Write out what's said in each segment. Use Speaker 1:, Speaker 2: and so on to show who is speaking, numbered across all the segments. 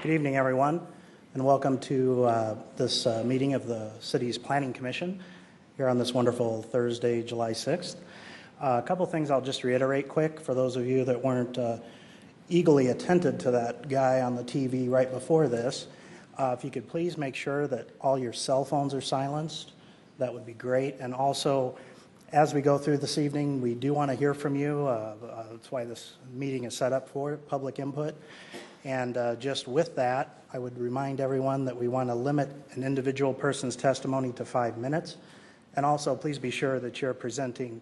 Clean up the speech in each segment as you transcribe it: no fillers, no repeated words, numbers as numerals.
Speaker 1: Good evening, everyone, and welcome to this meeting of the city's Planning Commission here on this wonderful Thursday, July 6th. A couple things I'll just reiterate quick for those of you that weren't eagerly attentive to that guy on the TV right before this. If you could please make sure that all your cell phones are silenced, that would be great. And also, as we go through this evening, we do want to hear from you. That's why this meeting is set up for public input. And just with that, I would remind everyone that we want to limit an individual person's testimony to 5 minutes. And also, please be sure that you're presenting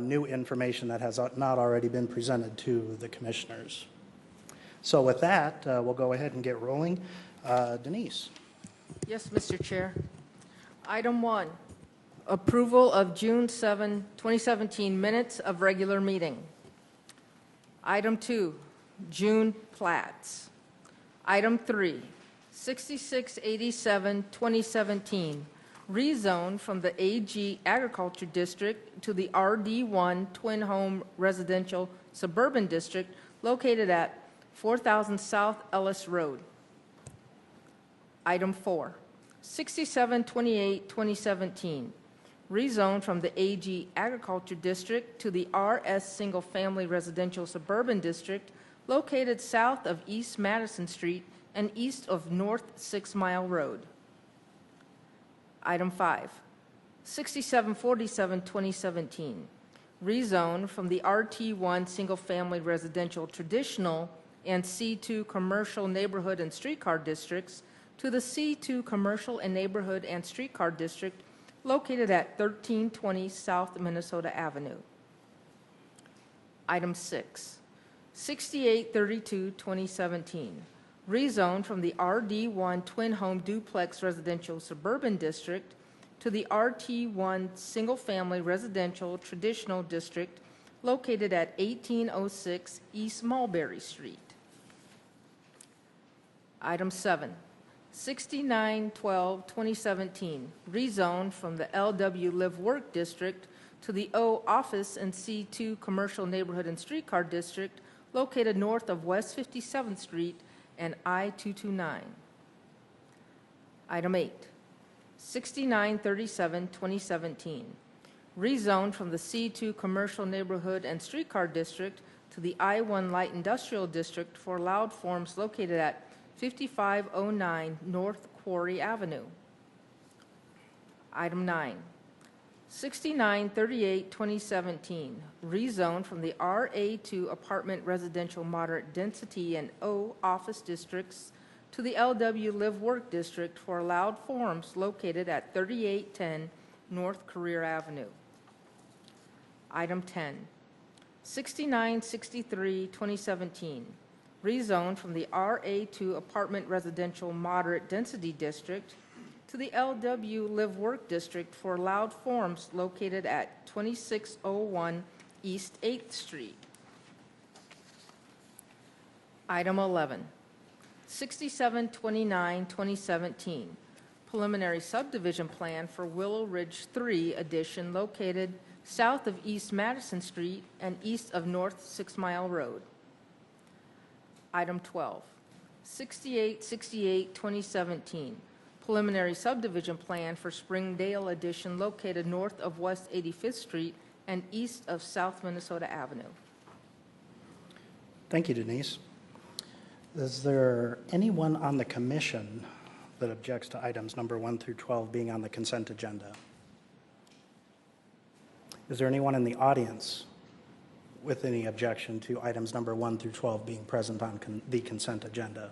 Speaker 1: new information that has not already been presented to the commissioners. So with that, we'll go ahead and get rolling. Denise.
Speaker 2: Yes, Mr. Chair. Item 1, approval of June 7, 2017 minutes of regular meeting. Item 2, June plats. Item 3, 6687 2017, rezone from the AG Agriculture District to the RD1 Twin Home Residential Suburban District located at 4000 South Ellis Road. Item 4, 6728 2017, rezone from the AG Agriculture District to the RS Single Family Residential Suburban District located south of East Madison Street and east of North 6 Mile Road. Item 5, 6747 2017, rezone from the RT1 Single Family Residential Traditional and C2 Commercial Neighborhood and Streetcar Districts to the C2 Commercial and Neighborhood and Streetcar District located at 1320 South Minnesota Avenue. Item 6, 6832 2017, rezone from the RD1 Twin Home Duplex Residential Suburban District to the RT1 Single Family Residential Traditional District located at 1806 East Mulberry Street. Item 7, 6912 2017, rezone from the LW Live Work District to the O Office and C2 Commercial Neighborhood and Streetcar District located north of West 57th Street and I-229. Item 8, 6937 2017, rezone from the C2 Commercial Neighborhood and Streetcar District to the I-1 Light Industrial District for allowed forms located at 5509 North Quarry Avenue. Item 9, 6938 2017, rezone from the RA2 Apartment Residential Moderate Density and O Office Districts to the LW Live Work District for allowed forms located at 3810 North Career Avenue. Item 10, 6963 2017, rezone from the RA2 Apartment Residential Moderate Density District to the LW Live Work District for allowed forms located at 2601 East 8th Street. Item 11, 6729 2017, preliminary subdivision plan for Willow Ridge 3 addition located south of East Madison Street and east of North 6 Mile Road. Item 12, 6868 2017, preliminary subdivision plan for Springdale addition located north of West 85th Street and east of South Minnesota Avenue.
Speaker 1: Thank you, Denise. Is there anyone on the commission that objects to items number 1 through 12 being on the consent agenda? Is there anyone in the audience with any objection to items number 1 through 12 being present on the consent agenda?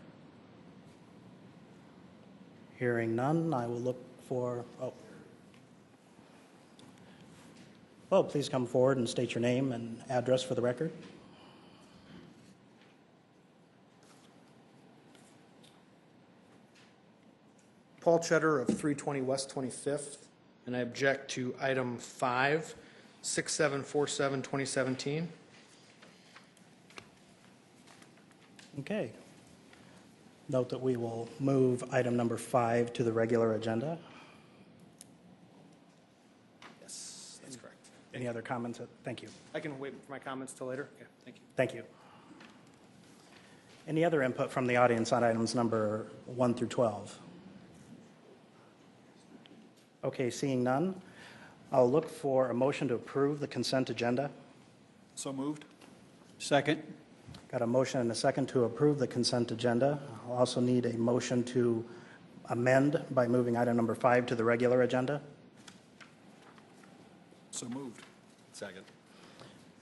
Speaker 1: Hearing none, I will look for, please come forward and state your name and address for the record.
Speaker 3: Paul Cheddar of 320 West 25th, and I object to item 5, 6747 2017.
Speaker 1: Okay. Note that we will move item number 5 to the regular agenda.
Speaker 3: Yes, that's correct.
Speaker 1: Any other comments? Thank you.
Speaker 3: I can wait for my comments till later. Okay, thank you.
Speaker 1: Thank you. Any other input from the audience on items number 1 through 12? Okay, seeing none, I'll look for a motion to approve the consent agenda.
Speaker 4: So moved.
Speaker 5: Second.
Speaker 1: Got a motion and a second to approve the consent agenda. I'll also need a motion to amend by moving item number 5 to the regular agenda.
Speaker 4: So moved. Second.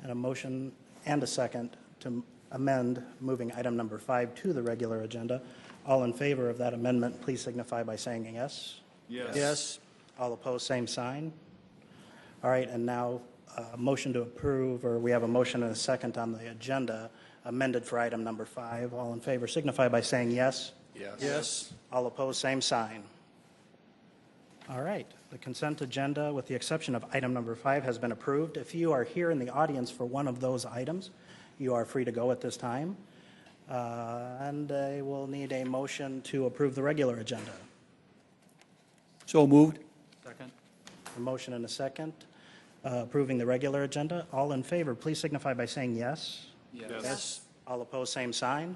Speaker 1: And a motion and a second to amend, moving item number 5 to the regular agenda. All in favor of that amendment, please signify by saying yes.
Speaker 4: Yes.
Speaker 5: Yes.
Speaker 1: All opposed, same sign. All right, and now a motion to approve, or we have a motion and a second on the agenda, amended for item number 5. All in favor signify by saying yes.
Speaker 4: Yes.
Speaker 5: Yes.
Speaker 1: All opposed, same sign. All right, the consent agenda, with the exception of item number 5, has been approved. If you are here in the audience for one of those items, you are free to go at this time. And I will need a motion to approve the regular agenda.
Speaker 5: So moved.
Speaker 4: Second.
Speaker 1: A motion and a second approving the regular agenda. All in favor, please signify by saying yes.
Speaker 5: Yes.
Speaker 1: All opposed, same sign.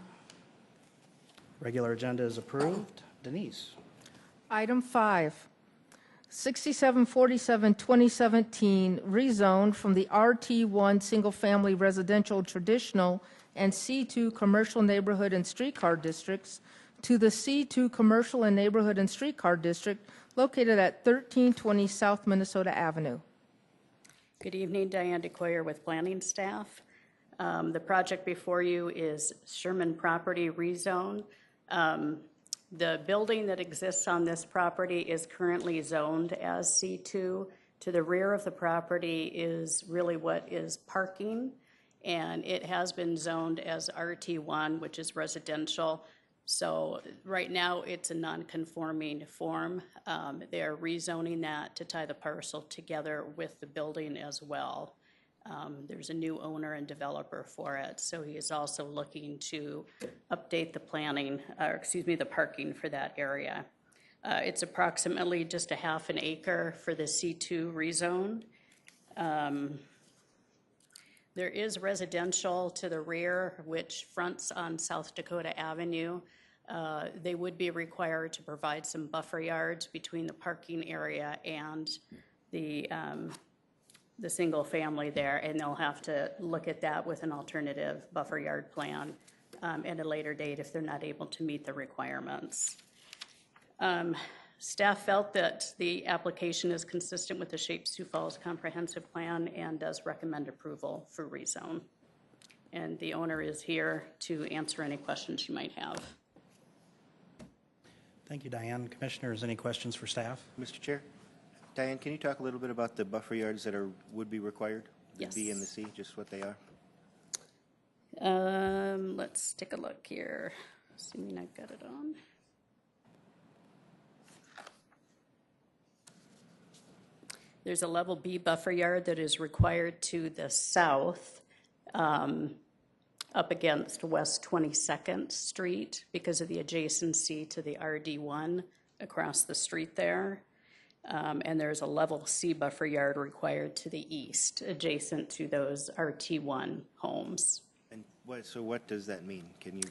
Speaker 1: Regular agenda is approved. Denise.
Speaker 2: Item 5, 6747-2017, rezoned from the RT1 Single Family Residential Traditional and C2 Commercial Neighborhood and Streetcar Districts to the C2 Commercial and Neighborhood and Streetcar District located at 1320 South Minnesota Avenue.
Speaker 6: Good evening, Diane DeCoyer with planning staff. The project before you is Sherman Property Rezone. The building that exists on this property is currently zoned as C2. To the rear of the property is really what is parking, and it has been zoned as RT1, which is residential. So right now it's a non-conforming form. They're rezoning that to tie the parcel together with the building as well. There's a new owner and developer for it, so he is also looking to update the planning, the parking for that area. It's approximately just a half an acre for the C2 rezone. There is residential to the rear, which fronts on South Dakota Avenue. They would be required to provide some buffer yards between the parking area and the single family there, and they'll have to look at that with an alternative buffer yard plan at a later date if they're not able to meet the requirements. Staff felt that the application is consistent with the Sioux Falls Comprehensive Plan and does recommend approval for rezone. And the owner is here to answer any questions you might have.
Speaker 1: Thank you, Diane. Commissioners, any questions for staff?
Speaker 7: Mr. Chair, Diane, can you talk a little bit about the buffer yards that would be required?
Speaker 6: Yes.
Speaker 7: The B and the C, just what they are?
Speaker 6: Let's take a look here, assuming I've got it on. There's a level B buffer yard that is required to the south, up against West 22nd Street because of the adjacency to the RD1 across the street there. And there's a level C buffer yard required to the east, adjacent to those RT1 homes.
Speaker 7: And what does that mean? Can you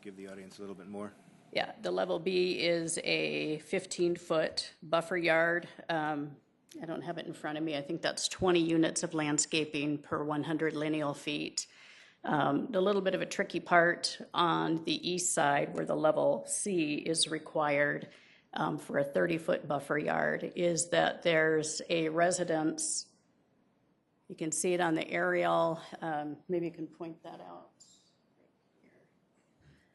Speaker 7: give the audience a little bit more?
Speaker 6: Yeah, the level B is a 15-foot buffer yard. I don't have it in front of me. I think that's 20 units of landscaping per 100 lineal feet. The little bit of a tricky part on the east side where the level C is required for a 30-foot buffer yard is that there's a residence. You can see it on the aerial. Maybe you can point that out.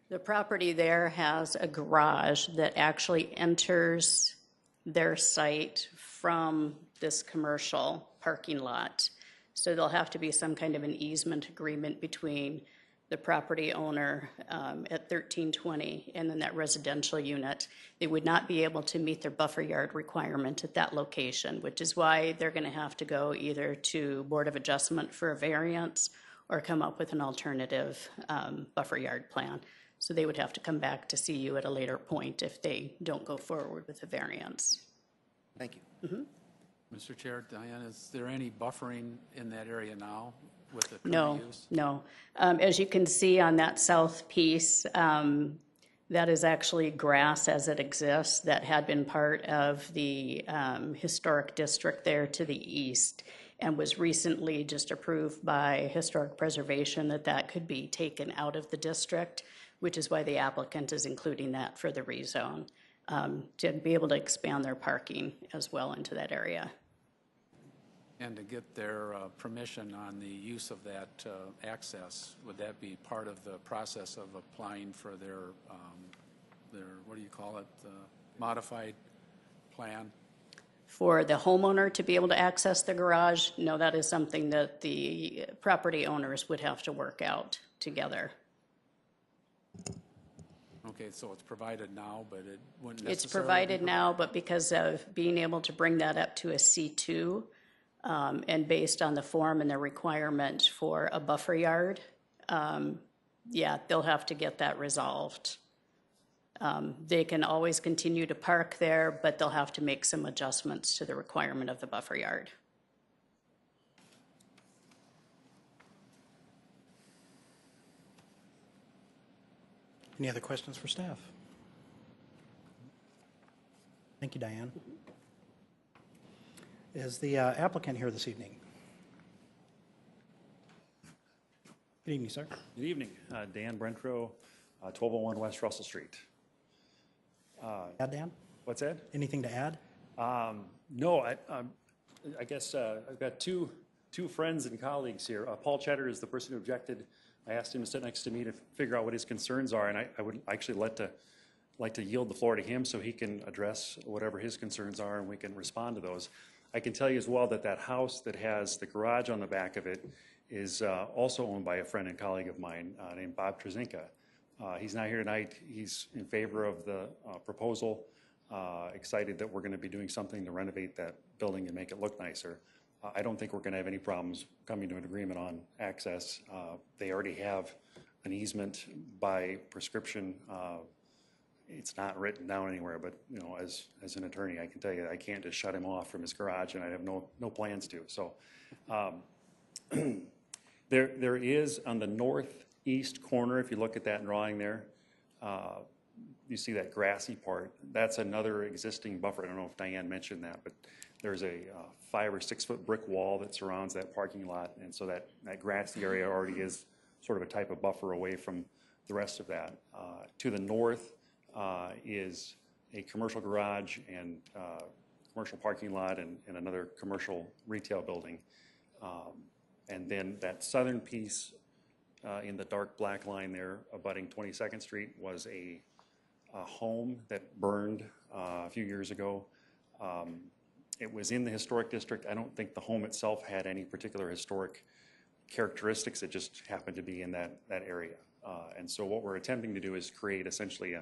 Speaker 6: The property there has a garage that actually enters their site from this commercial parking lot. So there'll have to be some kind of an easement agreement between the property owner at 1320 and then that residential unit. They would not be able to meet their buffer yard requirement at that location, which is why they're going to have to go either to Board of Adjustment for a variance or come up with an alternative buffer yard plan. So they would have to come back to see you at a later point if they don't go forward with a variance.
Speaker 7: Thank you.
Speaker 6: Mm-hmm.
Speaker 4: Mr. Chair, Diane, is there any buffering in that area now with the current
Speaker 6: No,
Speaker 4: use?
Speaker 6: no. As you can see on that south piece, that is actually grass as it exists that had been part of the historic district there to the east and was recently just approved by Historic Preservation that could be taken out of the district, which is why the applicant is including that for the rezone, to be able to expand their parking as well into that area.
Speaker 4: And to get their permission on the use of that access, would that be part of the process of applying for their what do you call it, modified plan?
Speaker 6: For the homeowner to be able to access the garage, no, that is something that the property owners would have to work out together.
Speaker 4: Okay, so it's provided now, but it wouldn't necessarily...
Speaker 6: It's provided now, but because of being able to bring that up to a C2, and based on the form and the requirement for a buffer yard, yeah, they'll have to get that resolved. They can always continue to park there, but they'll have to make some adjustments to the requirement of the buffer yard.
Speaker 1: Any other questions for staff? Thank you, Diane. Is the applicant here this evening? Good evening, sir.
Speaker 8: Good evening. Dan Brentro, 1201 West Russell Street.
Speaker 1: Add, Dan?
Speaker 8: What's that?
Speaker 1: Anything to add?
Speaker 8: No, I guess I've got two friends and colleagues here. Paul Cheddar is the person who objected. I asked him to sit next to me to figure out what his concerns are, and I would actually like to yield the floor to him so he can address whatever his concerns are and we can respond to those. I can tell you as well that that house that has the garage on the back of it is also owned by a friend and colleague of mine named Bob Trzynka. He's not here tonight. He's in favor of the proposal, excited that we're going to be doing something to renovate that building and make it look nicer. I don't think we're going to have any problems coming to an agreement on access. They already have an easement by prescription. It's not written down anywhere, but you know, as an attorney, I can tell you I can't just shut him off from his garage, and I have no plans to. So there is on the northeast corner, if you look at that drawing there, you see that grassy part. That's another existing buffer. I don't know if Diane mentioned that, but there's a 5 or 6 foot brick wall that surrounds that parking lot, and so that grassy area already is sort of a type of buffer away from the rest of that. To the north is a commercial garage and commercial parking lot and another commercial retail building. And then that southern piece in the dark black line there abutting 22nd Street was a home that burned a few years ago. It was in the historic district. I don't think the home itself had any particular historic characteristics. It just happened to be in that area. And so what we're attempting to do is create essentially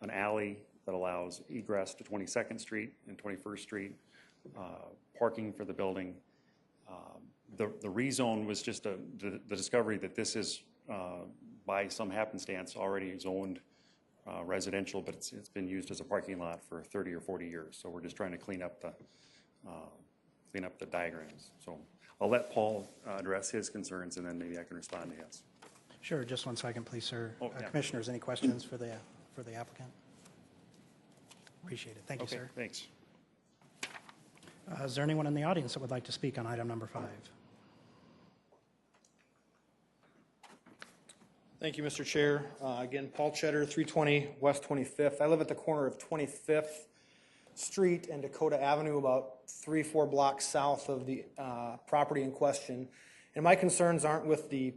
Speaker 8: an alley that allows egress to 22nd Street and 21st Street, parking for the building. The rezone was just the discovery that this is, by some happenstance, already zoned residential, but it's been used as a parking lot for 30 or 40 years. So we're just trying to clean up the diagrams. So I'll let Paul address his concerns, and then maybe I can respond to his.
Speaker 1: Sure, just 1 second, please, sir.
Speaker 8: Oh, yeah.
Speaker 1: Commissioners, any questions for the applicant? Appreciate it. Thank you,
Speaker 8: Okay,
Speaker 1: sir.
Speaker 8: thanks.
Speaker 1: Is there anyone in the audience that would like to speak on item number 5?
Speaker 3: Thank you, Mr. Chair. Again, Paul Cheddar, 320 West 25th. I live at the corner of 25th Street and Dakota Avenue, about 3-4 blocks south of the property in question. And my concerns aren't with the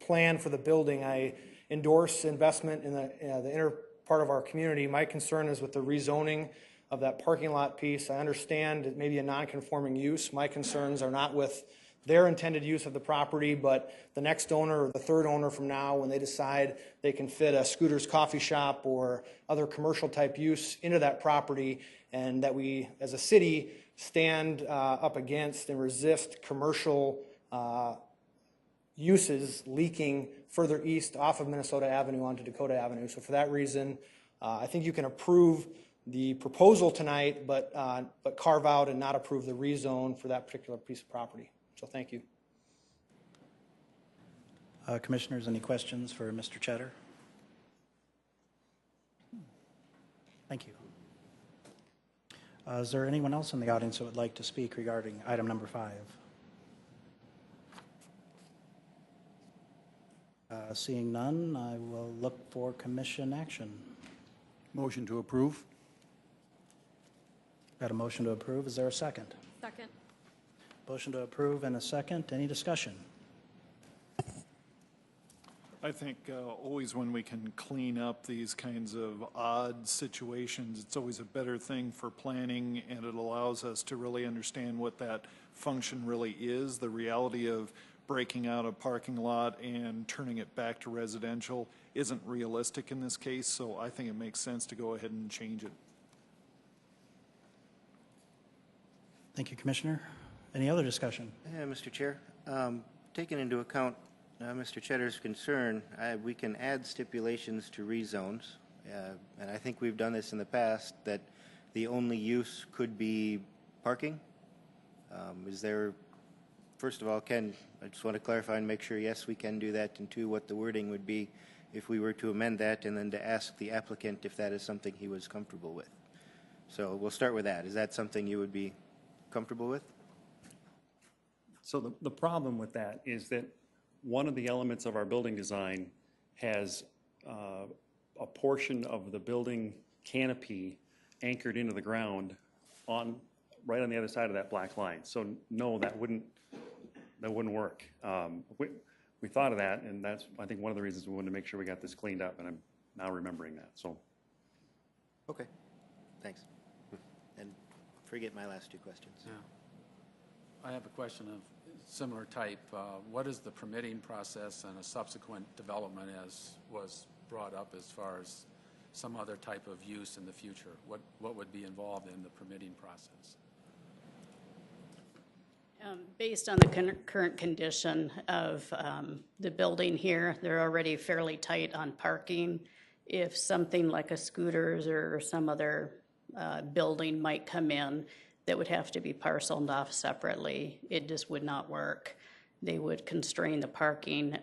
Speaker 3: plan for the building. I endorse investment in the inner part of our community. My concern is with the rezoning of that parking lot piece. I understand it may be a non-conforming use. My concerns are not with their intended use of the property, but the next owner or the third owner from now, when they decide they can fit a Scooter's coffee shop or other commercial type use into that property, and that we as a city stand up against and resist commercial uses leaking further east off of Minnesota Avenue onto Dakota Avenue. So for that reason, I think you can approve the proposal tonight, but carve out and not approve the rezone for that particular piece of property. So thank you.
Speaker 1: Commissioners, any questions for Mr. Cheddar? Thank you. Is there anyone else in the audience that would like to speak regarding item number 5? Seeing none, I will look for commission action.
Speaker 5: Motion to approve?
Speaker 1: Got a motion to approve. Is there a second?
Speaker 9: Second.
Speaker 1: Motion to approve and a second. Any discussion?
Speaker 10: I think always when we can clean up these kinds of odd situations, it's always a better thing for planning, and it allows us to really understand what that function really is. The reality of breaking out a parking lot and turning it back to residential isn't realistic in this case, so I think it makes sense to go ahead and change it.
Speaker 1: Thank you, Commissioner. Any other discussion?
Speaker 7: Yeah, Mr. Chair, taking into account Mr. Cheddar's concern, we can add stipulations to rezones, and I think we've done this in the past, that the only use could be parking. Is there, first of all, I just want to clarify and make sure, yes, we can do that, and two, what the wording would be if we were to amend that, and then to ask the applicant if that is something he was comfortable with. So we'll start with that. Is that something you would be comfortable with?
Speaker 8: So the problem with that is that one of the elements of our building design has a portion of the building canopy anchored into the ground right on the other side of that black line. So no, that wouldn't work. We thought of that, and that's, I think, one of the reasons we wanted to make sure we got this cleaned up, and I'm now remembering that. So,
Speaker 7: Okay, thanks. And forget my last two questions.
Speaker 4: Yeah. I have a question of similar type. What is the permitting process and a subsequent development, as was brought up, as far as some other type of use in the future? What would be involved in the permitting process?
Speaker 6: Based on the current condition of the building here, they're already fairly tight on parking. If something like a scooters or some other building might come in, that would have to be parceled off separately. It just would not work. They would constrain the parking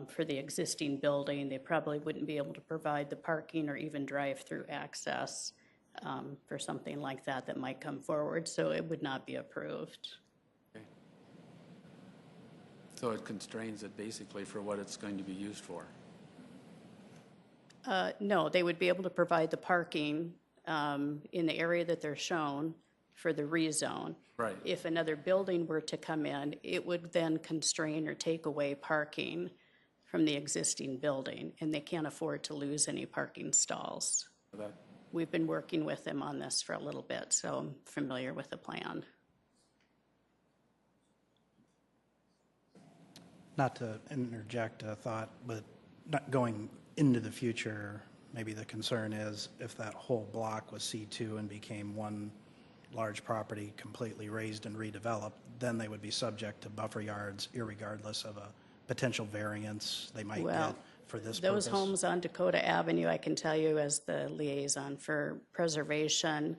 Speaker 6: for the existing building. They probably wouldn't be able to provide the parking or even drive-through access for something like that might come forward, so it would not be approved.
Speaker 4: Okay. So it constrains it basically for what it's going to be used for?
Speaker 6: No, they would be able to provide the parking in the area that they're shown for the rezone.
Speaker 4: Right.
Speaker 6: If another building were to come in, it would then constrain or take away parking from the existing building, and they can't afford to lose any parking stalls. We've been working with them on this for a little bit, so I'm familiar with the plan.
Speaker 1: Not to interject a thought, but not going into the future, maybe the concern is if that whole block was C2 and became one large property completely raised and redeveloped, then they would be subject to buffer yards irregardless of a potential variance they might get for this purpose.
Speaker 6: Those homes on Dakota Avenue, I can tell you as the liaison for preservation,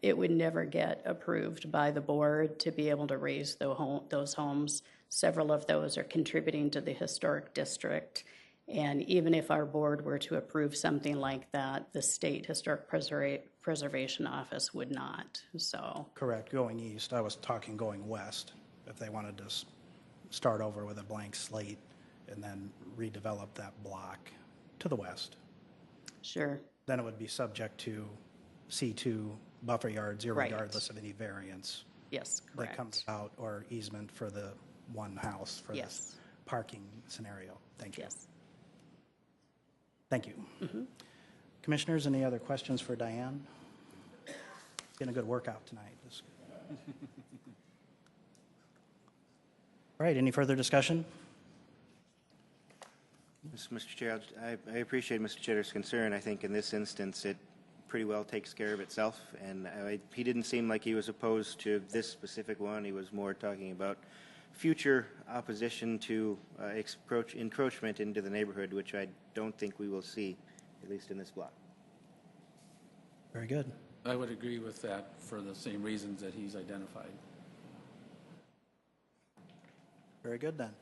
Speaker 6: it would never get approved by the board to be able to raise those homes. Several of those are contributing to the historic district. And even if our board were to approve something like that, the State Historic Preservation Office would not, so.
Speaker 1: Correct, going east. I was talking going west, if they wanted to start over with a blank slate and then redevelop that block to the west.
Speaker 6: Sure.
Speaker 1: Then it would be subject to C2 buffer yards irregardless of any variance.
Speaker 6: Yes, correct.
Speaker 1: That comes out, or easement for the one house for this parking scenario. Thank you.
Speaker 6: Yes.
Speaker 1: Thank you. Commissioners, any other questions for Diane? Getting a good workout tonight. All right, any further discussion?
Speaker 7: Mr. Chair, I appreciate Mr. Cheddar's concern. I think in this instance it pretty well takes care of itself, and he didn't seem like he was opposed to this specific one. He was more talking about future opposition to encroachment into the neighborhood, which I don't think we will see, at least in this block.
Speaker 1: Very good.
Speaker 4: I would agree with that for the same reasons that he's identified.
Speaker 1: Very good then.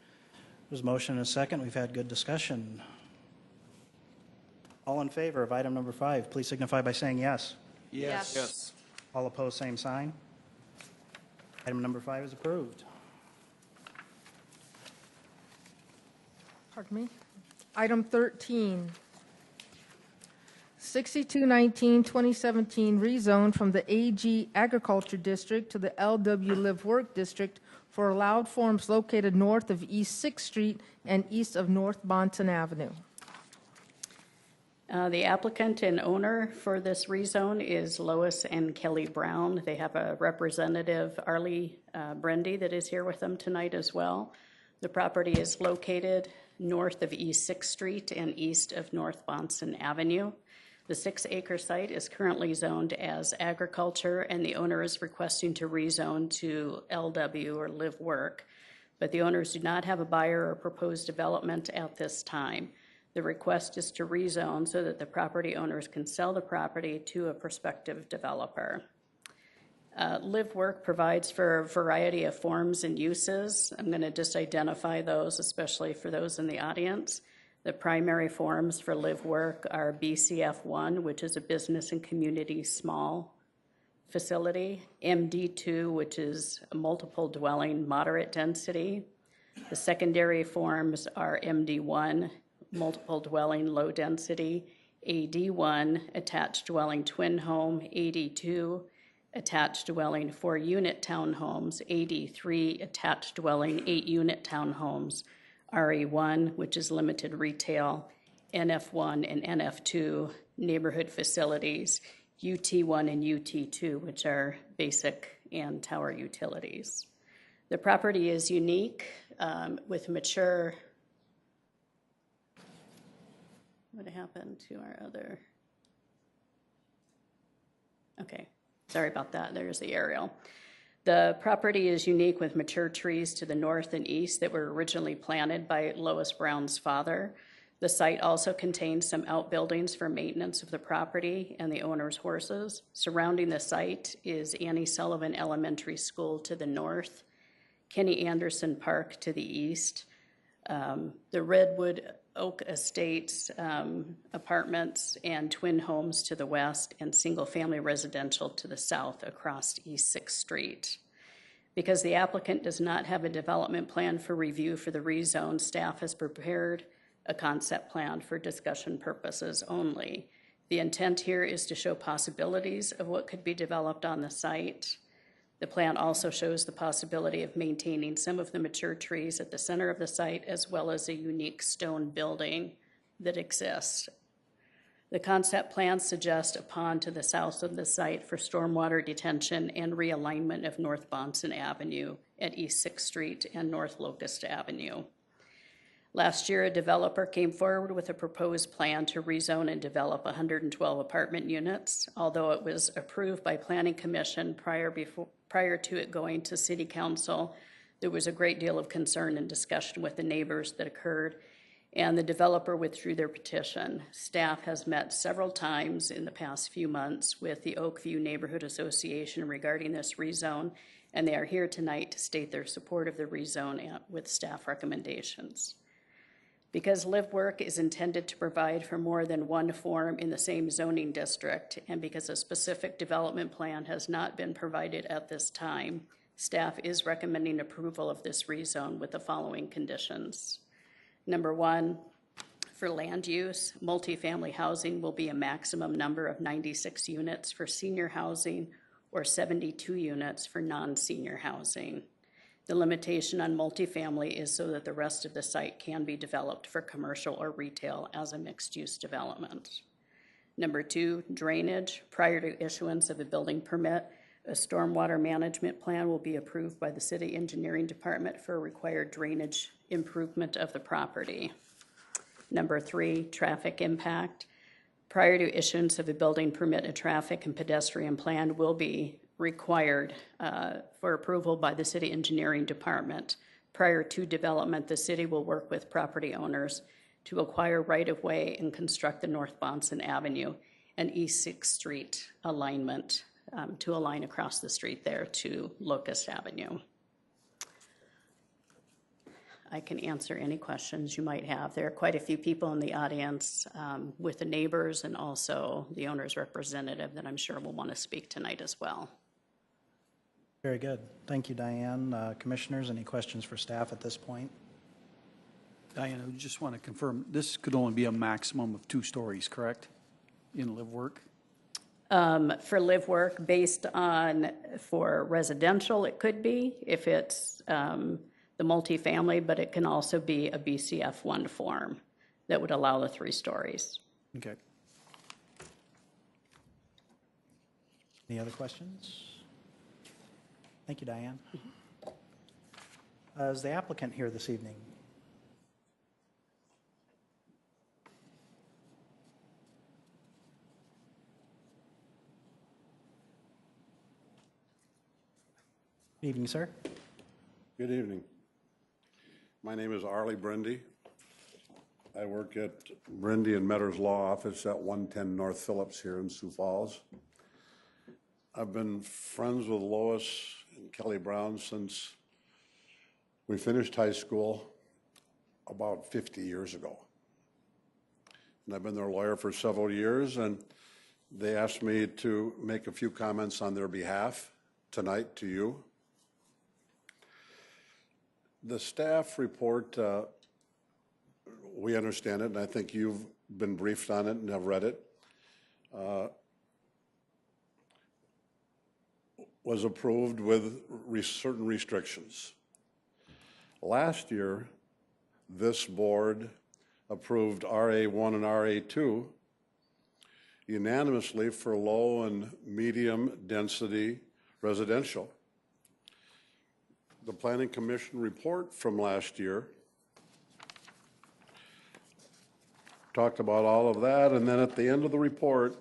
Speaker 1: There's a motion and a second. We've had good discussion. All in favor of item number 5, please signify by saying yes.
Speaker 2: Yes.
Speaker 10: Yes.
Speaker 1: All opposed, same sign. Item number 5 is approved.
Speaker 2: Pardon me. Item 13, 6219-2017 rezone from the AG Agriculture District to the LW Live Work District for allowed forms located north of East 6th Street and east of North Bonson Avenue.
Speaker 6: The applicant and owner for this rezone is Lois and Kelly Brown. They have a representative, Arlie Brendy, that is here with them tonight as well. The property is located north of East 6th Street and east of North Bonson Avenue. The 6-acre site is currently zoned as agriculture, and the owner is requesting to rezone to LW or Live Work, but the owners do not have a buyer or proposed development at this time. The request is to rezone so that the property owners can sell the property to a prospective developer. Live Work provides for a variety of forms and uses. I'm going to just identify those, especially for those in the audience. The primary forms for Live Work are BCF1, which is a business and community small facility, MD2, which is a multiple dwelling moderate density. The secondary forms are MD1, multiple dwelling low density, AD1, attached dwelling twin home, AD2, attached dwelling 4-unit townhomes, AD3, attached dwelling 8-unit townhomes, RE1, which is limited retail, NF1 and NF2, neighborhood facilities, UT1 and UT2, which are basic and tower utilities. The property is unique with mature. What happened to our other? Okay, sorry about that. There's the aerial. The property is unique with mature trees to the north and east that were originally planted by Lois Brown's father. The site also contains some outbuildings for maintenance of the property and the owner's horses. Surrounding the site is Annie Sullivan Elementary School to the north, Kenny Anderson Park to the east, the Redwood Oak Estates apartments and twin homes to the west, and single-family residential to the south across East 6th Street. Because the applicant does not have a development plan for review for the rezone, staff has prepared a concept plan for discussion purposes only. The intent here is to show possibilities of what could be developed on the site. The plan also shows the possibility of maintaining some of the mature trees at the center of the site, as well as a unique stone building that exists. The concept plan suggests a pond to the south of the site for stormwater detention and realignment of North Bonson Avenue at East 6th Street and North Locust Avenue. Last year, a developer came forward with a proposed plan to rezone and develop 112 apartment units. Although it was approved by Planning Commission prior to it going to City Council, there was a great deal of concern and discussion with the neighbors that occurred, and the developer withdrew their petition. Staff has met several times in the past few months with the Oakview Neighborhood Association regarding this rezone, and they are here tonight to state their support of the rezone with staff recommendations. Because Live Work is intended to provide for more than one form in the same zoning district, and because a specific development plan has not been provided at this time, staff is recommending approval of this rezone with the following conditions. Number 1, for land use, multifamily housing will be a maximum number of 96 units for senior housing or 72 units for non-senior housing. The limitation on multifamily is so that the rest of the site can be developed for commercial or retail as a mixed-use development. Number 2, drainage. Prior to issuance of a building permit, a stormwater management plan will be approved by the City Engineering Department for required drainage improvement of the property. Number 3, traffic impact. Prior to issuance of a building permit, a traffic and pedestrian plan will be required for approval by the City Engineering Department. Prior to development, the city will work with property owners to acquire right-of-way and construct the North Bonson Avenue and East 6th Street alignment to align across the street there to Locust Avenue. I can answer any questions you might have. There are quite a few people in the audience with the neighbors and also the owner's representative that I'm sure will want to speak tonight as well.
Speaker 1: Very good. Thank you, Diane. Commissioners, any questions for staff at this point?
Speaker 5: Diana, I just want to confirm, this could only be a maximum of 2 stories, correct? In live work?
Speaker 6: For live work, based on, for residential, it could be, if it's the multifamily, but it can also be a BCF 1 form that would allow the 3 stories.
Speaker 5: Okay.
Speaker 1: Any other questions? Thank you, Diane. Is the applicant here this evening? Good evening, sir.
Speaker 9: Good evening. My name is Arlie Brendy. I work at Brendy and Metter's Law Office at 110 North Phillips here in Sioux Falls. I've been friends with Lois and Kelly Brown since we finished high school about 50 years ago. And I've been their lawyer for several years, and they asked me to make a few comments on their behalf tonight to you. The staff report, we understand it, and I think you've been briefed on it and have read it, was approved with certain restrictions. Last year, this board approved RA1 and RA2 unanimously for low and medium density residential. The Planning Commission report from last year talked about all of that, and then at the end of the report,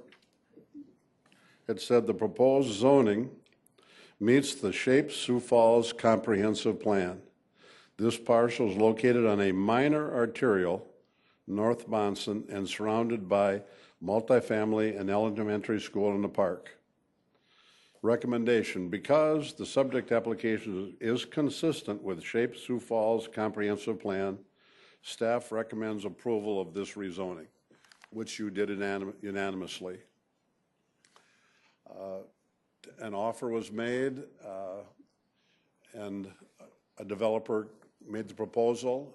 Speaker 9: it said the proposed zoning meets the Sioux Falls Comprehensive Plan. This parcel is located on a minor arterial, North Bonson, and surrounded by multifamily and elementary school in the park. Recommendation, because the subject application is consistent with Sioux Falls Comprehensive Plan, staff recommends approval of this rezoning, which you did unanimously. An offer was made, and a developer made the proposal.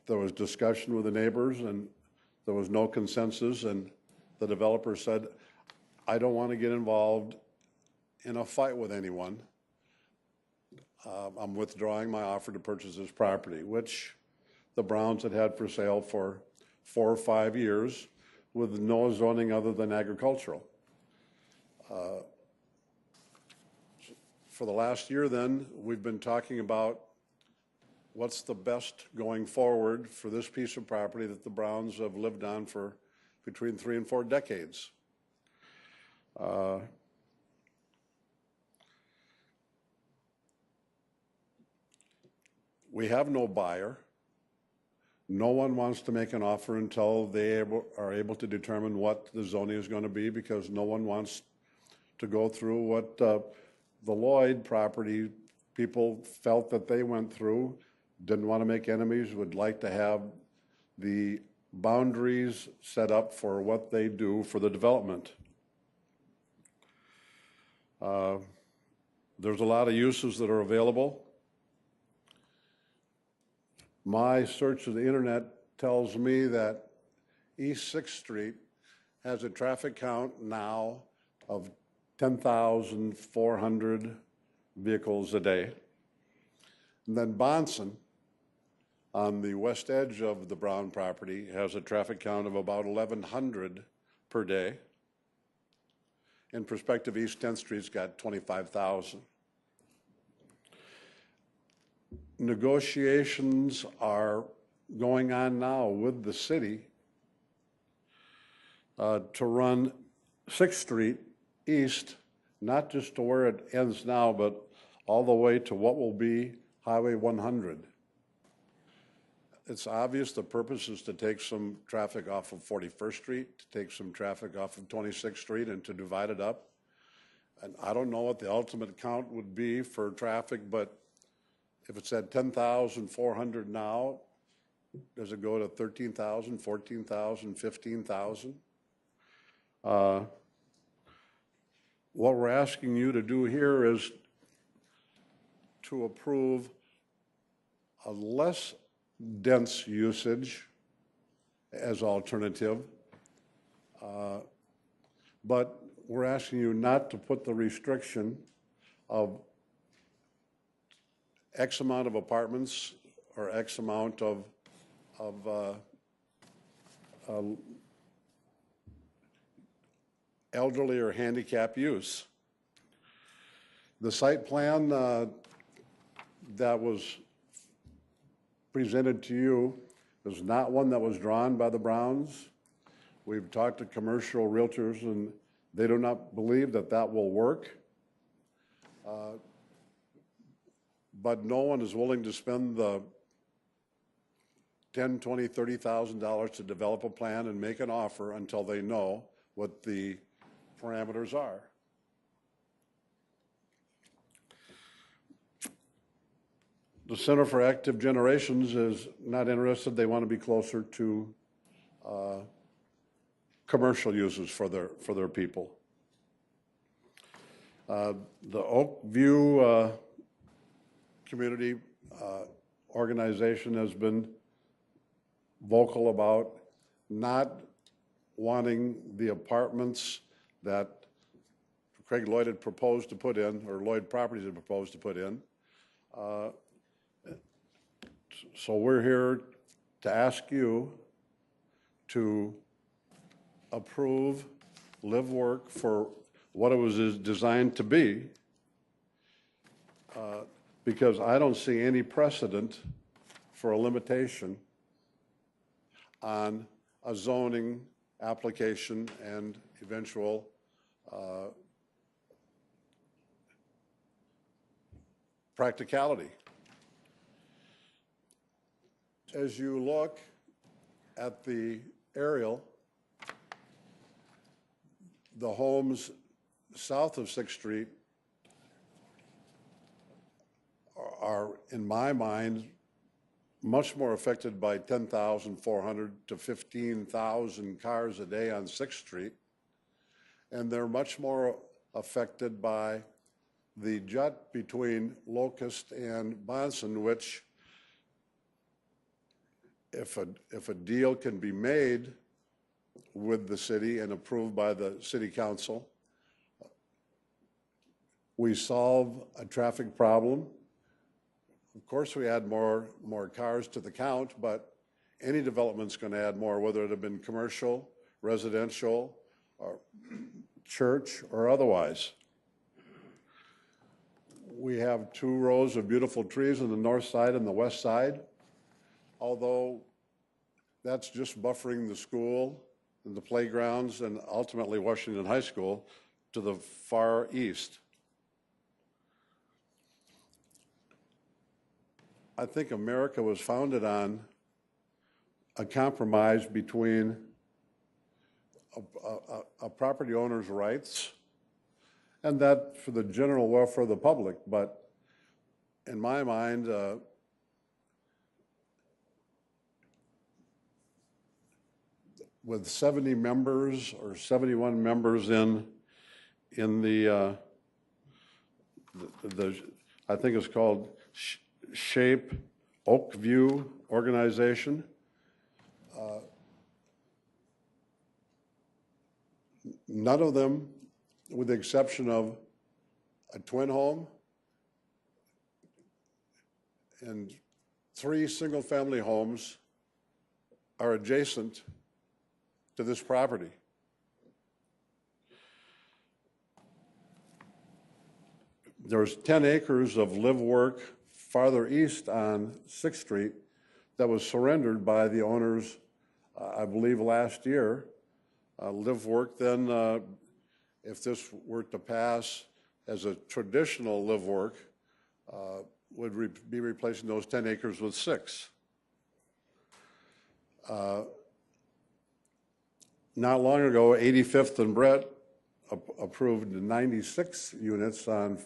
Speaker 9: There was discussion with the neighbors, and there was no consensus, and the developer said, I don't want to get involved in a fight with anyone. I'm withdrawing my offer to purchase this property, which the Browns had for sale for 4 or 5 years with no zoning other than agricultural. For the last year then, we've been talking about what's the best going forward for this piece of property that the Browns have lived on for between 3 and 4 decades. We have no buyer. No one wants to make an offer until they are able to determine what the zoning is going to be, because no one wants to go through what the Lloyd property people felt that they went through, didn't want to make enemies, would like to have the boundaries set up for what they do for the development. There's a lot of uses that are available. My search of the internet tells me that East 6th Street has a traffic count now of 10,400 vehicles a day. And then Bonson, on the west edge of the Brown property, has a traffic count of about 1,100 per day. In perspective, East 10th Street's got 25,000. Negotiations are going on now with the city to run 6th Street east, not just to where it ends now, but all the way to what will be Highway 100. It's obvious the purpose is to take some traffic off of 41st Street, to take some traffic off of 26th Street, and to divide it up. And I don't know what the ultimate count would be for traffic, but if it's at 10,400 now, does it go to 13,000, 14,000, 15,000? What we're asking you to do here is to approve a less dense usage as alternative, but we're asking you not to put the restriction of X amount of apartments or X amount of elderly or handicap use. The site plan that was presented to you is not one that was drawn by the Browns. We've talked to commercial realtors and they do not believe that that will work. But no one is willing to spend the $10,000, $20,000, $30,000 to develop a plan and make an offer until they know what the parameters are. The Center for Active Generations is not interested. They want to be closer to commercial uses for their people. The Oakview community organization has been vocal about not wanting the apartments that Craig Lloyd had proposed to put in, or Lloyd Properties had proposed to put in. So we're here to ask you to approve live work for what it was designed to be, because I don't see any precedent for a limitation on a zoning application and eventual practicality. As you look at the aerial, the homes south of 6th Street are, in my mind, much more affected by 10,400 to 15,000 cars a day on 6th Street, and they're much more affected by the jut between Locust and Bonson, which, if a deal can be made with the city and approved by the city council, we solve a traffic problem. Of course, we add more cars to the count, but any development's going to add more, whether it have been commercial, residential, or church, or otherwise. We have 2 rows of beautiful trees on the north side and the west side, although that's just buffering the school and the playgrounds and ultimately Washington High School to the far east. I think America was founded on a compromise between a property owner's rights and that for the general welfare of the public. But in my mind, with 70 members or 71 members in the I think it's called Shape Oakview organization, none of them, with the exception of a twin home and 3 single-family homes, are adjacent to this property. There's 10 acres of live work farther east on 6th Street that was surrendered by the owners, I believe, last year. Live work then, if this were to pass as a traditional live work, would be replacing those 10 acres with 6. Not long ago, 85th and Brett approved 96 units on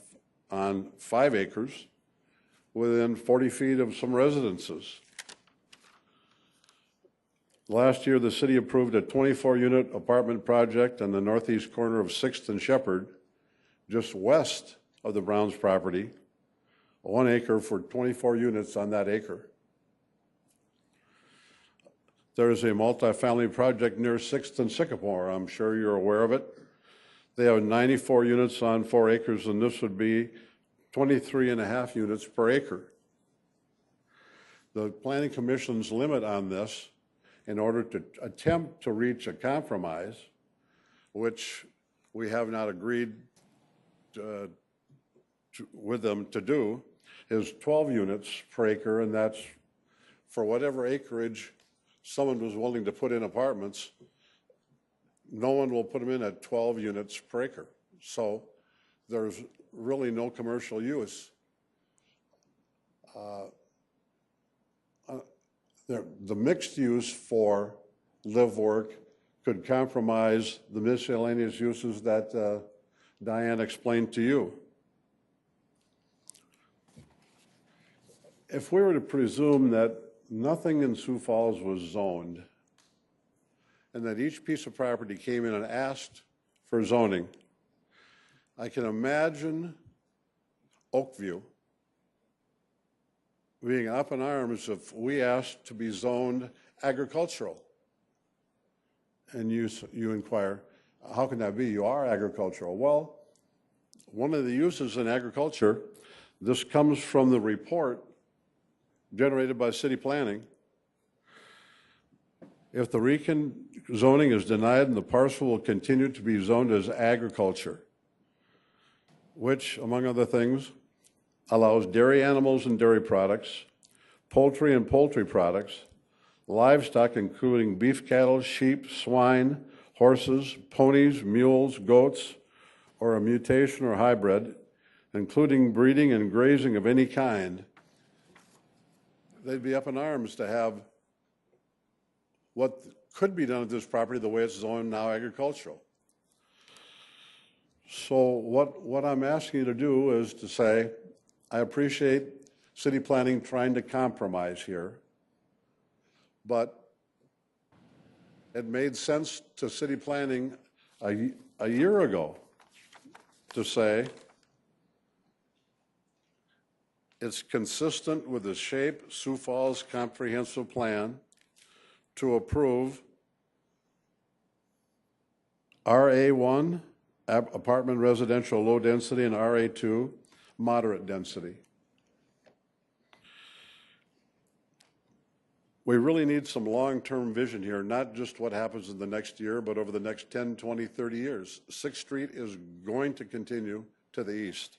Speaker 9: 5 acres. within 40 feet of some residences. Last year, the city approved a 24-unit apartment project on the northeast corner of 6th and Shepherd, just west of the Browns property, 1 acre for 24 units on that acre. There is a multifamily project near 6th and Sycamore. I'm sure you're aware of it. They have 94 units on 4 acres, and this would be 23.5 units per acre. The Planning Commission's limit on this, in order to attempt to reach a compromise, which we have not agreed with them to do, is 12 units per acre, and that's for whatever acreage someone was willing to put in apartments. No one will put them in at 12 units per acre. So there's really no commercial use. The mixed use for live work could compromise the miscellaneous uses that Diane explained to you. If we were to presume that nothing in Sioux Falls was zoned and that each piece of property came in and asked for zoning, I can imagine Oakview being up in arms if we asked to be zoned agricultural. And you inquire, how can that be? You are agricultural. Well, one of the uses in agriculture, this comes from the report generated by city planning. If the zoning is denied, and the parcel will continue to be zoned as agriculture, which, among other things, allows dairy animals and dairy products, poultry and poultry products, livestock including beef cattle, sheep, swine, horses, ponies, mules, goats, or a mutation or hybrid, including breeding and grazing of any kind. They'd be up in arms to have what could be done at this property the way it's zoned now agricultural. So what I'm asking you to do is to say, I appreciate city planning trying to compromise here, but it made sense to city planning a year ago to say it's consistent with the SHAPE Sioux Falls Comprehensive Plan to approve RA1, apartment residential low density, and RA2, moderate density. We really need some long-term vision here, not just what happens in the next year, but over the next 10, 20, 30 years. 6th Street is going to continue to the east.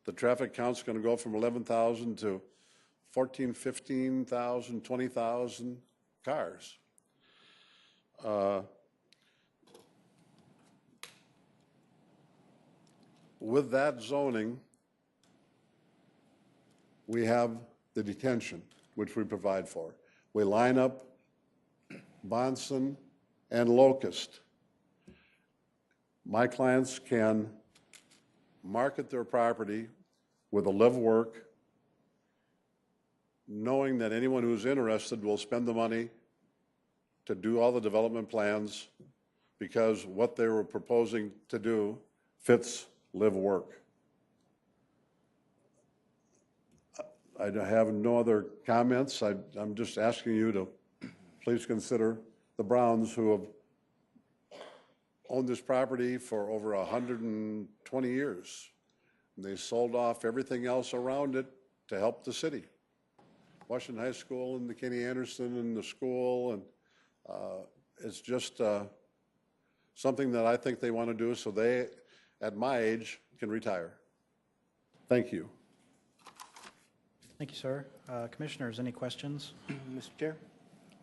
Speaker 9: The traffic count's going to go from 11,000 to 14, 15,000, 20,000 cars. With that zoning, we have the detention, which we provide for. We line up Bonson and Locust. My clients can market their property with a live work, knowing that anyone who's interested will spend the money to do all the development plans because what they were proposing to do fits live work. I have no other comments. I'm just asking you to please consider the Browns, who have owned this property for over 120 years. And they sold off everything else around it to help the city. Washington High School and the Kenny Anderson and the school, and it's just something that I think they want to do so they, at my age, can retire. Thank you.
Speaker 1: Thank you, sir. Commissioners, any questions?
Speaker 7: Mr. Chair?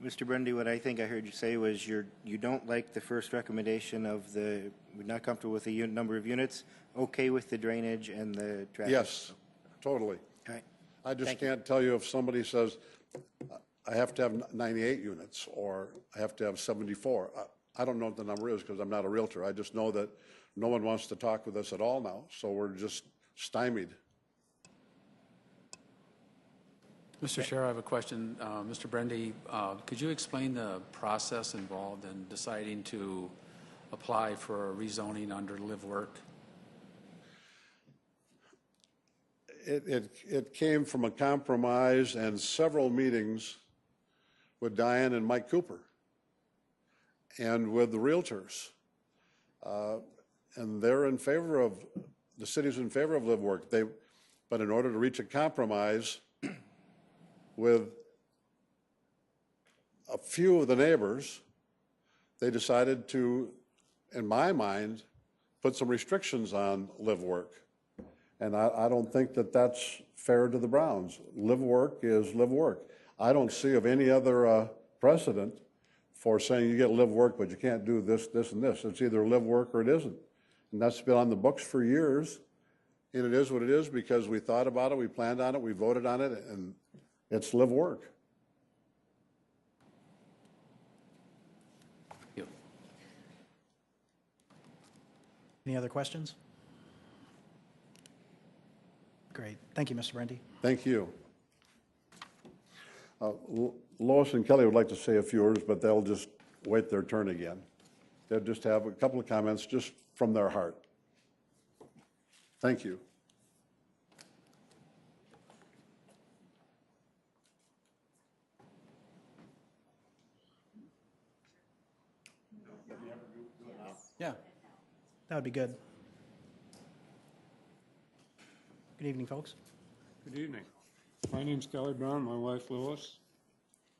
Speaker 7: Mr. Bundy, what I think I heard you say was you don't like the first recommendation of we're not comfortable with the number of units, okay with the drainage and the traffic?
Speaker 9: Yes, totally.
Speaker 7: All right.
Speaker 9: I just
Speaker 7: Thank you.
Speaker 9: can't tell you if somebody says, I have to have 98 units or I have to have 74. I don't know what the number is because I'm not a realtor. I just know that no one wants to talk with us at all now, so we're just stymied.
Speaker 4: Mr. Chair, I have a question. Mr. Brendy, could you explain the process involved in deciding to apply for a rezoning under live work?
Speaker 9: It came from a compromise and several meetings with Diane and Mike Cooper and with the realtors. And they're in favor of, the city's in favor of live work. But in order to reach a compromise with a few of the neighbors, they decided to, in my mind, put some restrictions on live work. And I don't think that that's fair to the Browns. Live work is live work. I don't see of any other precedent for saying you get live work, but you can't do this, this, and this. It's either live work or it isn't. And that's been on the books for years. And it is what it is because we thought about it, we planned on it, we voted on it, and it's live work.
Speaker 4: Thank you.
Speaker 1: Any other questions? Great. Thank you, Mr. Brendy.
Speaker 9: Thank you. Lois and Kelly would like to say a few words, but they'll just wait their turn again. They'll just have a couple of comments just from their heart. Thank you.
Speaker 1: Yeah, that would be good. Good evening, folks.
Speaker 11: Good evening. My name's Kelly Brown, my wife Lois.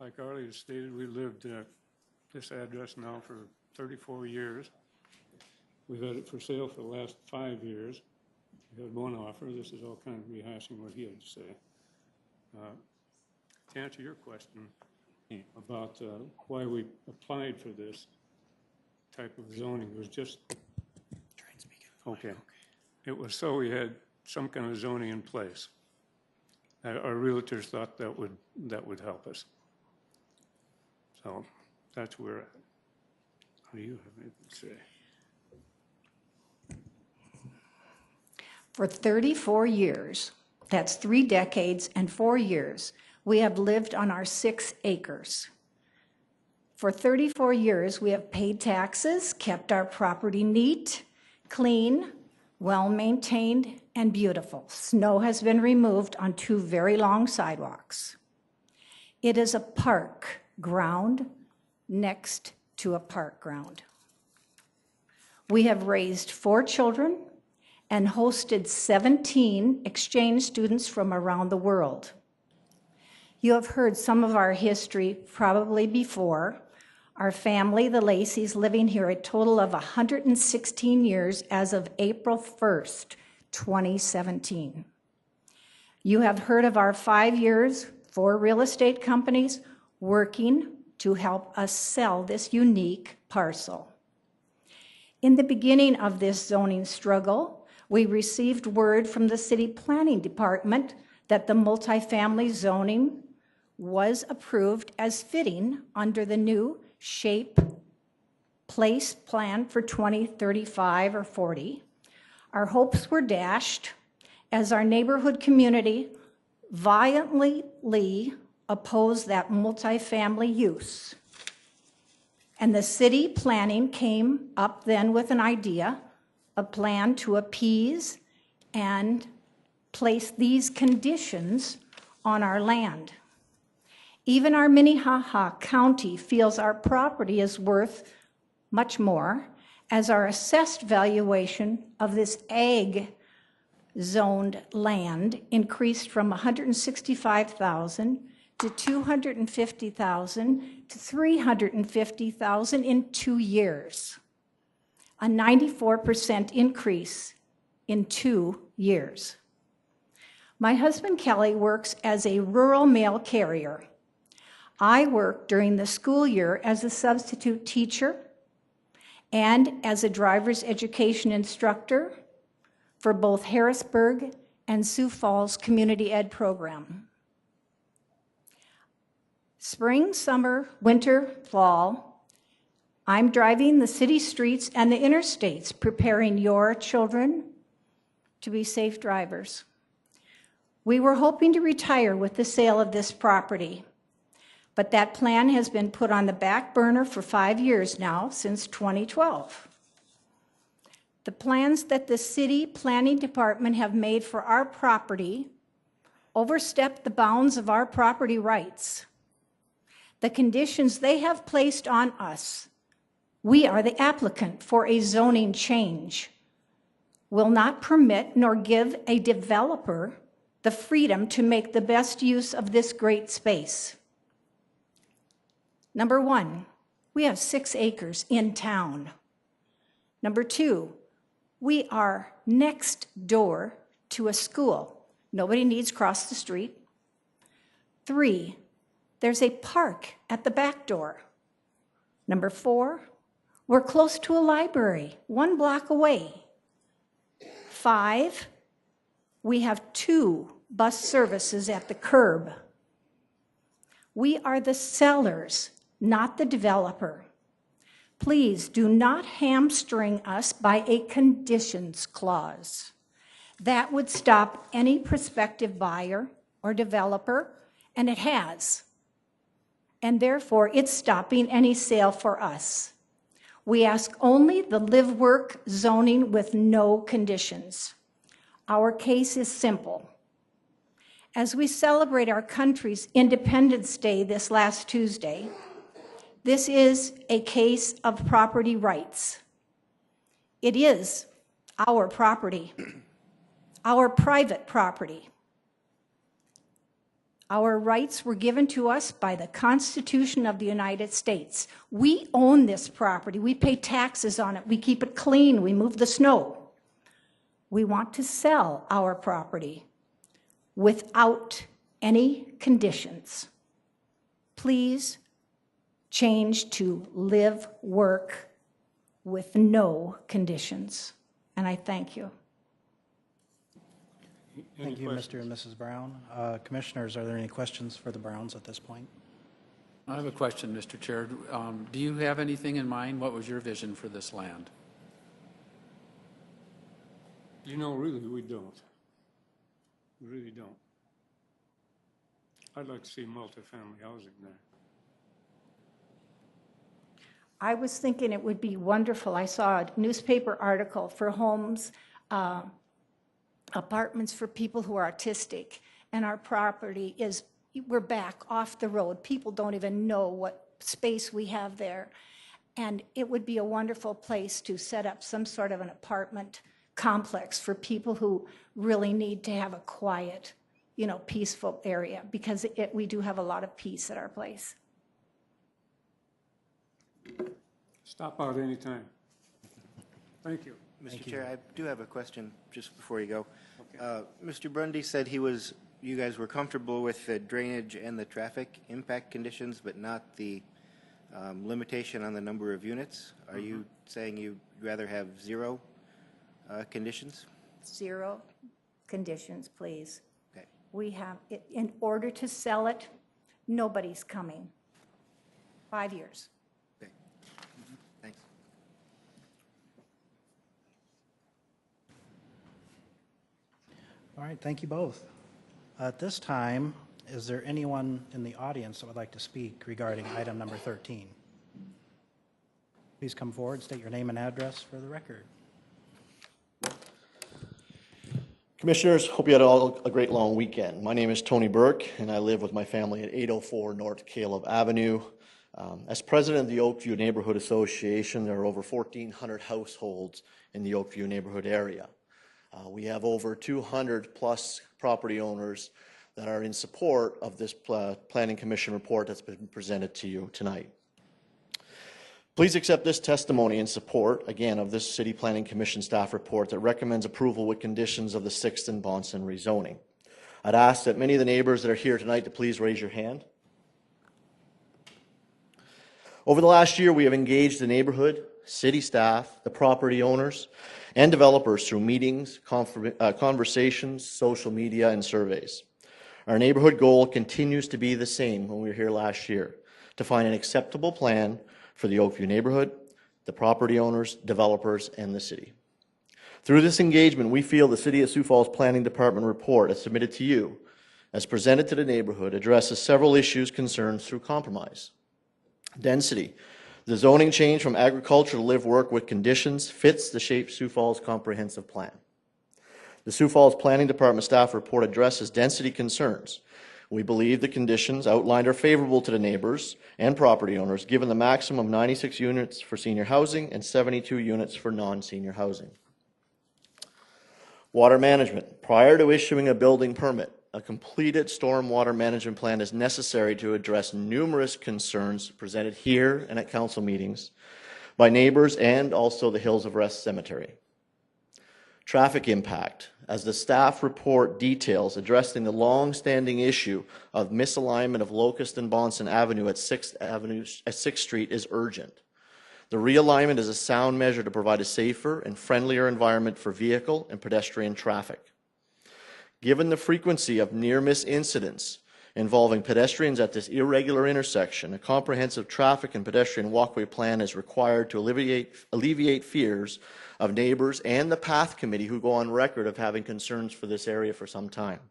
Speaker 11: Like Arlie has stated, we lived at this address now for 34 years. We've had it for sale for the last 5 years. We had one offer. This is all kind of rehashing what he had to say. To answer your question about why we applied for this type of zoning, was just, okay. It was so we had some kind of zoning in place. Our realtors thought that would help us. So that's where. What do you have anything to say?
Speaker 12: For 34 years, that's 3 decades and 4 years, we have lived on our 6 acres. For 34 years, we have paid taxes, kept our property neat, clean, well-maintained, and beautiful. Snow has been removed on 2 very long sidewalks. It is a park ground next to a park ground. We have raised 4 children and hosted 17 exchange students from around the world. You have heard some of our history probably before. Our family, the Lacey's, living here a total of 116 years as of April 1st, 2017. You have heard of our 5 years, 4 real estate companies working to help us sell this unique parcel. In the beginning of this zoning struggle, we received word from the city planning department that the multifamily zoning was approved as fitting under the new shape place plan for 2035 or 40. Our hopes were dashed as our neighborhood community violently opposed that multifamily use. And the city planning came up then with an idea, a plan to appease and place these conditions on our land. Even our Minnehaha County feels our property is worth much more, as our assessed valuation of this ag zoned land increased from $165,000 to $250,000 to $350,000 in 2 years. A 94% increase in 2 years. My husband Kelly works as a rural mail carrier. I work during the school year as a substitute teacher and as a driver's education instructor for both Harrisburg and Sioux Falls Community Ed program. Spring, summer, winter, fall, I'm driving the city streets and the interstates, preparing your children to be safe drivers. We were hoping to retire with the sale of this property, but that plan has been put on the back burner for 5 years now, since 2012. The plans that the city planning department have made for our property overstep the bounds of our property rights. The conditions they have placed on us, we are the applicant for a zoning change, will not permit nor give a developer the freedom to make the best use of this great space. Number one, we have 6 acres in town. Number two, we are next door to a school. Nobody needs to cross the street. 3, there's a park at the back door. Number 4, we're close to a library, 1 block away. 5, we have 2 bus services at the curb. We are the sellers, not the developer. Please do not hamstring us by a conditions clause. That would stop any prospective buyer or developer, and it has. And therefore, it's stopping any sale for us. We ask only the live-work zoning with no conditions. Our case is simple. As we celebrate our country's Independence Day this last Tuesday, this is a case of property rights. It is our property, our private property. Our rights were given to us by the Constitution of the United States. We own this property. We pay taxes on it. We keep it clean. We move the snow. We want to sell our property without any conditions. Please change to live, work with no conditions. And I thank you.
Speaker 1: Thank you, Mr. and Mrs. Brown. Commissioners, are there any questions for the Browns at this point?
Speaker 4: I have a question, Mr. Chair. Do you have anything in mind? What was your vision for this land?
Speaker 11: You know, really, we don't. We really don't. I'd like to see multifamily housing there.
Speaker 12: I was thinking it would be wonderful. I saw a newspaper article for homes, apartments for people who are autistic, and our property is, we're back off the road. People don't even know what space we have there. And it would be a wonderful place to set up some sort of an apartment complex for people who really need to have a quiet, peaceful area, because we do have a lot of peace at our place.
Speaker 11: Stop out anytime. Thank you.
Speaker 7: Mr. Chair, I do have a question just before you go. Okay. Mr. Grundy said you guys were comfortable with the drainage and the traffic impact conditions, but not the limitation on the number of units. Are you saying you'd rather have 0 conditions? 0 conditions, please. Okay. We have, in order to sell it, nobody's coming. 5 years. Okay. Thanks.
Speaker 1: All right, thank you both. At this time, is there anyone in the audience that would like to speak regarding item number 13? Please come forward, state your name and address for the record.
Speaker 13: Commissioners, hope you had all a great long weekend. My name is Tony Burke, and I live with my family at 804 North Caleb Avenue. As president of the Oakview Neighborhood Association, there are over 1,400 households in the Oakview neighborhood area. We have over 200 plus property owners that are in support of this Planning Commission report that's been presented to you tonight. Please accept this testimony in support, again, of this City Planning Commission staff report that recommends approval with conditions of the 6th and Bonson rezoning. I'd ask that many of the neighbors that are here tonight to please raise your hand. Over the last year, we have engaged the neighborhood, city staff, the property owners, and developers through meetings, conversations, social media, and surveys. Our neighborhood goal continues to be the same when we were here last year, to find an acceptable plan for the Oakview neighborhood, the property owners, developers, and the city. Through this engagement, we feel the City of Sioux Falls Planning Department report as submitted to you, as presented to the neighborhood, addresses several issues concerned through compromise. Density. The zoning change from agriculture to live work with conditions fits the Shape Sioux Falls Comprehensive Plan. The Sioux Falls Planning Department staff report addresses density concerns. We believe the conditions outlined are favorable to the neighbors and property owners, given the maximum of 96 units for senior housing and 72 units for non-senior housing. Water management. Prior to issuing a building permit, a completed stormwater management plan is necessary to address numerous concerns presented here and at council meetings by neighbors and also the Hills of Rest Cemetery. Traffic impact. As the staff report details, addressing the long-standing issue of misalignment of Locust and Bonson Avenue at 6th Street is urgent. The realignment is a sound measure to provide a safer and friendlier environment for vehicle and pedestrian traffic. Given the frequency of near-miss incidents involving pedestrians at this irregular intersection, a comprehensive traffic and pedestrian walkway plan is required to alleviate fears of neighbors and the Path Committee, who go on record of having concerns for this area for some time.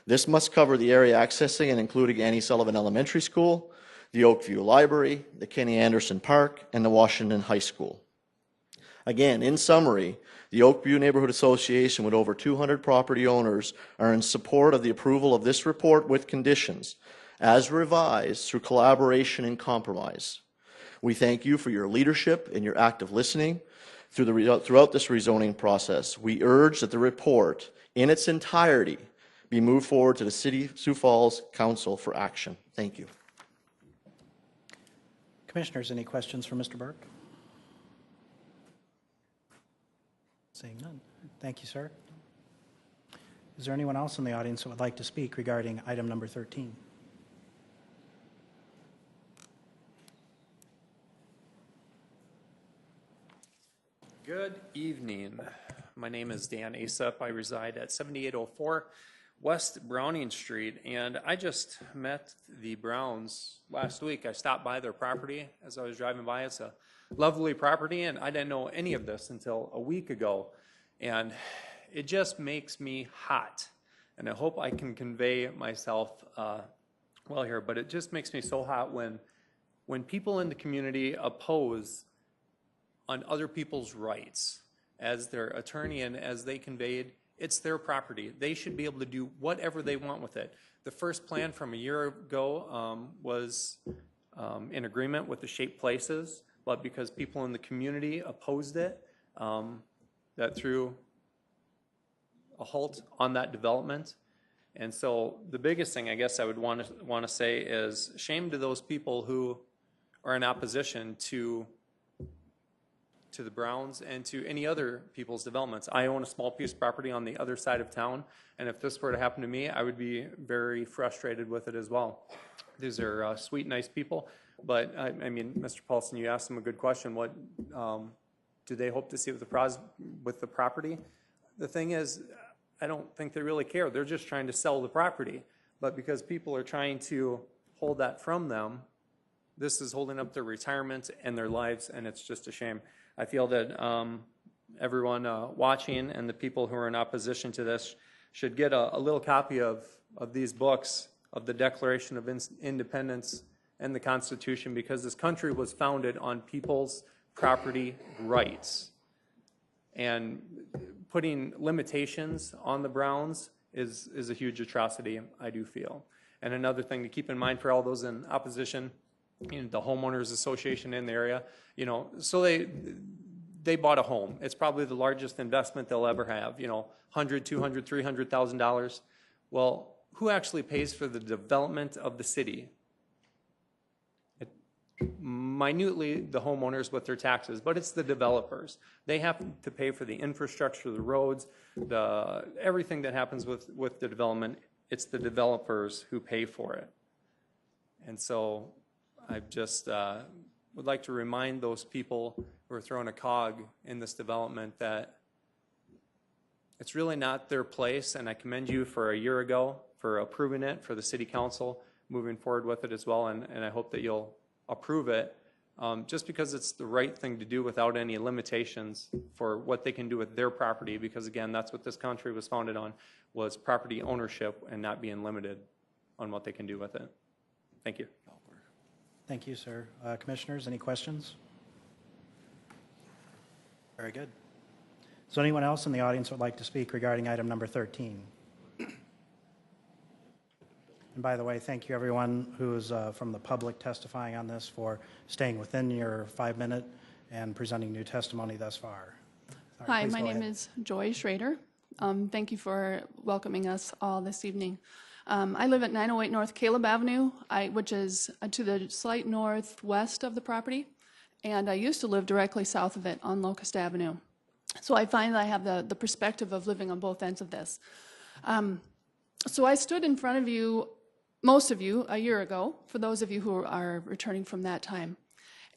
Speaker 13: This must cover the area accessing and including Annie Sullivan Elementary School, the Oakview Library, the Kenny Anderson Park, and the Washington High School. Again, in summary, the Oakview Neighborhood Association, with over 200 property owners, are in support of the approval of this report with conditions, as revised through collaboration and compromise. We thank you for your leadership and your active listening throughout this rezoning process. We urge that the report, in its entirety, be moved forward to the City of Sioux Falls Council for action. Thank you.
Speaker 1: Commissioners, any questions for Mr. Burke? Seeing none. Thank you, sir. Is there anyone else in the audience that would like to speak regarding item number 13?
Speaker 14: Good evening. My name is Dan Aesop. I reside at 7804 West Browning Street, and I just met the Browns last week. I stopped by their property as I was driving by. It's a lovely property, and I didn't know any of this until a week ago, and it just makes me hot. And I hope I can convey myself well here, but it just makes me so hot when people in the community oppose on other people's rights. As their attorney and as they conveyed, it's their property. They should be able to do whatever they want with it. The first plan from a year ago was in agreement with the Shape Places, but because people in the community opposed it, that threw a halt on that development. And so the biggest thing I guess I would want to say is shame to those people who are in opposition to the Browns and to any other people's developments. I own a small piece of property on the other side of town, and if this were to happen to me, I would be very frustrated with it as well. These are sweet, nice people, but I mean, Mr. Paulson, you asked them a good question. What do they hope to see with the property? The thing is, I don't think they really care. They're just trying to sell the property, but because people are trying to hold that from them, this is holding up their retirement and their lives, and it's just a shame. I feel that everyone watching and the people who are in opposition to this should get a little copy of these books, of the Declaration of Independence and the Constitution, because this country was founded on people's property rights. And putting limitations on the Browns is a huge atrocity, I do feel. And another thing to keep in mind for all those in opposition, you know, the homeowners association in the area, you know, so they bought a home. It's probably the largest investment they'll ever have, you know, $100,000, $200,000, $300,000. Well, who actually pays for the development of the city? Minutely, the homeowners with their taxes, but it's the developers. They have to pay for the infrastructure, the roads, everything that happens with the development. It's the developers who pay for it. And so I just would like to remind those people who are throwing a cog in this development that it's really not their place, and I commend you for a year ago for approving it, for the city council moving forward with it as well, and I hope that you'll approve it just because it's the right thing to do without any limitations for what they can do with their property, because again, that's what this country was founded on, was property ownership and not being limited on what they can do with it. Thank you.
Speaker 1: Thank you, sir. Commissioners, any questions? Very good. So anyone else in the audience would like to speak regarding item number 13? And by the way, thank you everyone who's from the public testifying on this for staying within your 5-minute and presenting new testimony thus far. All right,
Speaker 15: Hi,
Speaker 1: please
Speaker 15: my
Speaker 1: go
Speaker 15: name
Speaker 1: ahead.
Speaker 15: is Joy Schrader. Thank you for welcoming us all this evening. I live at 908 North Caleb Avenue, which is to the slight northwest of the property, and I used to live directly south of it on Locust Avenue. So I find that I have the perspective of living on both ends of this. So I stood in front of you, most of you, a year ago, for those of you who are returning from that time.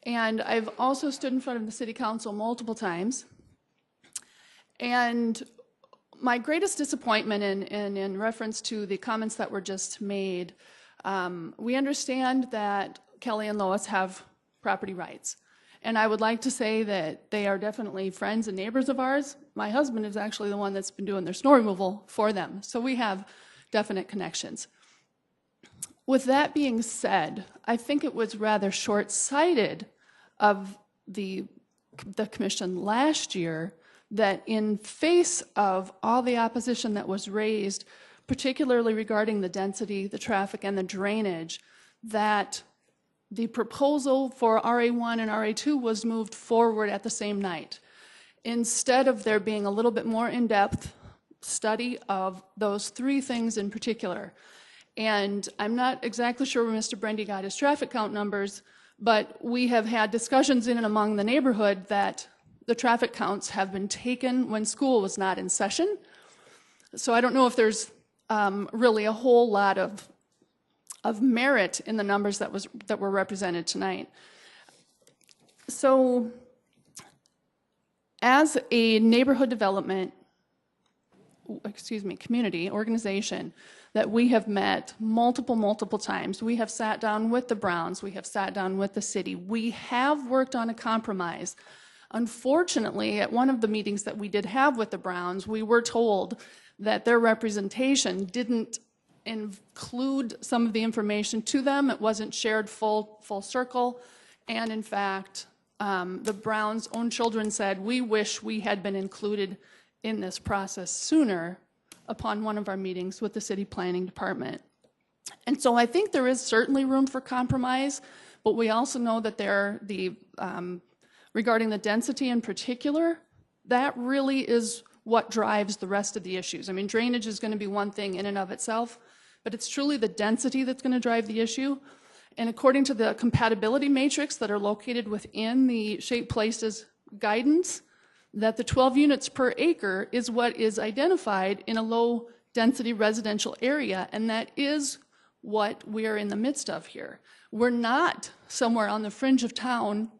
Speaker 15: And I've also stood in front of the City Council multiple times. And my greatest disappointment in reference to the comments that were just made, we understand that Kelly and Lois have property rights. And I would like to say that they are definitely friends and neighbors of ours. My husband is actually the one that's been doing their snow removal for them. So we have definite connections. With that being said, I think it was rather short-sighted of the commission last year that in face of all the opposition that was raised, particularly regarding the density, the traffic, and the drainage, that the proposal for RA1 and RA2 was moved forward at the same night, instead of there being a little bit more in-depth study of those three things in particular. And I'm not exactly sure where Mr. Brendy got his traffic count numbers, but we have had discussions in and among the neighborhood that the traffic counts have been taken when school was not in session. So I don't know if there's really a whole lot of merit in the numbers that were represented tonight. So as a neighborhood development, community organization that we have met multiple times. We have sat down with the Browns, we have sat down with the city, we have worked on a compromise. Unfortunately, at one of the meetings that we did have with the Browns, we were told that their representation didn't include some of the information to them. It wasn't shared full circle. And in fact, the Browns' own children said, we wish we had been included in this process sooner upon one of our meetings with the city planning department. And so I think there is certainly room for compromise, but we also know that regarding the density in particular, that really is what drives the rest of the issues. I mean, drainage is going to be one thing in and of itself, but it's truly the density that's going to drive the issue. And according to the compatibility matrix that are located within the Shaped Places guidance, that the 12 units per acre is what is identified in a low density residential area, and that is what we are in the midst of here. We're not somewhere on the fringe of town,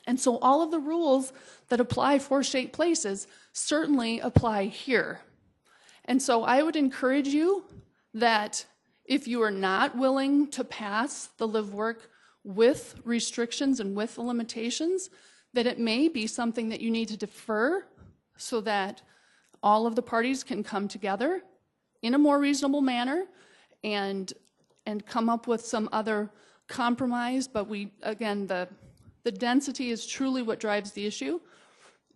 Speaker 15: and so all of the rules that apply for Shaped Places certainly apply here. And so I would encourage you that if you are not willing to pass the live work with restrictions and with the limitations, that it may be something that you need to defer so that all of the parties can come together in a more reasonable manner and come up with some other compromise. But again, the density is truly what drives the issue.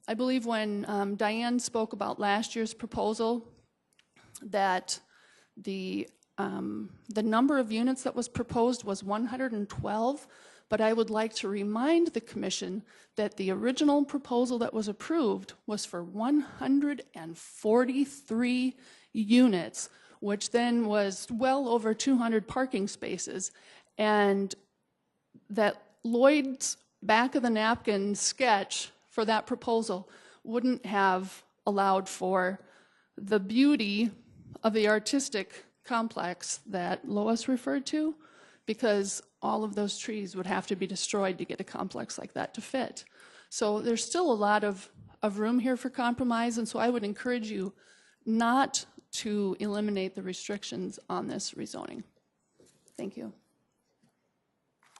Speaker 15: I believe when Diane spoke about last year's proposal, that the number of units that was proposed was 112, but I would like to remind the commission that the original proposal that was approved was for 143 units, which then was well over 200 parking spaces, and that Lloyd's back of the napkin sketch for that proposal wouldn't have allowed for the beauty of the artistic complex that Lois referred to, because all of those trees would have to be destroyed to get a complex like that to fit. So there's still a lot of room here for compromise, and so I would encourage you not to eliminate the restrictions on this rezoning. Thank you.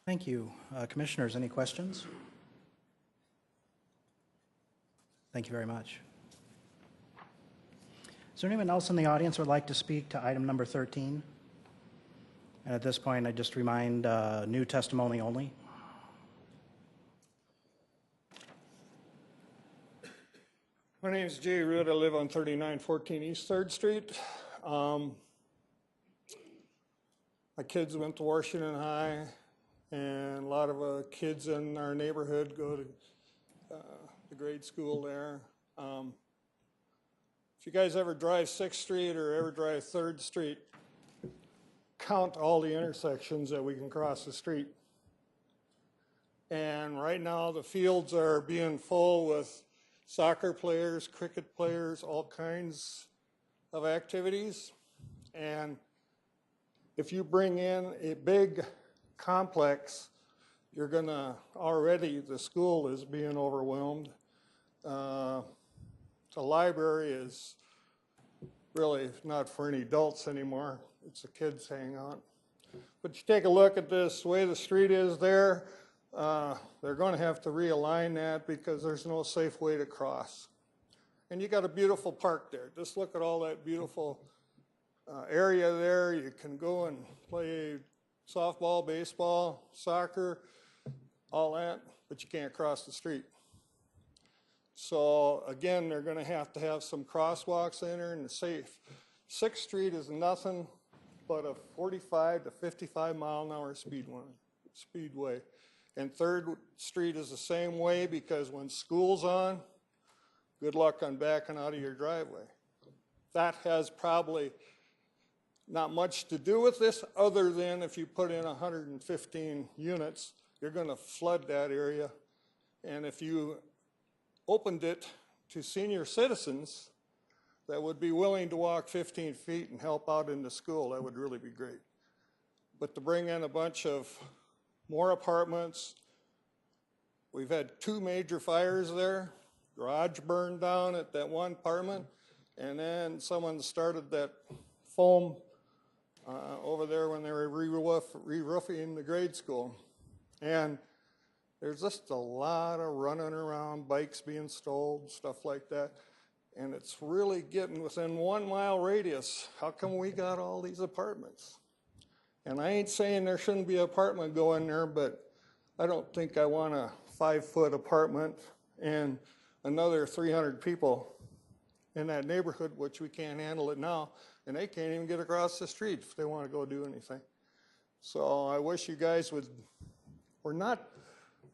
Speaker 1: Thank you. Commissioners, any questions? Thank you very much. Is there anyone else in the audience who would like to speak to item number 13? And at this point, I just remind new testimony only.
Speaker 10: My name is Jay Root. I live on 3914 East 3rd Street. My kids went to Washington High, and a lot of kids in our neighborhood go to the grade school there. If you guys ever drive 6th Street or ever drive 3rd Street, count all the intersections that we can cross the street. And right now the fields are being full with soccer players, cricket players, all kinds of activities. And if you bring in a big complex, you're gonna, already the school is being overwhelmed. The library is really not for any adults anymore. It's the kids hang on. But you take a look at this way the street is there, they're going to have to realign that because there's no safe way to cross. And you got a beautiful park there. Just look at all that beautiful area there. You can go and play softball, baseball, soccer, all that, but you can't cross the street. So again, they're going to have some crosswalks in there and safe. 6th Street is nothing but a 45 to 55 mile an hour speedway. And 3rd Street is the same way because when school's on, good luck on backing out of your driveway. That has probably not much to do with this other than if you put in 115 units, you're going to flood that area. And if you opened it to senior citizens that would be willing to walk 15 feet and help out in the school, that would really be great. But to bring in a bunch of more apartments, we've had 2 major fires there. Garage burned down at that one apartment, and then someone started that foam over there when they were re-roofing the grade school. And there's just a lot of running around, bikes being stolen, stuff like that. And it's really getting within 1 mile radius. How come we got all these apartments? And I ain't saying there shouldn't be an apartment going there, but I don't think I want a 5-foot apartment and another 300 people in that neighborhood, which we can't handle it now, and they can't even get across the street if they want to go do anything. So I wish you guys would, we're not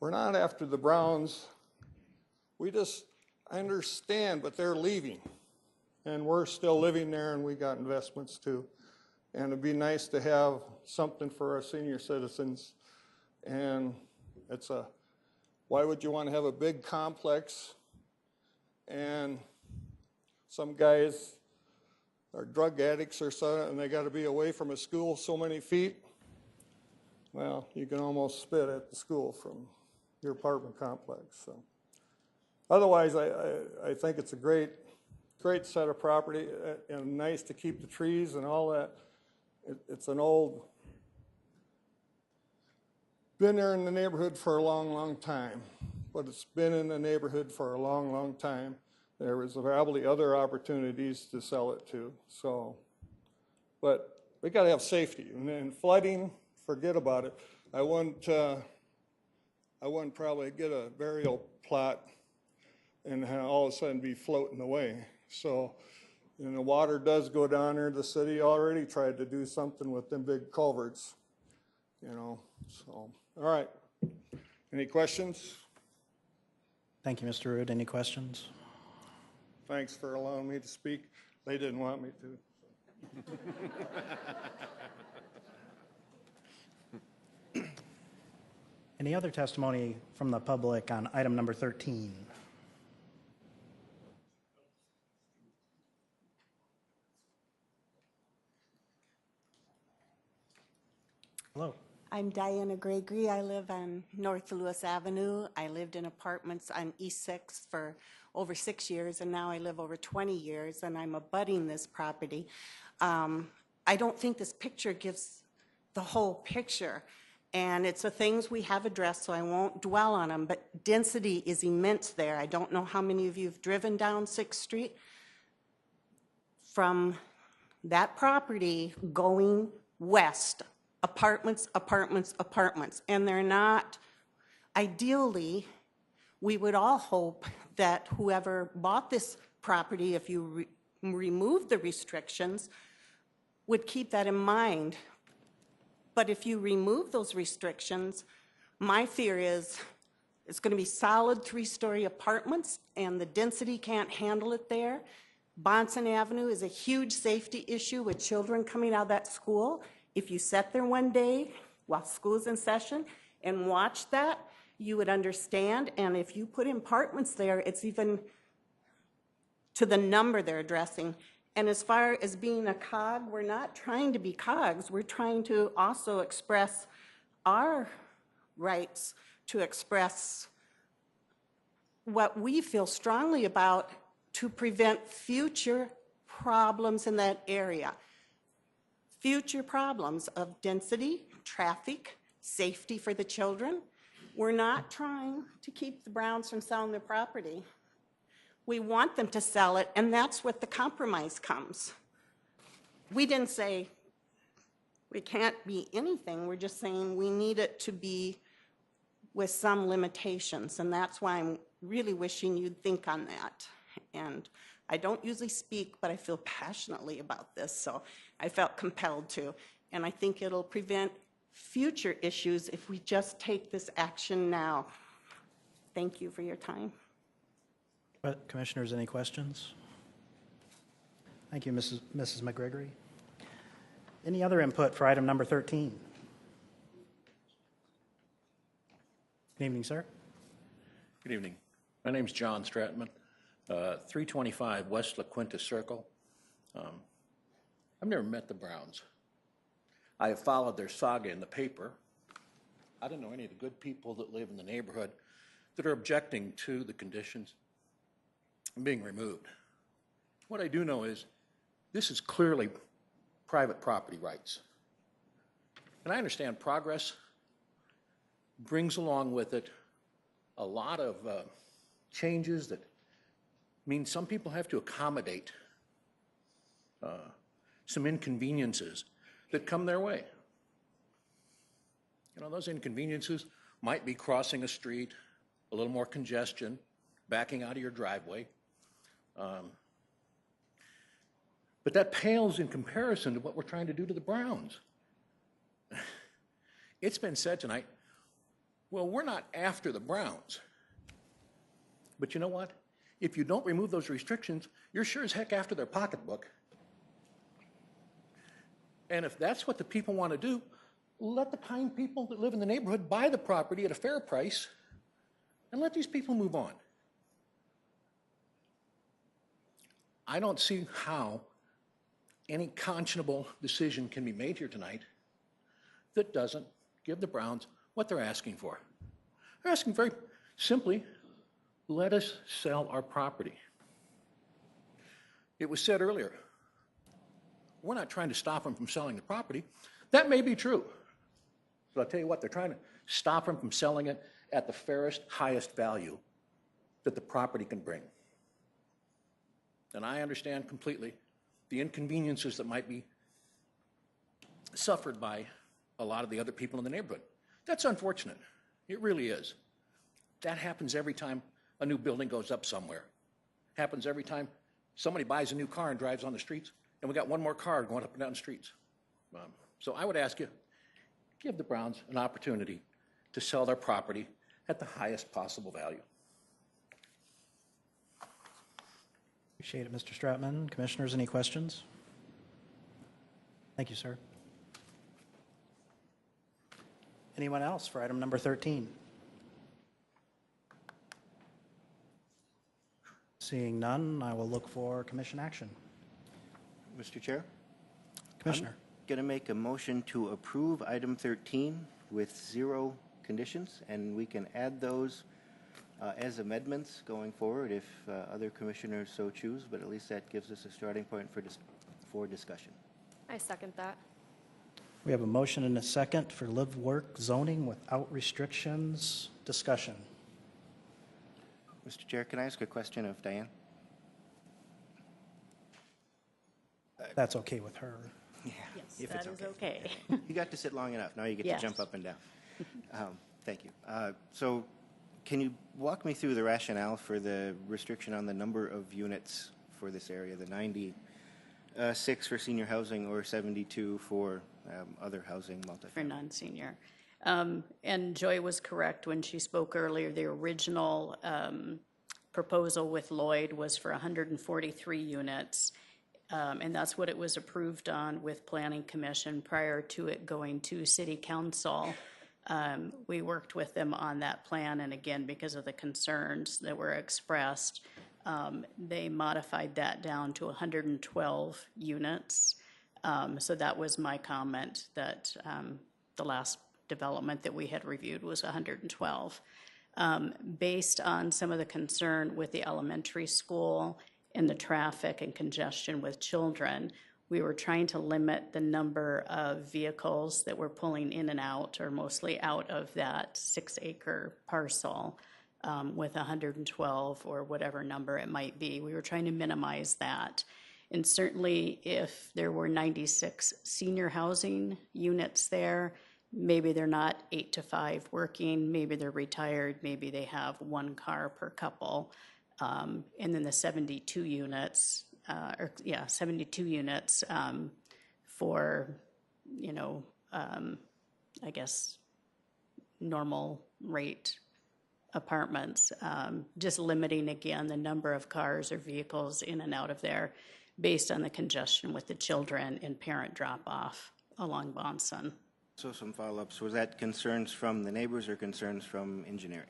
Speaker 10: after the Browns. I understand, but they're leaving. And we're still living there, and we got investments too. And it'd be nice to have something for our senior citizens. And why would you want to have a big complex and some guys are drug addicts or something, and they got to be away from a school so many feet? Well, you can almost spit at the school from your apartment complex. So, otherwise, I think it's a great set of property, and nice to keep the trees and all that. It's an old, been there in the neighborhood for a long, long time, but it's been in the neighborhood for a long, long time. There was probably other opportunities to sell it to. So, but we got to have safety, and then flooding, forget about it. I wouldn't probably get a burial plot and all of a sudden be floating away. So, and the water does go down there. The city already tried to do something with them big culverts, so. All right. Any questions?
Speaker 1: Thank you, Mr. Root. Any questions?
Speaker 10: Thanks for allowing me to speak. They didn't want me to.
Speaker 1: Any other testimony from the public on item number 13? Hello.
Speaker 16: I'm Diana Gregory. I live on North Lewis Avenue. I lived in apartments on East 6th for over 6 years, and now I live over 20 years, and I'm abutting this property. I don't think this picture gives the whole picture. And it's the things we have addressed, so I won't dwell on them, but density is immense there. I don't know how many of you have driven down 6th Street. From that property going west, apartments, apartments, apartments, and they're not, ideally, we would all hope that whoever bought this property, if you remove the restrictions, would keep that in mind. But if you remove those restrictions, my fear is it's going to be solid 3-story apartments, and the density can't handle it there. Bonson Avenue is a huge safety issue with children coming out of that school. If you sat there one day while school's in session and watched that, you would understand. And if you put apartments there, it's even to the number they're addressing. And as far as being a cog, we're not trying to be cogs. We're trying to also express our rights to express what we feel strongly about to prevent future problems in that area. Future problems of density, traffic, safety for the children. We're not trying to keep the Browns from selling their property. We want them to sell it, and that's what the compromise comes. We didn't say we can't be anything. We're just saying we need it to be with some limitations, and that's why I'm really wishing you'd think on that. And I don't usually speak, but I feel passionately about this, so I felt compelled to. And I think it'll prevent future issues if we just take this action now. Thank you for your time.
Speaker 1: Commissioners, any questions? Thank you, Mrs. McGregory. Any other input for item number 13? Good evening, sir.
Speaker 17: Good evening. My name's John Stratman, 325 West La Quinta Circle. I've never met the Browns. I have followed their saga in the paper. I don't know any of the good people that live in the neighborhood that are objecting to the conditions being removed. What I do know is this is clearly private property rights. And I understand progress brings along with it a lot of changes that mean some people have to accommodate some inconveniences that come their way. You know, those inconveniences might be crossing a street, a little more congestion, backing out of your driveway. But that pales in comparison to what we're trying to do to the Browns. It's been said tonight, well, we're not after the Browns. But you know what? If you don't remove those restrictions, you're sure as heck after their pocketbook. And if that's what the people want to do, let the kind people that live in the neighborhood buy the property at a fair price and let these people move on. I don't see how any conscionable decision can be made here tonight that doesn't give the Browns what they're asking for. They're asking very simply, let us sell our property. It was said earlier, we're not trying to stop them from selling the property. That may be true. But I'll tell you what, they're trying to stop them from selling it at the fairest, highest value that the property can bring. And I understand completely the inconveniences that might be suffered by a lot of the other people in the neighborhood. That's unfortunate. It really is. That happens every time a new building goes up somewhere. Happens every time somebody buys a new car and drives on the streets, and we got one more car going up and down the streets. So I would ask you, give the Browns an opportunity to sell their property at the highest possible value.
Speaker 1: Appreciate it, Mr. Stratman. Commissioners, any questions? Thank you, sir. Anyone else for item number 13? Seeing none, I will look for commission action.
Speaker 7: Mr. Chair?
Speaker 1: Commissioner.
Speaker 7: I'm going to make a motion to approve item 13 with 0 conditions, and we can add those as amendments going forward if other commissioners so choose, but at least that gives us a starting point for discussion.
Speaker 18: I second that.
Speaker 1: We have a motion and a second for live work zoning without restrictions. Discussion.
Speaker 7: Mr. Chair, can I ask a question of Diane?
Speaker 1: That's okay with her.
Speaker 7: Yeah.
Speaker 6: Yes,
Speaker 7: if
Speaker 6: that
Speaker 7: it's
Speaker 6: is okay.
Speaker 7: You got to sit long enough. Now you get
Speaker 6: Yes.
Speaker 7: to jump up and down. Thank you. So can you walk me through the rationale for the restriction on the number of units for this area, the 96 for senior housing or 72 for other housing multifamily?
Speaker 6: For non-senior. And Joy was correct when she spoke earlier. The original proposal with Lloyd was for 143 units. And that's what it was approved on with Planning Commission prior to it going to City Council. We worked with them on that plan, and again, because of the concerns that were expressed, they modified that down to 112 units. So that was my comment, that the last development that we had reviewed was 112. Based on some of the concern with the elementary school and the traffic and congestion with children, we were trying to limit the number of vehicles that were pulling in and out, or mostly out of that 6-acre parcel with 112 or whatever number it might be. We were trying to minimize that. And certainly if there were 96 senior housing units there, maybe they're not 8 to 5 working, maybe they're retired, maybe they have 1 car per couple. And then the 72 units, 72 units for, I guess, normal rate apartments, just limiting again the number of cars or vehicles in and out of there based on the congestion with the children and parent drop-off along Bonson.
Speaker 7: So some follow-ups. Was that concerns from the neighbors or concerns from engineering?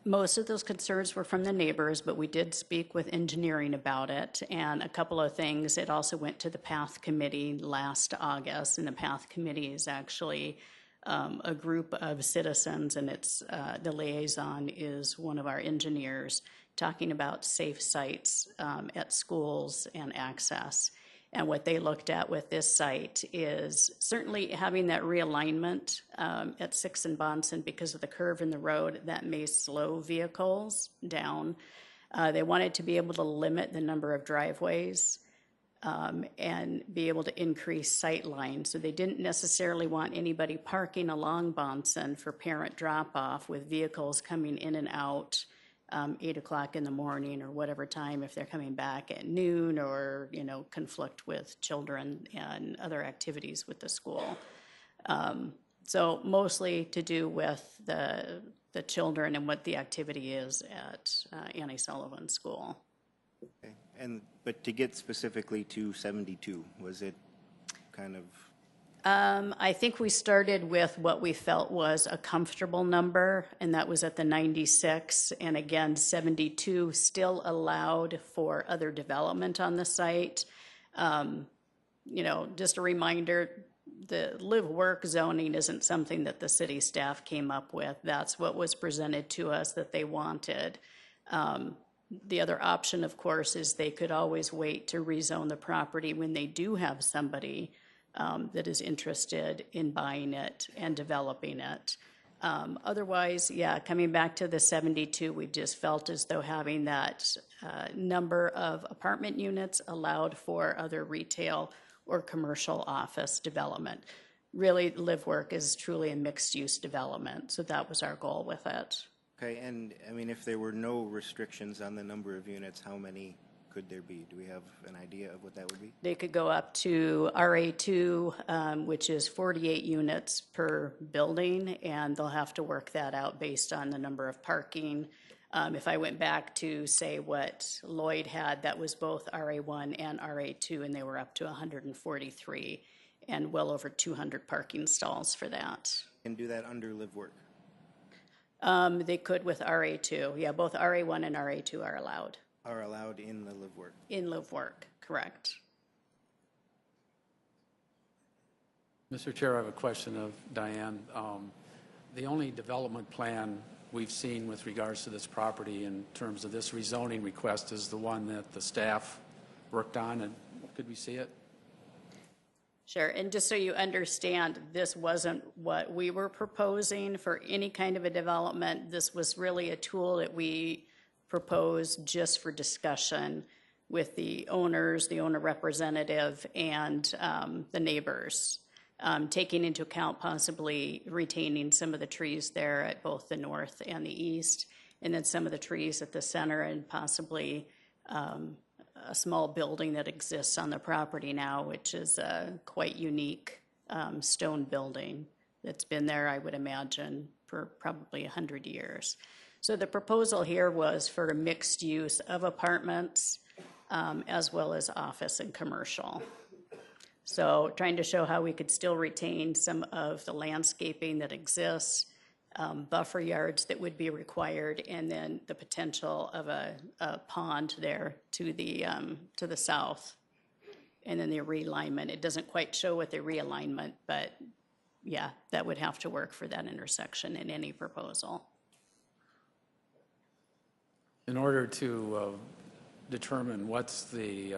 Speaker 6: Most of those concerns were from the neighbors, but we did speak with engineering about it. And a couple of things, it also went to the Path Committee last August, and the Path Committee is actually a group of citizens, and it's the liaison is one of our engineers talking about safe sites at schools and access. And what they looked at with this site is certainly having that realignment at 6th and Bonson because of the curve in the road, that may slow vehicles down. They wanted to be able to limit the number of driveways and be able to increase sight lines. So they didn't necessarily want anybody parking along Bonson for parent drop-off with vehicles coming in and out 8 o'clock in the morning or whatever time if they're coming back at noon, or conflict with children and other activities with the school. So mostly to do with the children and what the activity is at Annie Sullivan School.
Speaker 7: Okay. But to get specifically to 72, was it kind of?
Speaker 6: I think we started with what we felt was a comfortable number, and that was at the 96. And again, 72 still allowed for other development on the site. Just a reminder, the live-work zoning isn't something that the city staff came up with. That's what was presented to us that they wanted. The other option, of course, is they could always wait to rezone the property when they do have somebody that is interested in buying it and developing it. Otherwise, coming back to the 72, we just felt as though having that number of apartment units allowed for other retail or commercial office development. Really, live-work is truly a mixed-use development, so that was our goal with it.
Speaker 7: Okay, and I mean, if there were no restrictions on the number of units, how many could there be? Do we have an idea of what that would be?
Speaker 6: They could go up to RA2, which is 48 units per building, and they'll have to work that out based on the number of parking. If I went back to, say, what Lloyd had, that was both RA1 and RA2, and they were up to 143 and well over 200 parking stalls for that.
Speaker 7: And do that under live work?
Speaker 6: They could with RA2. Yeah, both RA1 and RA2 are allowed.
Speaker 7: Are allowed in the live work?
Speaker 6: In live work, correct.
Speaker 4: Mr. Chair, I have a question of Diane. The only development plan we've seen with regards to this property in terms of this rezoning request is the one that the staff worked on, and could we see it?
Speaker 6: Sure, and just so you understand, this wasn't what we were proposing for any kind of a development. This was really a tool that we proposed just for discussion with the owners, the owner representative, and the neighbors, taking into account possibly retaining some of the trees there at both the north and the east, and then some of the trees at the center, and possibly a small building that exists on the property now, which is a quite unique stone building that's been there, I would imagine, for probably 100 years. So the proposal here was for a mixed use of apartments as well as office and commercial. So trying to show how we could still retain some of the landscaping that exists, buffer yards that would be required, and then the potential of a pond there to the south, and then the realignment. It doesn't quite show what the realignment, but yeah, that would have to work for that intersection in any proposal.
Speaker 4: In order to determine what's the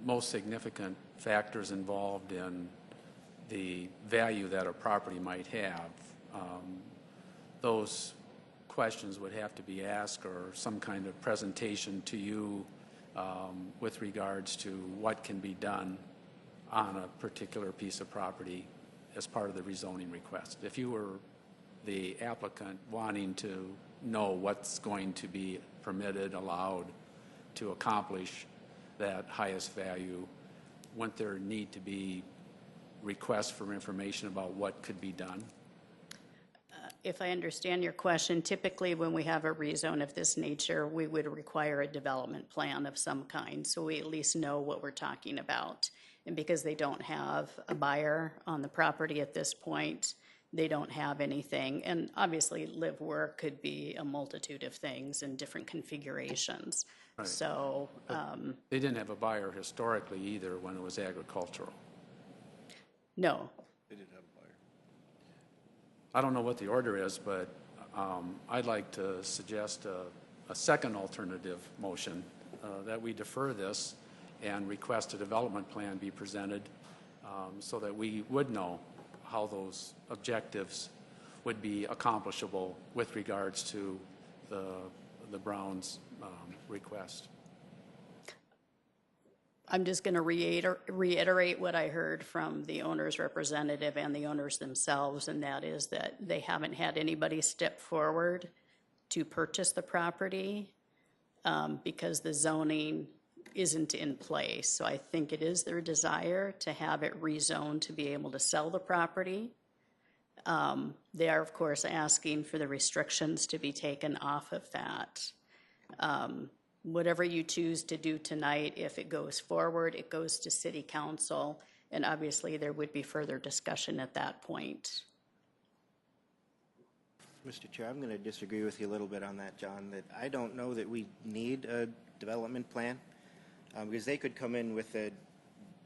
Speaker 4: most significant factors involved in the value that a property might have, those questions would have to be asked, or some kind of presentation to you with regards to what can be done on a particular piece of property as part of the rezoning request. If you were the applicant wanting to know what's going to be permitted, allowed to accomplish that highest value, wouldn't there need to be requests for information about what could be done?
Speaker 6: If I understand your question, typically when we have a rezone of this nature, we would require a development plan of some kind, so we at least know what we're talking about. And because they don't have a buyer on the property at this point, they don't have anything. And obviously live work could be a multitude of things in different configurations.
Speaker 4: Right.
Speaker 6: So
Speaker 4: they didn't have a buyer historically either when it was agricultural.
Speaker 6: No.
Speaker 9: They didn't have a buyer.
Speaker 4: I don't know what the order is, but I'd like to suggest a second alternative motion that we defer this and request a development plan be presented so that we would know how those objectives would be accomplishable with regards to the Browns' request.
Speaker 6: I'm just going to reiterate what I heard from the owner's representative and the owners themselves, and that is that they haven't had anybody step forward to purchase the property because the zoning isn't in place. So I think it is their desire to have it rezoned to be able to sell the property. They are, of course, asking for the restrictions to be taken off of that. Whatever you choose to do tonight, if it goes forward, it goes to City Council, and obviously there would be further discussion at that point.
Speaker 7: Mr. Chair, I'm going to disagree with you a little bit on that, John, that I don't know that we need a development plan because they could come in with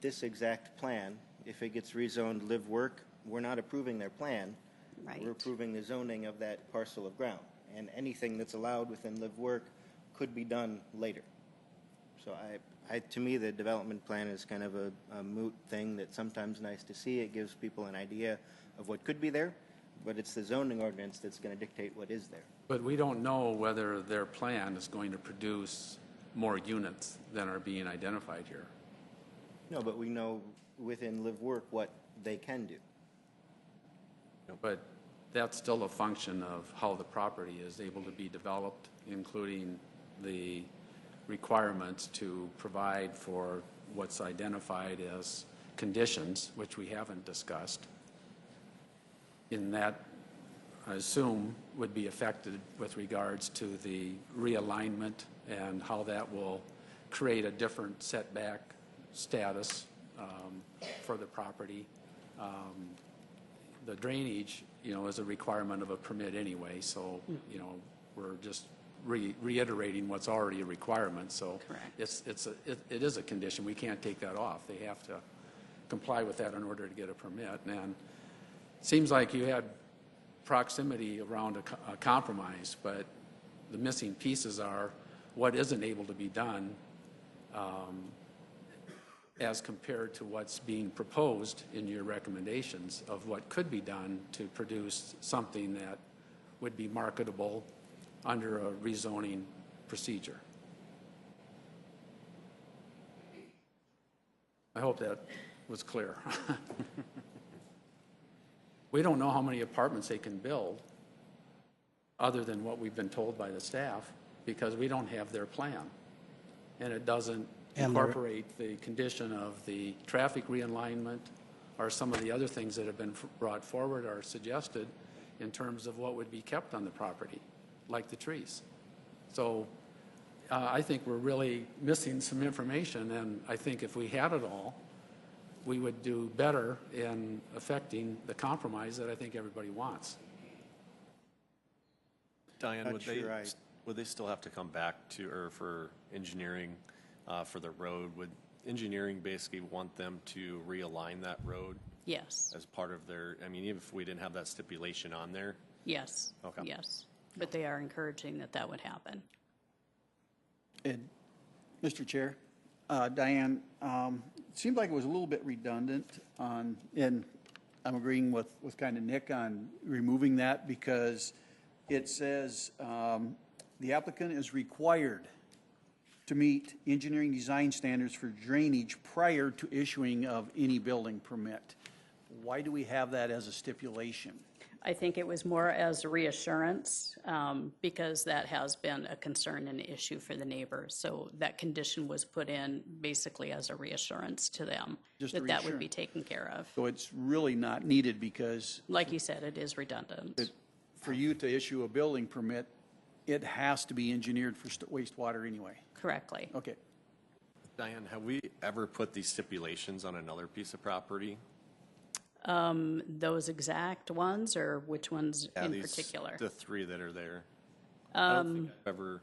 Speaker 7: this exact plan. If it gets rezoned live work, we're not approving their plan.
Speaker 6: Right.
Speaker 7: We're approving the zoning of that parcel of ground, and anything that's allowed within live work could be done later. So to me, the development plan is kind of a moot thing that's sometimes nice to see. It gives people an idea of what could be there, but it's the zoning ordinance that's going to dictate what is there.
Speaker 4: But we don't know whether their plan is going to produce more units than are being identified here.
Speaker 7: No, but we know within live work what they can do.
Speaker 4: But that's still a function of how the property is able to be developed, including the requirements to provide for what's identified as conditions, which we haven't discussed. In that, I assume, would be affected with regards to the realignment and how that will create a different setback status for the property. The drainage, is a requirement of a permit anyway, so, we're just reiterating what's already a requirement. So it is a condition. We can't take that off. They have to comply with that in order to get a permit. And it seems like you had proximity around a compromise, but the missing pieces are what isn't able to be done as compared to what's being proposed in your recommendations of what could be done to produce something that would be marketable under a rezoning procedure. I hope that was clear. We don't know how many apartments they can build other than what we've been told by the staff, because we don't have their plan. And it doesn't incorporate the condition of the traffic realignment or some of the other things that have been brought forward or suggested in terms of what would be kept on the property, like the trees. So I think we're really missing some information, and I think if we had it all, we would do better in affecting the compromise that I think everybody wants.
Speaker 18: Diane, would they still have to come back to, or for engineering for the road? Would engineering basically want them to realign that road?
Speaker 6: Yes.
Speaker 18: As part of their, I mean, even if we didn't have that stipulation on there?
Speaker 6: Yes.
Speaker 18: Okay.
Speaker 6: Yes. But they are encouraging that that would happen.
Speaker 5: And, Mr. Chair, Diane, it seemed like it was a little bit redundant on, and I'm agreeing with kind of Nick on removing that, because it says the applicant is required to meet engineering design standards for drainage prior to issuing of any building permit. Why do we have that as a stipulation?
Speaker 6: I think it was more as a reassurance, because that has been a concern and issue for the neighbors. So that condition was put in basically as a reassurance to them that that would be taken care of.
Speaker 5: So it's really not needed, because
Speaker 6: Like you said, it is redundant.
Speaker 5: for you to issue a building permit, it has to be engineered for wastewater anyway.
Speaker 6: Correctly.
Speaker 5: Okay.
Speaker 18: Diane, have we ever put these stipulations on another piece of property?
Speaker 6: Those exact ones, or which ones in
Speaker 18: these,
Speaker 6: particular?
Speaker 18: The three that are there. I don't think I've ever.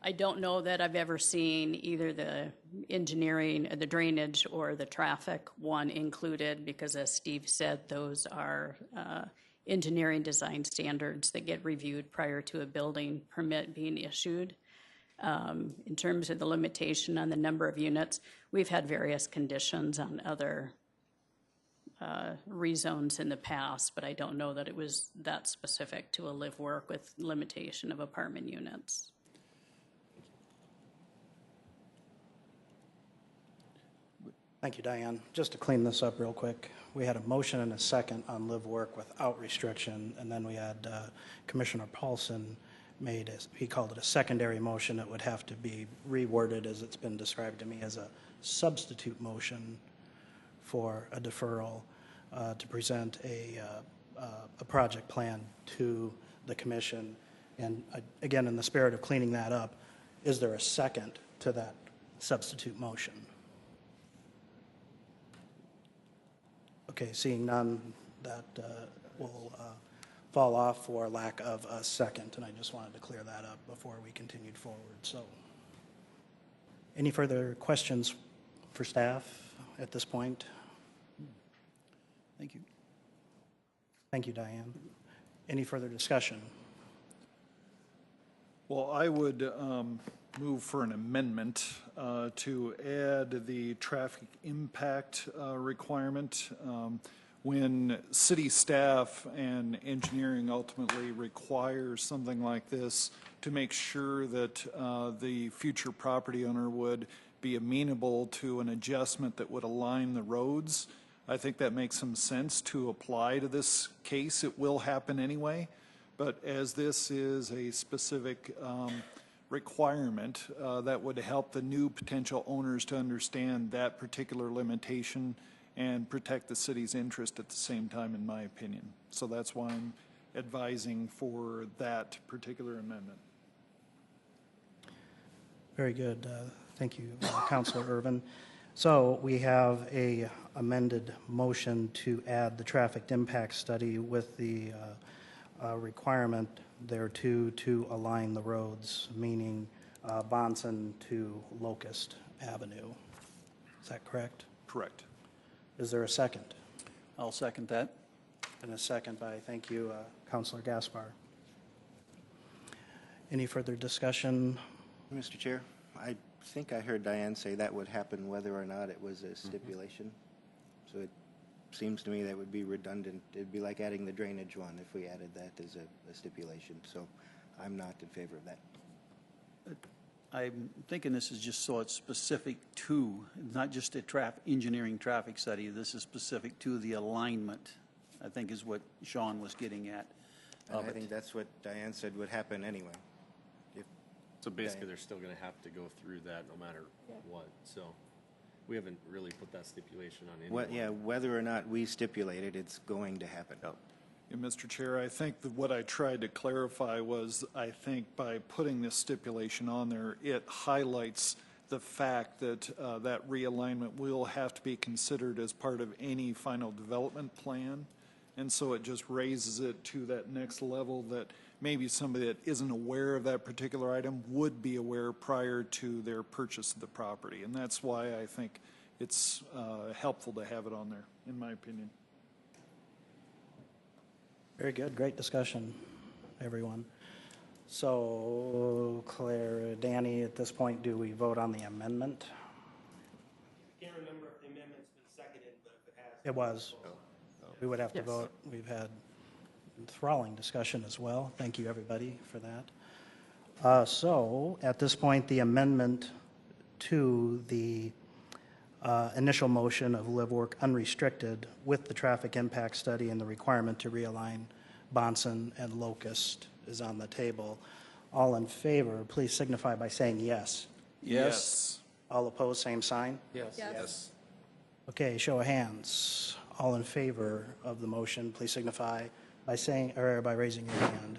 Speaker 6: I don't know that I've ever seen either the engineering, the drainage, or the traffic one included, because as Steve said, those are engineering design standards that get reviewed prior to a building permit being issued. In terms of the limitation on the number of units, we've had various conditions on other rezones in the past, but I don't know that it was that specific to a live-work with limitation of apartment units.
Speaker 1: Thank you, Diane. Just to clean this up real quick, we had a motion and a second on live-work without restriction, and then we had Commissioner Paulson made, he called it a secondary motion. It would have to be reworded, as it's been described to me, as a substitute motion for a deferral to present a project plan to the commission. And again, in the spirit of cleaning that up, is there a second to that substitute motion? Okay, seeing none, that will fall off for lack of a second, and I just wanted to clear that up before we continued forward. So, any further questions for staff at this point?
Speaker 5: Thank you.
Speaker 1: Thank you, Diane. Any further discussion?
Speaker 10: Well, I would move for an amendment to add the traffic impact requirement. When city staff and engineering ultimately require something like this, to make sure that the future property owner would be amenable to an adjustment that would align the roads. I think that makes some sense to apply to this case. It will happen anyway, but as this is a specific requirement, that would help the new potential owners to understand that particular limitation and protect the city's interest at the same time, in my opinion. So that's why I'm advising for that particular amendment.
Speaker 1: Very good. Thank you, Councilor Irvin. So we have a amended motion to add the traffic impact study with the requirement thereto to align the roads, meaning Bonson to Locust Avenue. Is that correct?
Speaker 10: Correct.
Speaker 1: Is there a second?
Speaker 5: I'll second that.
Speaker 1: And a second by, thank you, Councilor Gaspar. Any further discussion?
Speaker 7: Mr. Chair, I think I heard Diane say that would happen whether or not it was a stipulation. So it seems to me that would be redundant. It'd be like adding the drainage one if we added that as a stipulation. So I'm not in favor of that.
Speaker 5: I'm thinking this is just so it's specific to, not just a engineering traffic study, this is specific to the alignment, I think is what Sean was getting at.
Speaker 7: And I think that's what Diane said would happen anyway.
Speaker 18: So basically, they're still going to have to go through that no matter what. So we haven't really put that stipulation on anyone.
Speaker 7: Yeah, whether or not we stipulate it, it's going to happen.
Speaker 10: Yeah, Mr. Chair, I think that what I tried to clarify was, I think by putting this stipulation on there, it highlights the fact that that realignment will have to be considered as part of any final development plan. And so it just raises it to that next level that maybe somebody that isn't aware of that particular item would be aware prior to their purchase of the property. And that's why I think it's helpful to have it on there, in my opinion.
Speaker 1: Very good. Great discussion, everyone. So, Claire, Danny, at this point, do we vote on the amendment?
Speaker 19: I can't remember if the amendment's been seconded, but if it has.
Speaker 1: It was. We would have to vote. We've had enthralling discussion as well. Thank you, everybody, for that. So, at this point, the amendment to the initial motion of live work unrestricted with the traffic impact study and the requirement to realign Bonson and Locust is on the table. All in favor, please signify by saying yes.
Speaker 10: Yes.
Speaker 1: All opposed, same sign?
Speaker 4: Yes.
Speaker 10: Yes.
Speaker 1: Okay, show of hands. All in favor of the motion, please signify by saying, or by raising your hand.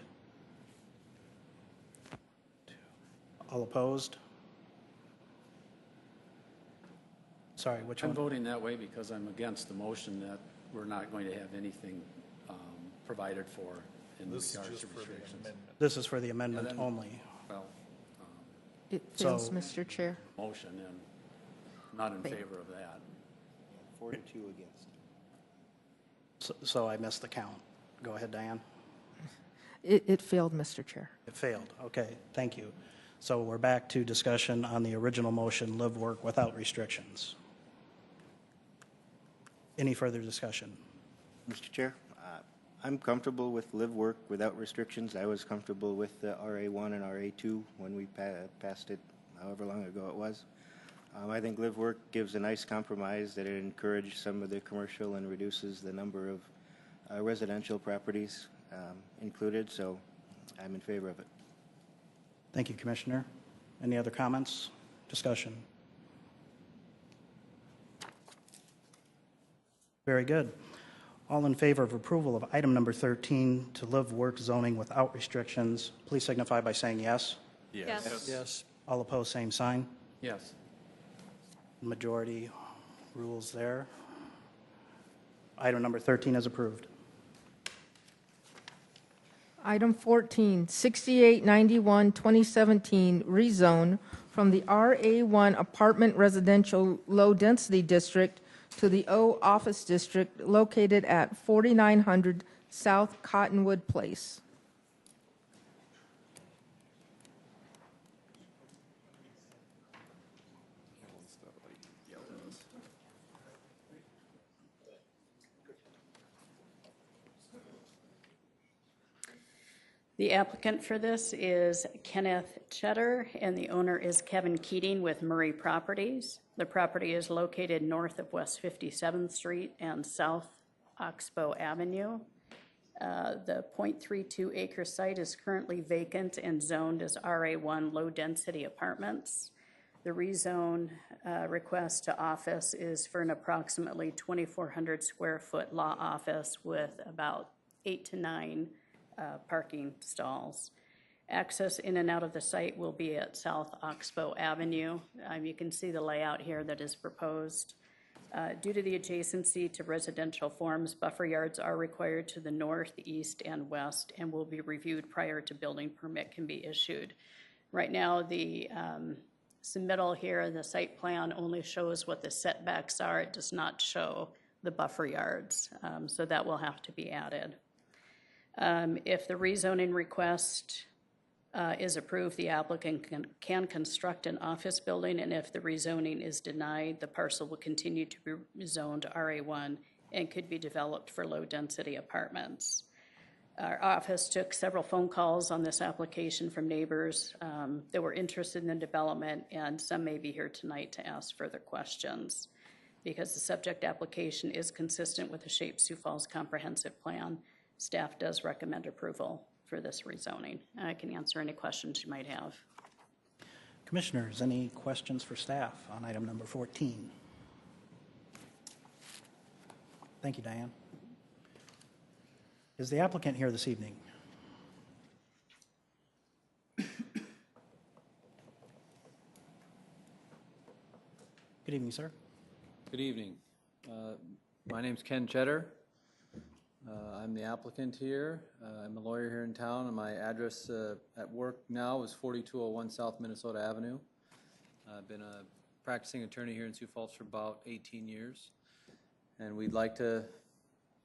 Speaker 1: All opposed? Sorry, which
Speaker 4: I'm
Speaker 1: one?
Speaker 4: voting that way because I'm against the motion that we're not going to have anything provided for in regards to restrictions.
Speaker 1: This is for the amendment
Speaker 4: then-
Speaker 1: only.
Speaker 4: Well,
Speaker 2: It fails,
Speaker 1: So-
Speaker 2: Mr. Chair.
Speaker 4: motion and not in favor of that.
Speaker 7: 4 to 2 against.
Speaker 1: So I missed the count. Go ahead, Diane.
Speaker 2: It failed, Mr. Chair.
Speaker 1: It failed. Okay, thank you. So we're back to discussion on the original motion, live work without restrictions. Any further discussion?
Speaker 7: Mr. Chair, I'm comfortable with live work without restrictions. I was comfortable with the RA1 and RA2 when we passed it however long ago it was. I think live work gives a nice compromise that it encourages some of the commercial and reduces the number of residential properties included, so I'm in favor of it.
Speaker 1: Thank you, Commissioner. Any other comments, discussion? Very good. All in favor of approval of item number 13 to live work zoning without restrictions, please signify by saying yes.
Speaker 18: Yes.
Speaker 5: Yes.
Speaker 1: All opposed, same sign.
Speaker 4: Yes.
Speaker 1: Majority rules there. Item number 13 is approved.
Speaker 2: Item 14, 6891, 2017, rezone from the RA1 Apartment Residential Low Density District to the O Office District located at 4900 South Cottonwood Place.
Speaker 6: The applicant for this is Kenneth Cheddar, and the owner is Kevin Keating with Murray Properties. The property is located north of West 57th Street and South Oxbow Avenue. The .32 acre site is currently vacant and zoned as RA1 low-density apartments. The rezone request to office is for an approximately 2,400 square foot law office with about 8 to 9 parking stalls. Access in and out of the site will be at South Oxbow Avenue. You can see the layout here that is proposed. Due to the adjacency to residential forms, buffer yards are required to the north, east, and west and will be reviewed prior to building permit can be issued. Right now, the submittal here, the site plan only shows what the setbacks are. It does not show the buffer yards, so that will have to be added. If the rezoning request is approved, the applicant can construct an office building, and if the rezoning is denied, the parcel will continue to be zoned RA1 and could be developed for low-density apartments. Our office took several phone calls on this application from neighbors that were interested in the development, and some may be here tonight to ask further questions. Because the subject application is consistent with the Shape Sioux Falls Comprehensive Plan, staff does recommend approval for this rezoning. I can answer any questions you might have.
Speaker 1: Commissioners, any questions for staff on item number 14? Thank you, Diane. Is the applicant here this evening? Good evening, sir.
Speaker 20: Good evening. My name's Ken Cheddar. I'm the applicant here. I'm a lawyer here in town, and my address at work now is 4201 South Minnesota Avenue. I've been a practicing attorney here in Sioux Falls for about 18 years, and we'd like to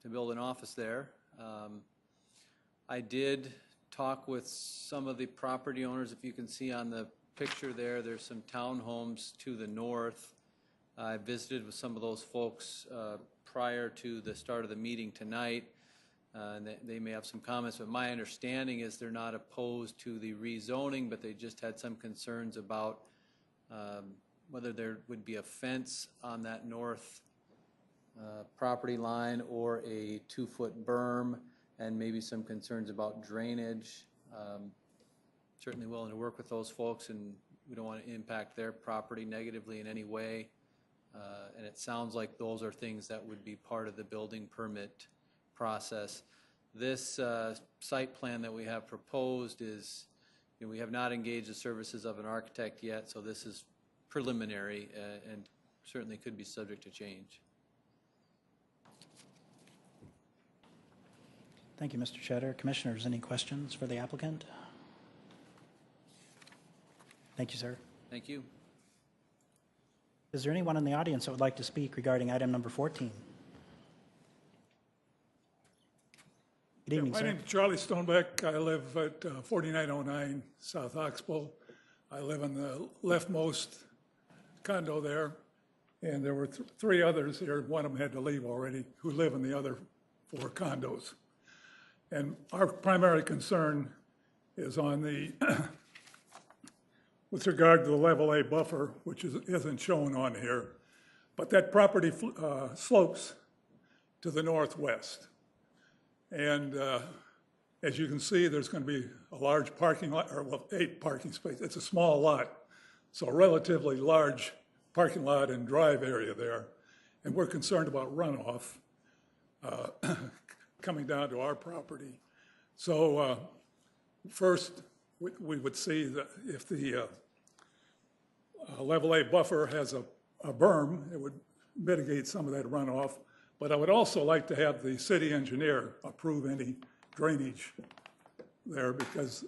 Speaker 20: build an office there. I did talk with some of the property owners. If you can see on the picture there, there's some townhomes to the north. I visited with some of those folks prior to the start of the meeting tonight, and they may have some comments, but my understanding is they're not opposed to the rezoning, but they just had some concerns about whether there would be a fence on that north property line or a 2-foot berm, and maybe some concerns about drainage. Certainly willing to work with those folks, and we don't want to impact their property negatively in any way. And it sounds like those are things that would be part of the building permit process. This site plan that we have proposed is, we have not engaged the services of an architect yet, so this is preliminary and certainly could be subject to change.
Speaker 1: Thank you, Mr. Cheddar. Commissioners, any questions for the applicant? Thank you, sir.
Speaker 20: Thank you.
Speaker 1: Is there anyone in the audience that would like to speak regarding item number 14? Good evening,
Speaker 21: My
Speaker 1: sir.
Speaker 21: name is Charlie Stonebeck. I live at 4909 South Oxbow. I live in the leftmost condo there, and there were three others here. One of them had to leave already, who live in the other 4 condos. And our primary concern is on the with regard to the level A buffer, which isn't shown on here, but that property slopes to the northwest. And as you can see, there's going to be a large parking lot, or well, 8 parking spaces. It's a small lot, so a relatively large parking lot and drive area there. And we're concerned about runoff coming down to our property. So first, we would see that if the level A buffer has a berm, it would mitigate some of that runoff. But I would also like to have the city engineer approve any drainage there, because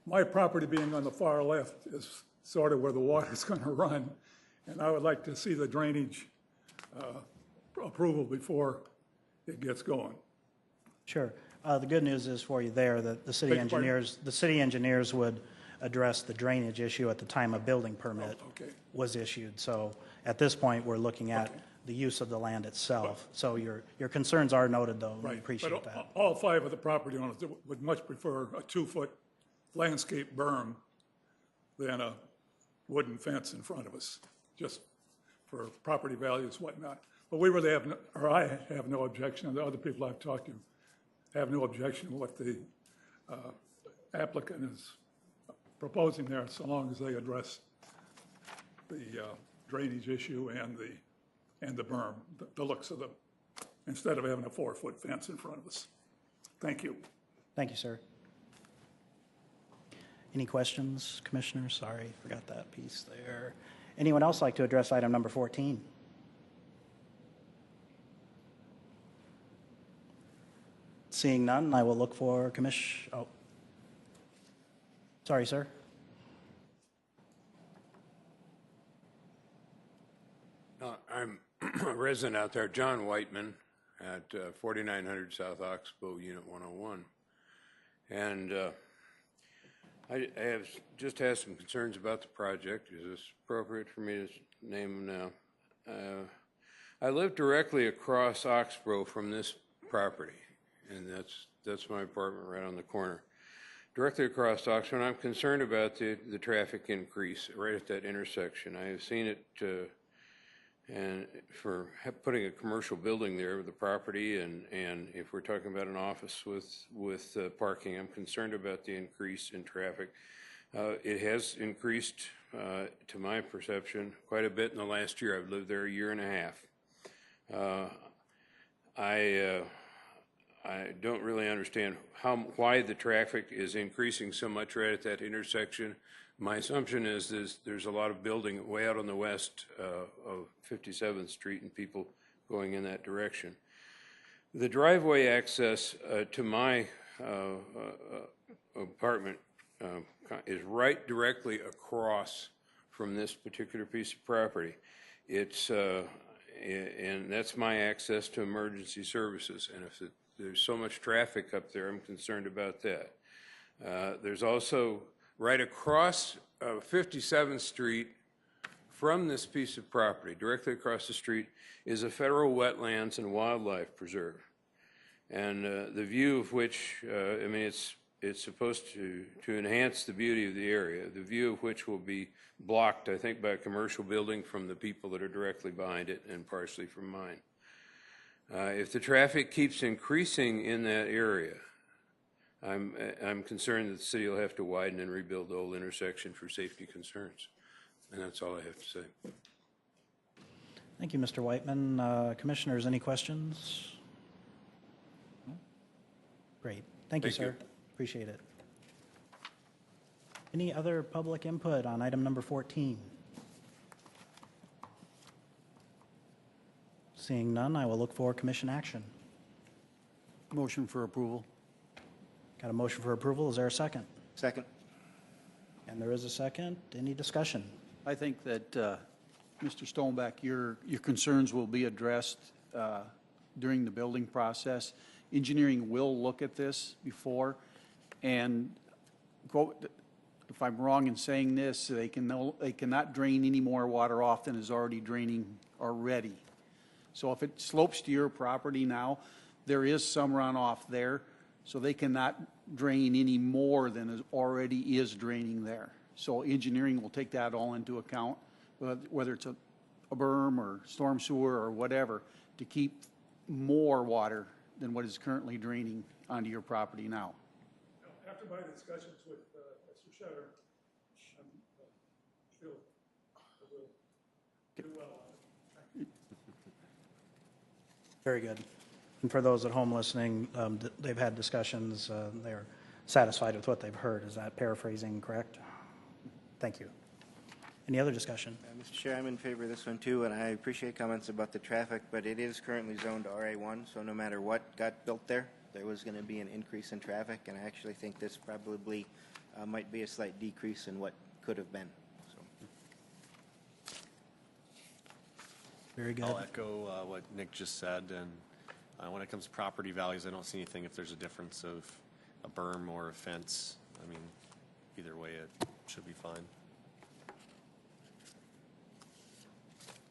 Speaker 21: my property being on the far left is sort of where the water's going to run. And I would like to see the drainage approval before it gets going.
Speaker 1: Sure. The good news is for you there that the city engineers would address the drainage issue at the time a building permit was issued. So at this point, we're looking at the use of the land itself. So your concerns are noted, though.
Speaker 21: Right.
Speaker 1: We appreciate
Speaker 21: but
Speaker 1: that.
Speaker 21: All 5 of the property owners would much prefer a 2-foot landscape berm than a wooden fence in front of us, just for property values, whatnot. But we really have, I have no objection, and the other people I've talked to have no objection to what the applicant is proposing there, so long as they address the drainage issue and the berm, the looks of them, instead of having a 4-foot fence in front of us. Thank you.
Speaker 1: Thank you, sir. Any questions, Commissioner? Sorry, forgot that piece there. Anyone else like to address item number 14? Seeing none, I will look for oh. Sorry, sir.
Speaker 22: I'm a resident out there, John Whiteman, at 4900 South Oxbow, Unit 101. And I have just had some concerns about the project. Is this appropriate for me to name them now? I live directly across Oxbow from this property, and that's my apartment right on the corner. Directly across Oxbow, and I'm concerned about the traffic increase right at that intersection. I have seen it, and for putting a commercial building there with the property, and if we're talking about an office with parking, I'm concerned about the increase in traffic. It has increased, to my perception, quite a bit in the last year. I've lived there a year and a half. I don't really understand why the traffic is increasing so much right at that intersection. My assumption is there's a lot of building way out on the west of 57th Street and people going in that direction. The driveway access to my apartment is right directly across from this particular piece of property. It's and that's my access to emergency services. And if there's so much traffic up there, I'm concerned about that. There's also right across 57th Street from this piece of property, directly across the street, is a federal wetlands and wildlife preserve. And the view of which, I mean, it's supposed to enhance the beauty of the area, the view of which will be blocked, I think, by a commercial building from the people that are directly behind it and partially from mine. If the traffic keeps increasing in that area, I'm concerned that the city will have to widen and rebuild the whole intersection for safety concerns. And that's all I have to say.
Speaker 1: Thank you, Mr. Whiteman. Commissioners, any questions? Great. Thank you, sir. Appreciate it. Any other public input on item number 14? Seeing none, I will look for commission action.
Speaker 5: Motion for approval.
Speaker 1: Got a motion for approval. Is there a second?
Speaker 7: Second.
Speaker 1: And there is a second. Any discussion?
Speaker 5: I think that, Mr. Stoneback, your concerns will be addressed during the building process. Engineering will look at this before, and if I'm wrong in saying this, they cannot drain any more water off than is already draining already. So if it slopes to your property now, there is some runoff there, so they cannot drain any more than already is draining there. So engineering will take that all into account, whether it's a berm or storm sewer or whatever, to keep more water than what is currently draining onto your property now.
Speaker 21: After my discussions with Mr. Shutter, I feel I will do well on it.
Speaker 1: Very good. And for those at home listening, they've had discussions. They're satisfied with what they've heard. Is that paraphrasing correct? Thank you. Any other discussion?
Speaker 7: Mr. Chair, I'm in favor of this one too, and I appreciate comments about the traffic, but it is currently zoned RA1, so no matter what got built there, there was going to be an increase in traffic, and I actually think this probably might be a slight decrease in what could have been. So.
Speaker 1: Very good.
Speaker 18: I'll echo what Nick just said, and when it comes to property values, I don't see anything if there's a difference of a berm or a fence. I mean, either way, it should be fine.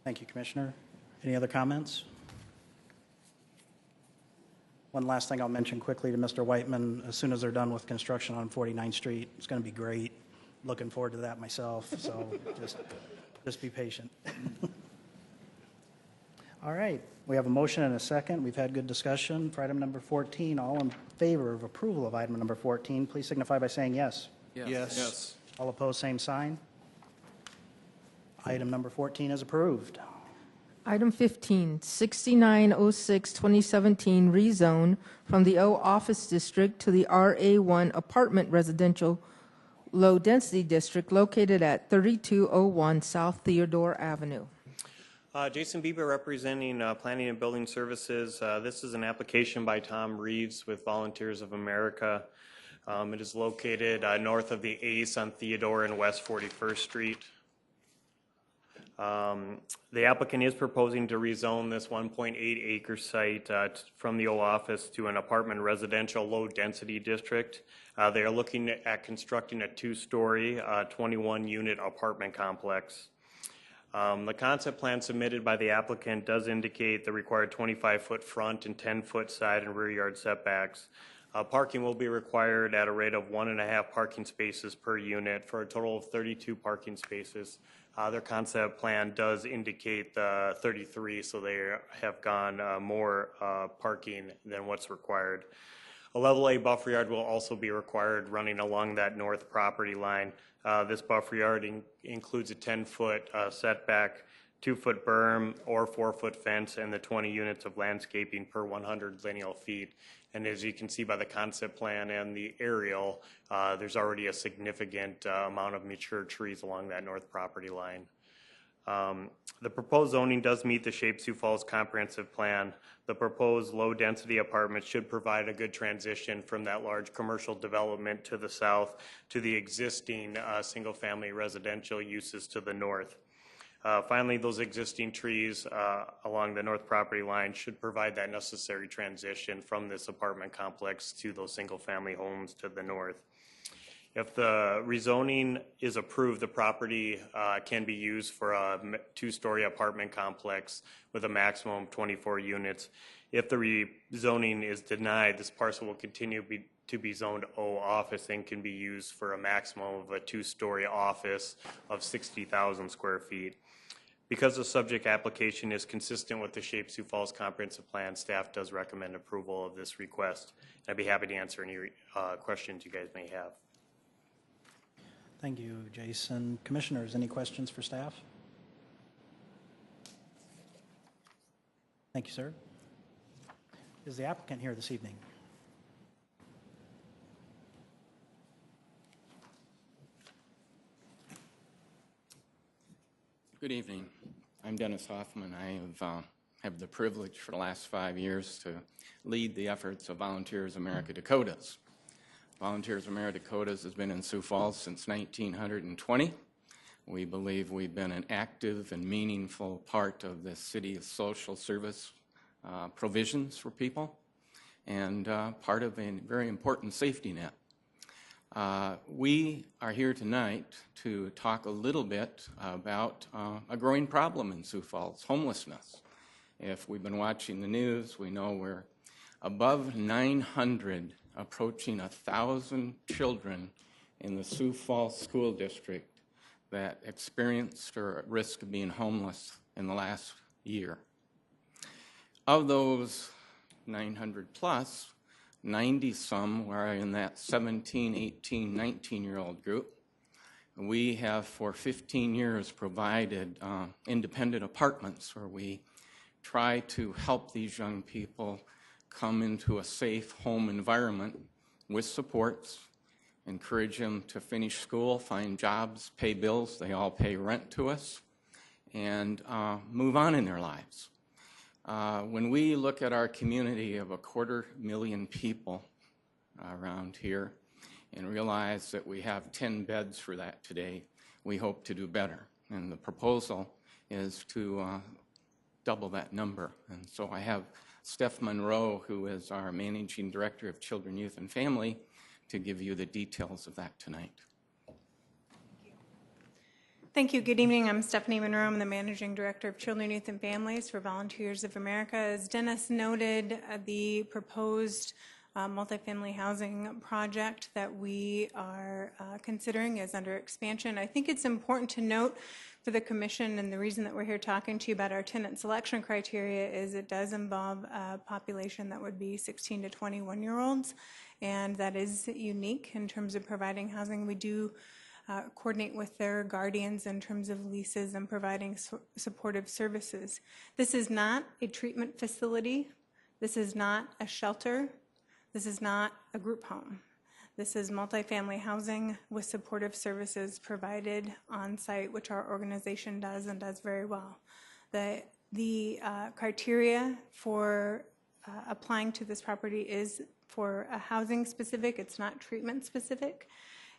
Speaker 1: Thank you, Commissioner. Any other comments? One last thing I'll mention quickly to Mr. Whiteman. As soon as they're done with construction on 49th Street, it's going to be great. Looking forward to that myself, so just be patient. All right, we have a motion and a second. We've had good discussion for item number 14. All in favor of approval of item number 14, please signify by saying yes.
Speaker 5: Yes.
Speaker 1: All opposed, same sign. Item number 14 is approved.
Speaker 2: Item 15, 6906, 2017, rezone from the O Office District to the RA1 Apartment Residential Low Density District located at 3201 South Theodore Avenue.
Speaker 3: Jason Bieber representing Planning and Building Services. This is an application by Tom Reeves with Volunteers of America. It is located north of the ACE on Theodore and West 41st Street. The applicant is proposing to rezone this 1.8 acre site from the old office to an apartment residential low-density district. They are looking at constructing a 2-story, 21-unit apartment complex. The concept plan submitted by the applicant does indicate the required 25-foot front and 10-foot side and rear yard setbacks. Parking will be required at a rate of 1.5 parking spaces per unit for a total of 32 parking spaces. Their concept plan does indicate 33, so they have gone more parking than what's required. A level A buffer yard will also be required running along that north property line. This buffer yard includes a 10-foot setback, 2-foot berm or 4-foot fence, and the 20 units of landscaping per 100 lineal feet. And as you can see by the concept plan and the aerial, there's already a significant amount of mature trees along that north property line. The proposed zoning does meet the Sioux Falls comprehensive plan. The proposed low-density apartments should provide a good transition from that large commercial development to the south to the existing single-family residential uses to the north. Finally, those existing trees along the north property line should provide that necessary transition from this apartment complex to those single-family homes to the north. If the rezoning is approved, the property can be used for a 2-story apartment complex with a maximum of 24 units. If the rezoning is denied, this parcel will continue to be zoned O office and can be used for a maximum of a 2-story office of 60,000 square feet. Because the subject application is consistent with the Sioux Falls Comprehensive Plan, staff does recommend approval of this request. I'd be happy to answer any questions you guys may have.
Speaker 1: Thank you, Jason. Commissioners, any questions for staff? Thank you, sir. Is the applicant here this evening?
Speaker 8: Good evening. I'm Dennis Hoffman. I have the privilege for the last 5 years to lead the efforts of Volunteers America Dakotas. Volunteers America Dakotas has been in Sioux Falls since 1920. We believe we've been an active and meaningful part of the city's social service provisions for people and part of a very important safety net. We are here tonight to talk a little bit about a growing problem in Sioux Falls, homelessness. If we've been watching the news, we know we're above 900, approaching 1,000 children in the Sioux Falls School District that experienced or are at risk of being homeless in the last year. Of those 900 plus, 90 some were in that 17, 18, 19-year-old group. We have for 15 years provided independent apartments where we try to help these young people come into a safe home environment with supports, encourage them to finish school, find jobs, pay bills, they all pay rent to us, and move on in their lives. When we look at our community of 250,000 people around here and realize that we have 10 beds for that today, we hope to do better. And the proposal is to double that number. And so I have Steph Monroe, who is our Managing Director of Children, Youth, and Family, to give you the details of that tonight.
Speaker 12: Thank you. Good evening. I'm Stephanie Monroe. I'm the Managing Director of Children, Youth, and Families for Volunteers of America. As Dennis noted, the proposed multifamily housing project that we are considering is under expansion. I think it's important to note for the Commission, and the reason that we're here talking to you about our tenant selection criteria is it does involve a population that would be 16 to 21-year-olds, and that is unique in terms of providing housing. We do coordinate with their guardians in terms of leases and providing supportive services. This is not a treatment facility. This is not a shelter. This is not a group home. This is multifamily housing with supportive services provided on site, which our organization does and does very well. The criteria for applying to this property is for a housing specific. It's not treatment specific.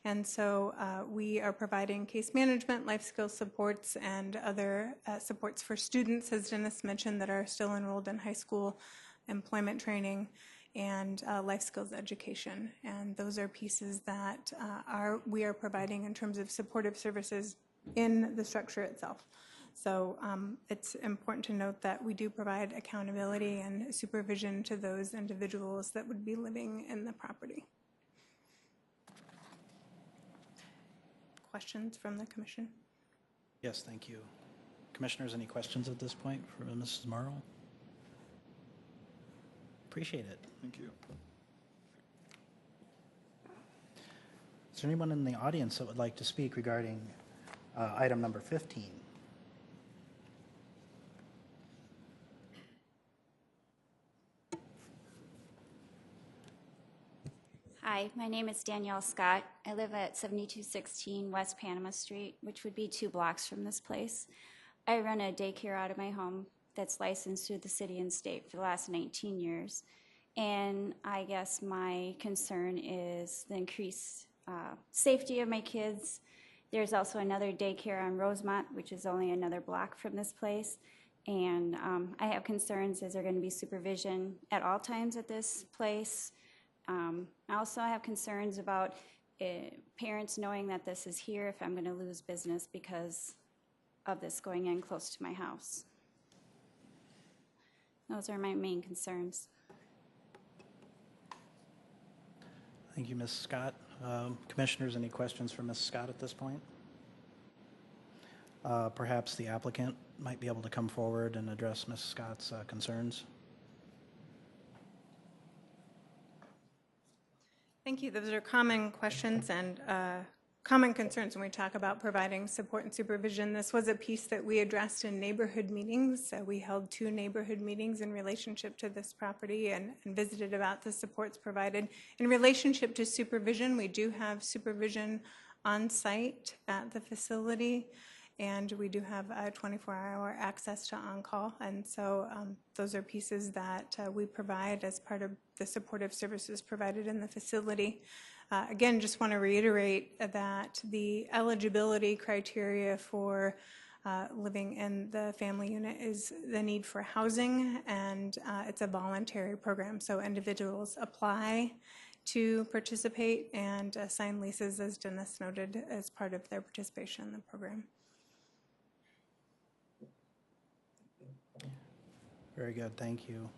Speaker 12: And so we are providing case management, life skills supports, and other supports for students, as Dennis mentioned, that are still enrolled in high school, employment training, and life skills education. And those are pieces that we are providing in terms of supportive services in the structure itself. So it's important to note that we do provide accountability and supervision to those individuals that would be living in the property. Questions from the commission?
Speaker 1: Yes, thank you. Commissioners, any questions at this point for Mrs. Morrow? Appreciate it.
Speaker 10: Thank you.
Speaker 1: Is there anyone in the audience that would like to speak regarding item number 15?
Speaker 11: Hi, my name is Danielle Scott. I live at 7216 West Panama Street, which would be 2 blocks from this place. I run a daycare out of my home that's licensed through the city and state for the last 19 years. And I guess my concern is the increased safety of my kids. There's also another daycare on Rosemont, which is only another block from this place. And I have concerns, is there going to be supervision at all times at this place? I also have concerns about parents knowing that this is here, if I'm going to lose business because of this going in close to my house. Those are my main concerns.
Speaker 1: Thank you, Ms. Scott. Commissioners, any questions for Ms. Scott at this point? Perhaps the applicant might be able to come forward and address Ms. Scott's concerns.
Speaker 12: Thank you. Those are common questions and common concerns when we talk about providing support and supervision. This was a piece that we addressed in neighborhood meetings. We held 2 neighborhood meetings in relationship to this property and visited about the supports provided. In relationship to supervision, we do have supervision on site at the facility, and we do have a 24-hour access to on-call. And so those are pieces that we provide as part of the supportive services provided in the facility. Again, just want to reiterate that the eligibility criteria for living in the family unit is the need for housing, and it's a voluntary program. So individuals apply to participate and sign leases, as Dennis noted, as part of their participation in the program.
Speaker 1: Very good, thank you.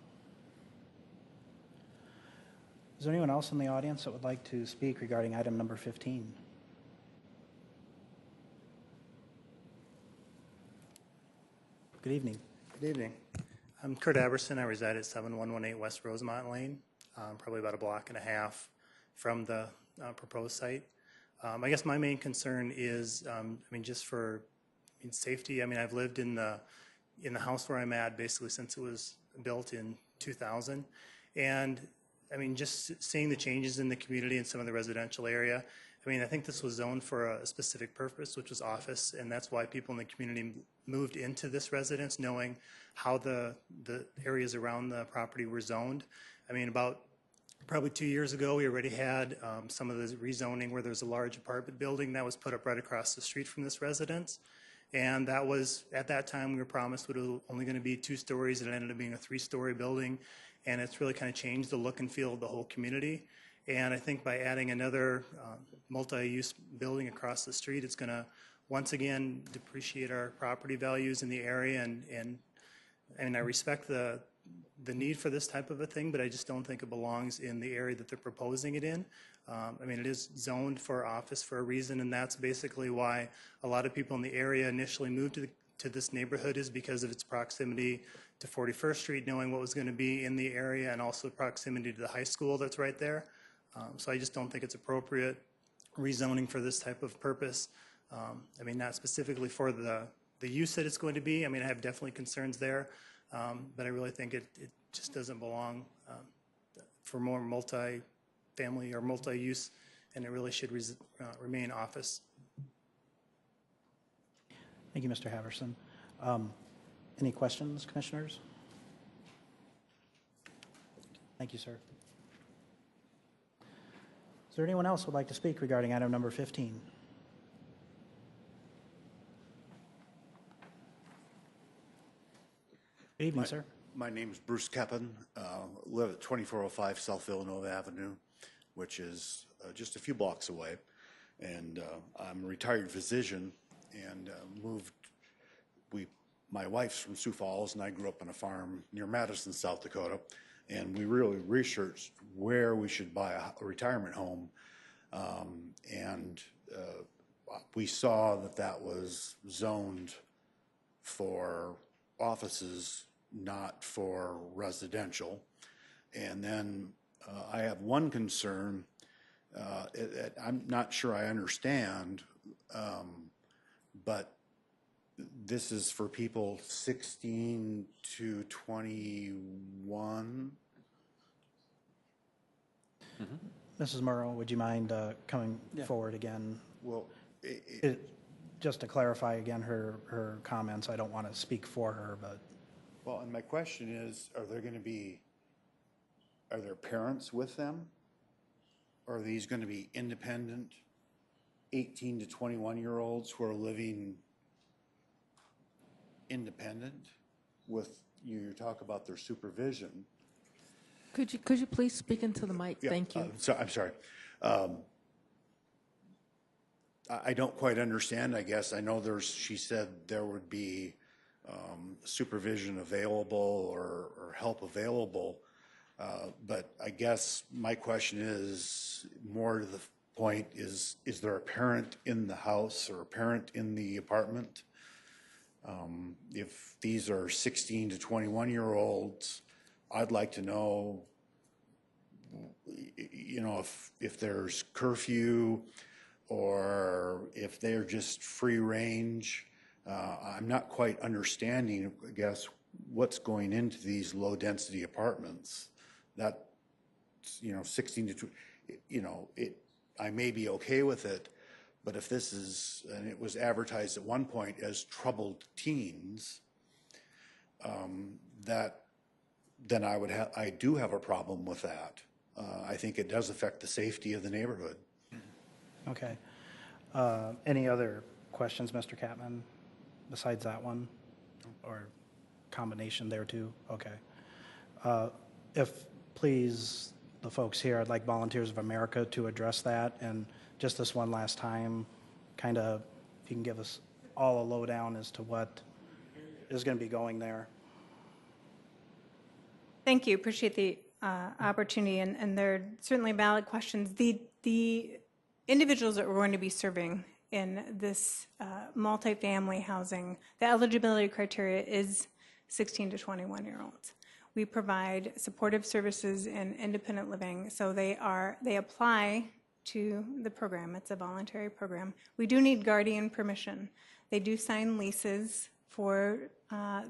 Speaker 1: Is there anyone else in the audience that would like to speak regarding item number 15? Good evening.
Speaker 13: Good evening. I'm Kurt Aberson. I reside at 7118 West Rosemont Lane, probably about a block and a half from the proposed site. I guess my main concern is, just for safety. I've lived in the house where I'm at basically since it was built in 2000, and just seeing the changes in the community and some of the residential area. I think this was zoned for a specific purpose, which was office, and that's why people in the community moved into this residence, knowing how the areas around the property were zoned. About probably 2 years ago, we already had some of the rezoning where there's a large apartment building that was put up right across the street from this residence. And that was, at that time, we were promised it was only going to be 2 stories. It ended up being a 3-story building. And it's really kind of changed the look and feel of the whole community. And I think by adding another multi-use building across the street, it's going to, once again, depreciate our property values in the area. And I respect the need for this type of a thing, but I just don't think it belongs in the area that they're proposing it in. It is zoned for office for a reason, and that's basically why a lot of people in the area initially moved to this neighborhood, is because of its proximity to 41st Street, knowing what was going to be in the area, and also proximity to the high school that's right there. So I just don't think it's appropriate rezoning for this type of purpose. Not specifically for the use that it's going to be. I have definitely concerns there, but I really think it just doesn't belong for more multi-family or multi-use, and it really should remain office.
Speaker 1: Thank you, Mr. Haverson. Any questions, commissioners? Thank you, sir. Is there anyone else who would like to speak regarding item number 15? Good evening, sir.
Speaker 14: My name is Bruce Keppen. Live at 2405 South Villanova Avenue, which is just a few blocks away. And I'm a retired physician and moved. My wife's from Sioux Falls, and I grew up on a farm near Madison, South Dakota. And we really researched where we should buy a retirement home. We saw that that was zoned for offices, not for residential. And then I have one concern. I'm not sure I understand, but this is for people 16 to 21.
Speaker 1: Mrs. Murrow, would you mind coming forward again?
Speaker 14: Well,
Speaker 1: just to clarify again her comments, I don't want to speak for her, but.
Speaker 14: Well, and my question is, are there parents with them? Or are these going to be independent 18 to 21-year-olds who are living independent with, you talk about their supervision.
Speaker 2: Could you please speak into the mic?
Speaker 14: Yeah,
Speaker 2: Thank you.
Speaker 14: I'm sorry. I don't quite understand, I guess. I know she said there would be supervision available or help available. But I guess my question is more to the point is there a parent in the house or a parent in the apartment? If these are 16 to 21-year-olds, I'd like to know, if there's curfew or if they're just free range. I'm not quite understanding, I guess, what's going into these low-density apartments. That, 16 to 20, I may be okay with it, but if this is, and it was advertised at one point as troubled teens, then I do have a problem with that. I think it does affect the safety of the neighborhood.
Speaker 1: Okay. Any other questions, Mr. Catman, besides that one? Or combination there too? Okay. If, please, the folks here, I'd like Volunteers of America to address that. And just this one last time, kind of, if you can give us all a lowdown as to what is going to be going there.
Speaker 12: Thank you. Appreciate the opportunity, and they're certainly valid questions. The individuals that we're going to be serving in this multifamily housing, the eligibility criteria is 16 to 21-year-olds. We provide supportive services in independent living, so they apply to the program. It's a voluntary program. We do need guardian permission. They do sign leases for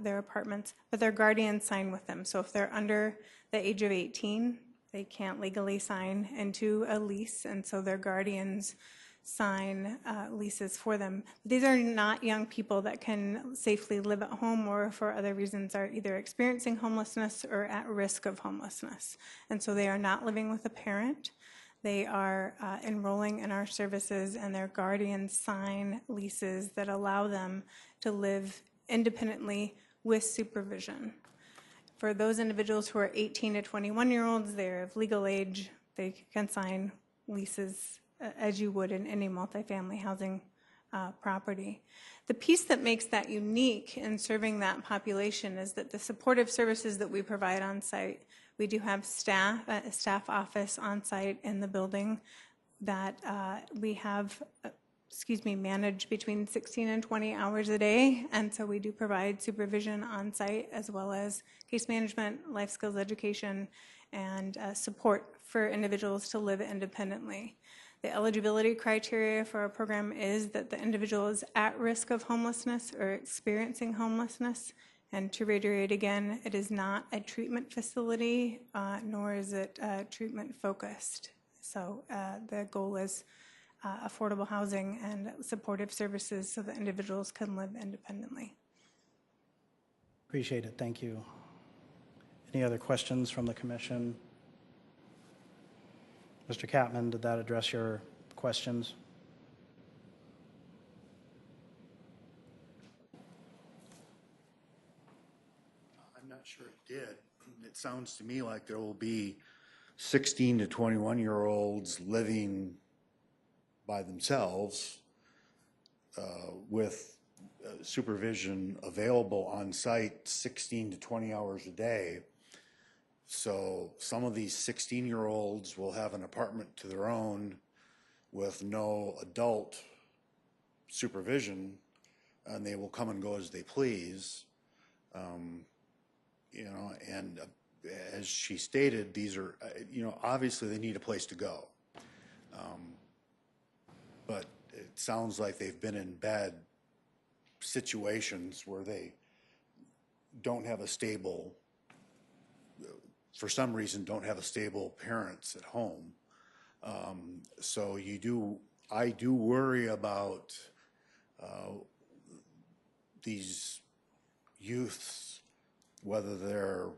Speaker 12: their apartments, but their guardians sign with them. So if they're under the age of 18, they can't legally sign into a lease, and so their guardians sign leases for them. These are not young people that can safely live at home or for other reasons are either experiencing homelessness or at risk of homelessness. And so they are not living with a parent. They are enrolling in our services, and their guardians sign leases that allow them to live independently with supervision. For those individuals who are 18 to 21-year-olds, they're of legal age, they can sign leases as you would in any multifamily housing property. The piece that makes that unique in serving that population is that the supportive services that we provide on site, we do have a staff office on site in the building that we have manage between 16 and 20 hours a day, and so we do provide supervision on site as well as case management, life skills education, and support for individuals to live independently. The eligibility criteria for our program is that the individual is at risk of homelessness or experiencing homelessness, and to reiterate again, it is not a treatment facility, nor is it treatment focused. So the goal is affordable housing and supportive services so that individuals can live independently.
Speaker 1: Appreciate it. Thank you. Any other questions from the commission? Mr. Catman, did that address your questions?
Speaker 14: I'm not sure it did. It sounds to me like there will be 16 to 21-year-olds living by themselves with supervision available on site 16 to 20 hours a day. So some of these 16-year-olds will have an apartment to their own with no adult supervision, and they will come and go as they please. You know, and as she stated, these are, you know, obviously they need a place to go. But it sounds like they've been in bad situations where they don't have a stable, for some reason, don't have a stable parents at home. So I do worry about these youths, whether they're,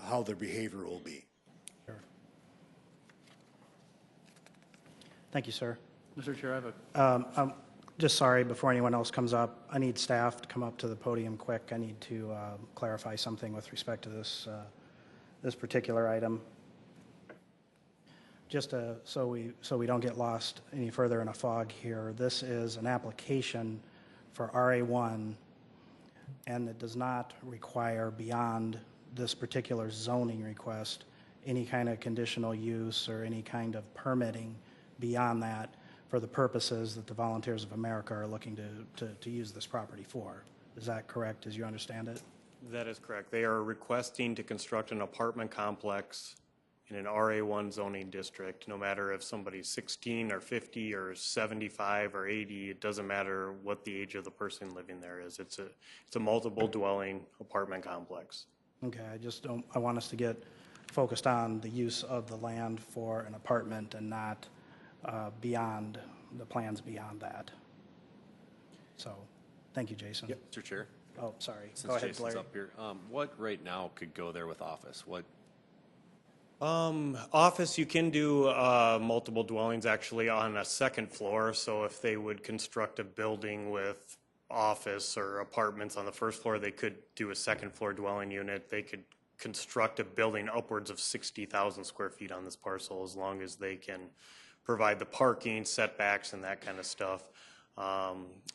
Speaker 14: how their behavior will be.
Speaker 1: Sure. Thank you, sir.
Speaker 4: Mr. Chair, I have a...
Speaker 1: I'm just sorry, before anyone else comes up, I need staff to come up to the podium quick. I need to clarify something with respect to this, this particular item. Just so we don't get lost any further in a fog here, this is an application for RA1, and it does not require, beyond this particular zoning request, any kind of conditional use or any kind of permitting beyond that for the purposes that the Volunteers of America are looking to use this property for. Is that correct, as you understand it?
Speaker 3: That is correct. They are requesting to construct an apartment complex in an RA1 zoning district. No matter if somebody's 16 or 50 or 75 or 80, it doesn't matter what the age of the person living there is. It's a multiple dwelling apartment complex.
Speaker 1: Okay, I want us to get focused on the use of the land for an apartment and not beyond, the plans beyond that. So, thank you, Jason.
Speaker 18: Yep. Mr. Chair?
Speaker 1: Oh, sorry.
Speaker 18: Since
Speaker 1: Go ahead,
Speaker 18: Jason's
Speaker 1: Blair.
Speaker 18: up here, what right now could go there with office? What?
Speaker 3: Office, you can do multiple dwellings actually on a second floor. So if they would construct a building with office or apartments on the first floor, they could do a second floor dwelling unit. They could construct a building upwards of 60,000 square feet on this parcel, as long as they can provide the parking, setbacks, and that kind of stuff.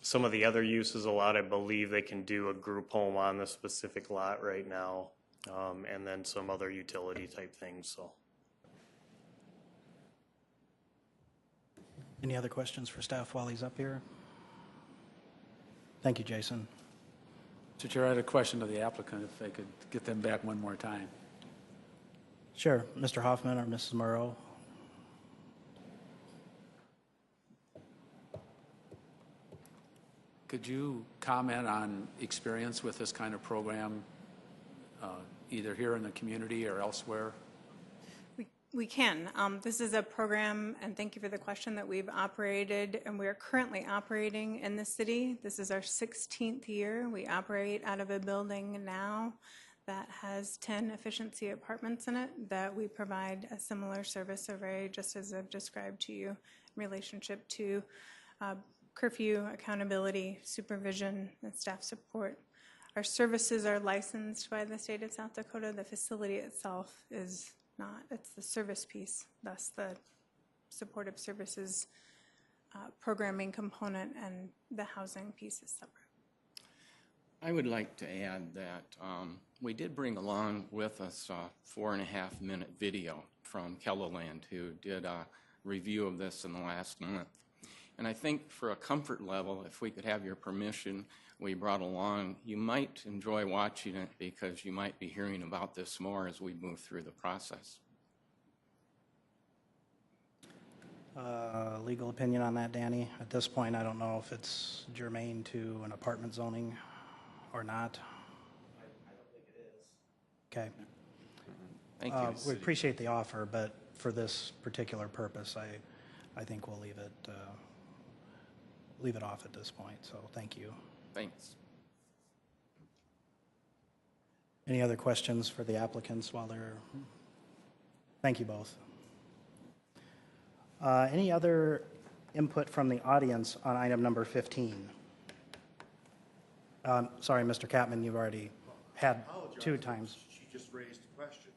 Speaker 3: Some of the other uses allowed, I believe they can do a group home on the specific lot right now, and then some other utility type things. So,
Speaker 1: Any other questions for staff while he's up here? Thank you, Jason.
Speaker 4: Mr. Chair, I had a question to the applicant, if I could get them back one more time.
Speaker 1: Sure, Mr. Hoffman or Mrs. Moreau.
Speaker 4: Could you comment on experience with this kind of program, either here in the community or elsewhere?
Speaker 12: We can. This is a program, and thank you for the question, that we've operated and we are currently operating in the city. This is our 16th year. We operate out of a building now that has 10 efficiency apartments in it, that we provide a similar service array, just as I've described to you, in relationship to curfew, accountability, supervision, and staff support. Our services are licensed by the state of South Dakota. The facility itself is not. It's the service piece, thus the supportive services programming component, and the housing piece is separate.
Speaker 8: I would like to add that we did bring along with us a 4.5-minute video from Kellerland, who did a review of this in the last month. And I think for a comfort level, if we could have your permission, we brought along, you might enjoy watching it because you might be hearing about this more as we move through the process.
Speaker 1: Legal opinion on that, Danny? At this point, I don't know if it's germane to an apartment zoning or not.
Speaker 19: I don't think it is.
Speaker 1: Okay.
Speaker 8: Thank you.
Speaker 1: We appreciate the offer, but for this particular purpose, I think we'll leave it off at this point, so thank you.
Speaker 8: Thanks.
Speaker 1: Any other questions for the applicants while they're Thank you both. Any other input from the audience on item number 15? Sorry, Mr. Capman, you've already had 2 times.
Speaker 14: She just raised a question.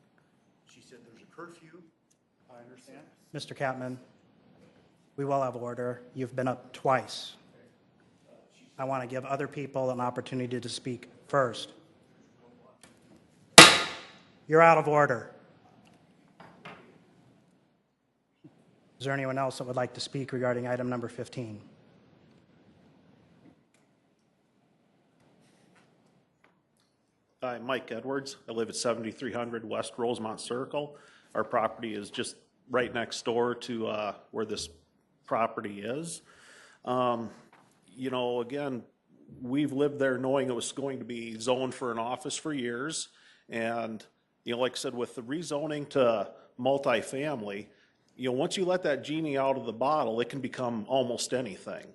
Speaker 14: She said there's a curfew. I understand.
Speaker 1: Mr. Capman, we will have order. You've been up twice. I want to give other people an opportunity to speak first. You're out of order. Is there anyone else that would like to speak regarding item number 15?
Speaker 15: Hi, Mike Edwards. I live at 7300 West Rosemont Circle. Our property is just right next door to where this property is. You know, again, we've lived there knowing it was going to be zoned for an office for years. And, you know, like I said, with the rezoning to multifamily, you know, once you let that genie out of the bottle, it can become almost anything.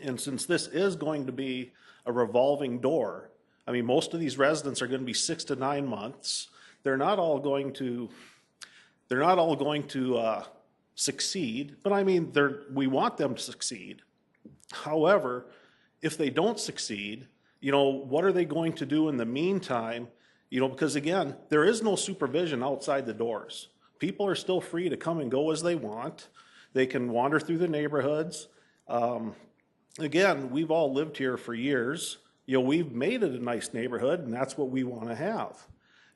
Speaker 15: And since this is going to be a revolving door, I mean, most of these residents are going to be 6 to 9 months. They're not all going to succeed, but I mean, we want them to succeed. However, if they don't succeed, you know, what are they going to do in the meantime? You know, because again, there is no supervision outside the doors. People are still free to come and go as they want. They can wander through the neighborhoods. Again, we've all lived here for years. You know, we've made it a nice neighborhood, and that's what we want to have.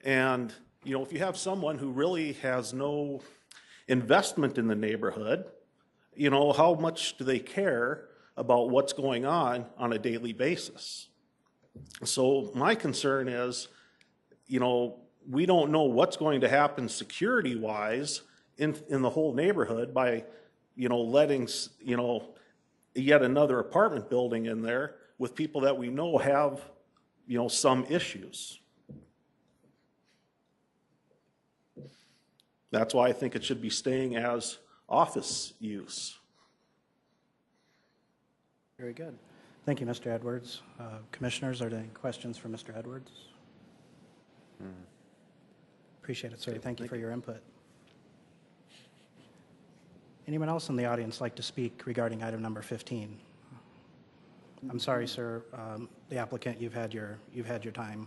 Speaker 15: And, you know, if you have someone who really has no investment in the neighborhood, you know, how much do they care about what's going on a daily basis? So my concern is, you know, we don't know what's going to happen security-wise in the whole neighborhood by, you know, letting, you know, yet another apartment building in there with people that we know have, you know, some issues. That's why I think it should be staying as office use.
Speaker 1: Very good. Thank you, Mr. Edwards. Commissioners, are there any questions for Mr. Edwards? Appreciate it, sir. Thank you for your input. Anyone else in the audience like to speak regarding item number 15? I'm sorry, sir. The applicant, you've had your time.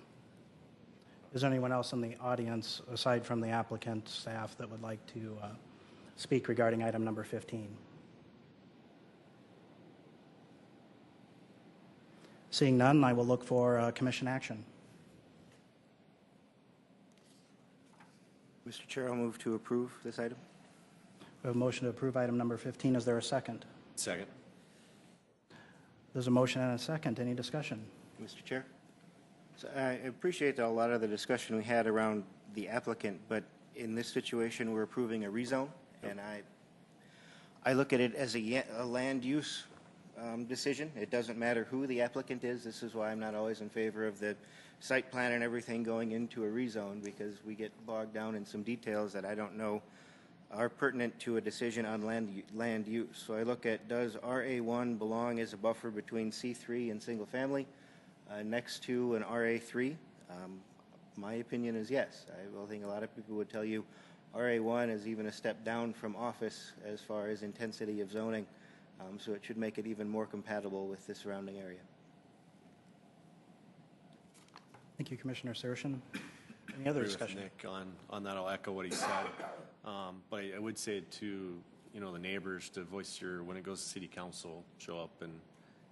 Speaker 1: Is there anyone else in the audience, aside from the applicant, staff, that would like to speak regarding item number 15? Seeing none, I will look for commission action.
Speaker 7: Mr. Chair, I'll move to approve this item.
Speaker 1: We have a motion to approve item number 15. Is there a second?
Speaker 18: Second.
Speaker 1: There's a motion and a second. Any discussion?
Speaker 7: Mr. Chair? So I appreciate a lot of the discussion we had around the applicant, but in this situation, we're approving a rezone, and I look at it as a land use decision. It doesn't matter who the applicant is. This is why I'm not always in favor of the site plan and everything going into a rezone, because we get bogged down in some details that I don't know are pertinent to a decision on land use. So I look at, does RA1 belong as a buffer between C3 and single family next to an RA3? My opinion is yes. I think a lot of people would tell you RA1 is even a step down from office as far as intensity of zoning, so it should make it even more compatible with the surrounding area.
Speaker 1: Thank you, Commissioner Sershin. Any other discussion?
Speaker 18: Nick, on that, I'll echo what he said. But I would say to, you know, the neighbors to voice your, when it goes to city council, show up and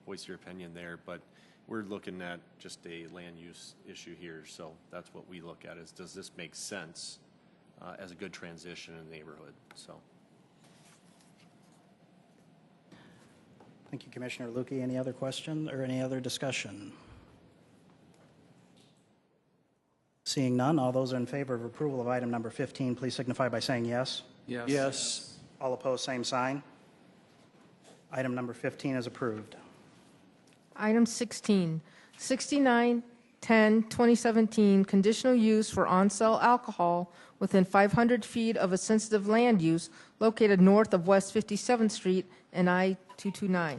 Speaker 18: voice your opinion there. But we're looking at just a land use issue here. So that's what we look at is, does this make sense as a good transition in the neighborhood? So.
Speaker 1: Thank you, Commissioner Lukey. Any other question or any other discussion? Seeing none, all those in favor of approval of item number 15, please signify by saying yes.
Speaker 4: Yes.
Speaker 1: Yes. All opposed, same sign. Item number 15 is approved.
Speaker 2: Item 16, 6910-2017, conditional use for on-sale alcohol within 500 feet of a sensitive land use located north of West 57th Street and I-229.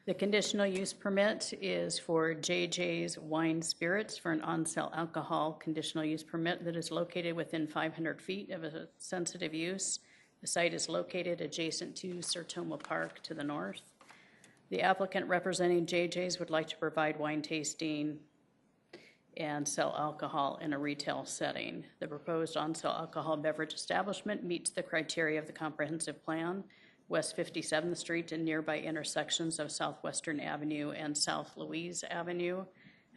Speaker 6: The conditional use permit is for JJ's Wine Spirits for an on-sale alcohol conditional use permit that is located within 500 feet of a sensitive use. The site is located adjacent to Sertoma Park to the north. The applicant representing JJ's would like to provide wine tasting and sell alcohol in a retail setting. The proposed on-sale alcohol beverage establishment meets the criteria of the comprehensive plan. West 57th Street and nearby intersections of Southwestern Avenue and South Louise Avenue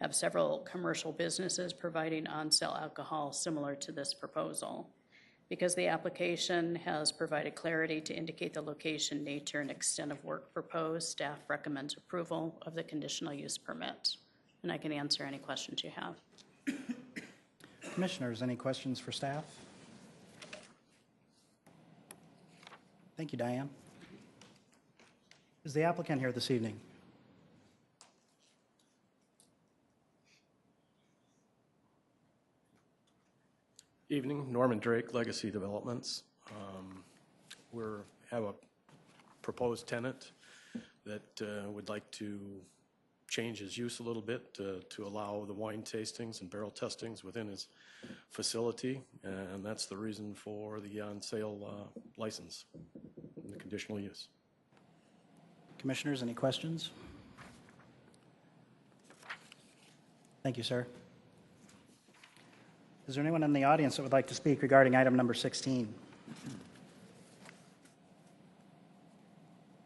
Speaker 6: have several commercial businesses providing on-sale alcohol similar to this proposal. Because the application has provided clarity to indicate the location, nature, and extent of work proposed, staff recommends approval of the conditional use permit. And I can answer any questions you have.
Speaker 1: Commissioners, any questions for staff? Thank you, Diane. Is the applicant here this evening?
Speaker 16: Evening, Norman Drake, Legacy Developments. We have a proposed tenant that would like to change his use a little bit to allow the wine tastings and barrel testings within his facility, and that's the reason for the on-sale license and the conditional use.
Speaker 1: Commissioners, any questions? Thank you, sir. Is there anyone in the audience that would like to speak regarding item number 16?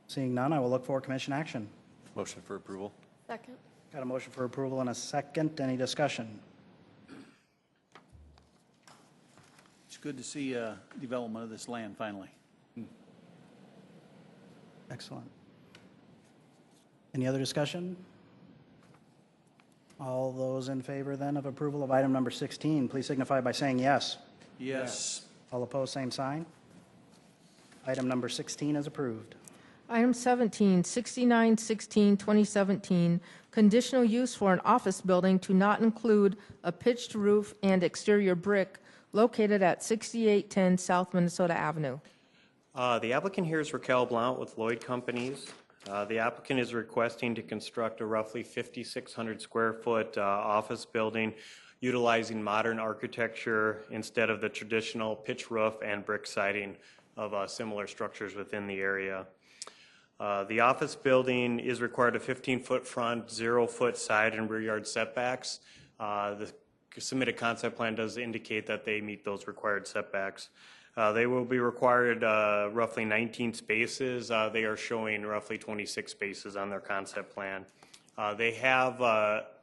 Speaker 1: Seeing none, I will look for commission action.
Speaker 18: Motion for approval.
Speaker 11: Second.
Speaker 1: Got a motion for approval and a second. Any discussion?
Speaker 5: It's good to see development of this land finally.
Speaker 1: Excellent. Any other discussion? All those in favor then of approval of item number 16, please signify by saying yes.
Speaker 5: Yes.
Speaker 1: All opposed, same sign. Item number 16 is approved.
Speaker 2: Item 17, 6916, 2017, conditional use for an office building to not include a pitched roof and exterior brick located at 6810 South Minnesota Avenue.
Speaker 3: The applicant here is Raquel Blount with Lloyd Companies. The applicant is requesting to construct a roughly 5,600 square foot office building utilizing modern architecture instead of the traditional pitch roof and brick siding of similar structures within the area. The office building is required a 15-foot front, 0-foot side and rear yard setbacks. The submitted concept plan does indicate that they meet those required setbacks. They will be required roughly 19 spaces. They are showing roughly 26 spaces on their concept plan. They have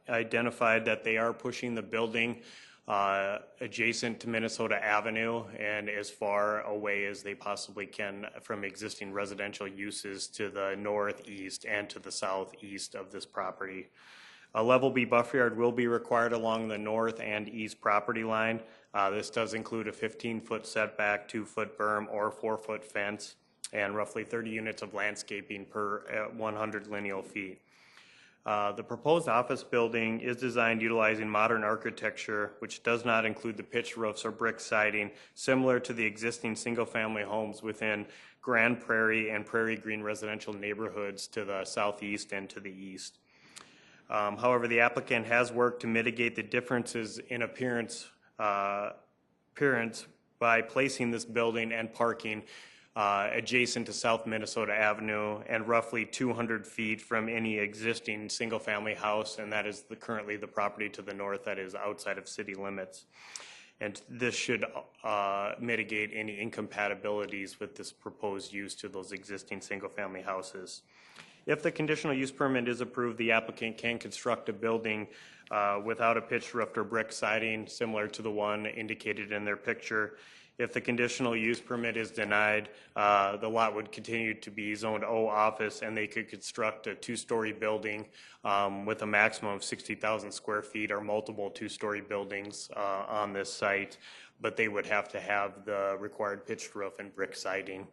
Speaker 3: identified that they are pushing the building adjacent to Minnesota Avenue and as far away as they possibly can from existing residential uses to the northeast and to the southeast of this property. A level B buffer yard will be required along the north and east property line. This does include a 15-foot setback, 2-foot berm, or 4-foot fence, and roughly 30 units of landscaping per 100 lineal feet. The proposed office building is designed utilizing modern architecture, which does not include the pitched roofs or brick siding, similar to the existing single-family homes within Grand Prairie and Prairie Green residential neighborhoods to the southeast and to the east. However, the applicant has worked to mitigate the differences in appearance by placing this building and parking adjacent to South Minnesota Avenue and roughly 200 feet from any existing single-family house, and that is currently the property to the north that is outside of city limits. And this should mitigate any incompatibilities with this proposed use to those existing single-family houses. If the conditional use permit is approved, the applicant can construct a building without a pitched roof or brick siding, similar to the one indicated in their picture. If the conditional use permit is denied, the lot would continue to be zoned O office, and they could construct a 2-story building with a maximum of 60,000 square feet or multiple 2-story buildings on this site, but they would have to have the required pitched roof and brick siding.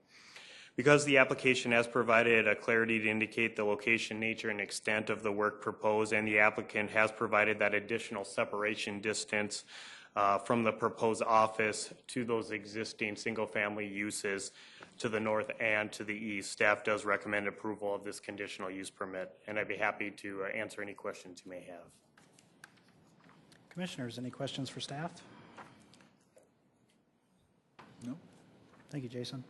Speaker 3: Because the application has provided a clarity to indicate the location, nature, and extent of the work proposed, and the applicant has provided that additional separation distance from the proposed office to those existing single-family uses, to the north and to the east. Staff does recommend approval of this conditional use permit, and I'd be happy to answer any questions you may have.
Speaker 1: Commissioners, any questions for staff?
Speaker 5: No.
Speaker 1: Thank you, Jason.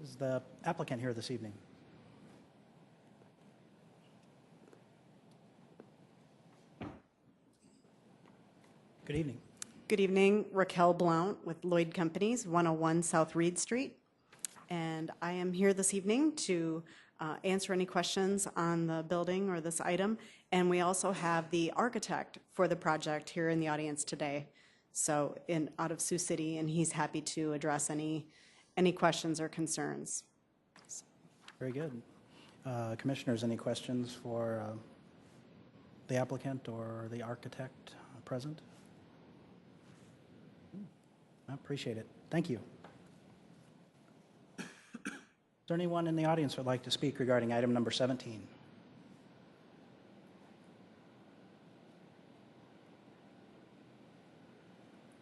Speaker 1: Is the applicant here this evening? Good evening.
Speaker 9: Good evening, Raquel Blount with Lloyd Companies, 101 South Reed Street. And I am here this evening to answer any questions on the building or this item. And we also have the architect for the project here in the audience today. So out of Sioux City, and he's happy to address any questions or concerns.
Speaker 1: Very good. Commissioners, any questions for the applicant or the architect present? I appreciate it. Thank you. Is there anyone in the audience who would like to speak regarding item number 17?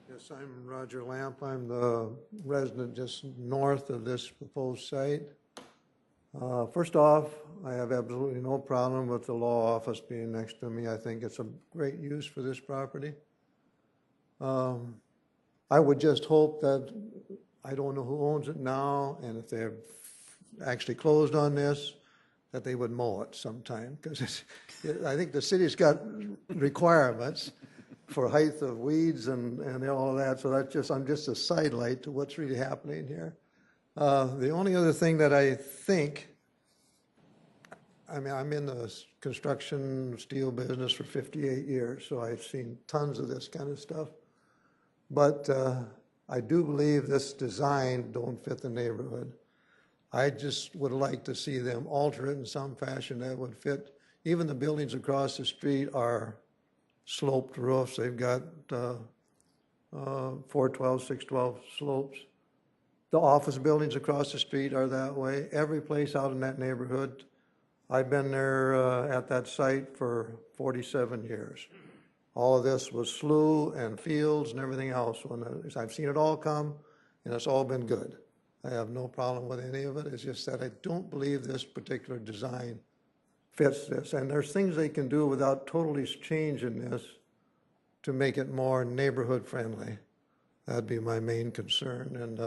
Speaker 17: Yes, I'm Roger Lamp. I'm the resident just north of this proposed site. First off, I have absolutely no problem with the law office being next to me. I think it's a great use for this property. I would just hope that, I don't know who owns it now, and if they've actually closed on this, that they would mow it sometime, because I think the city's got requirements for height of weeds and all of that, so that's just, I'm just a sidelight to what's really happening here. The only other thing that I think, I mean, I'm in the construction steel business for 58 years, so I've seen tons of this kind of stuff. But I do believe this design don't fit the neighborhood. I just would like to see them alter it in some fashion that would fit. Even the buildings across the street are sloped roofs. They've got 412, 612 slopes. The office buildings across the street are that way. Every place out in that neighborhood, I've been there at that site for 47 years. All of this was slough and fields and everything else. I've seen it all come, and it's all been good. I have no problem with any of it. It's just that I don't believe this particular design fits this. And there's things they can do without totally changing this to make it more neighborhood friendly. That'd be my main concern. And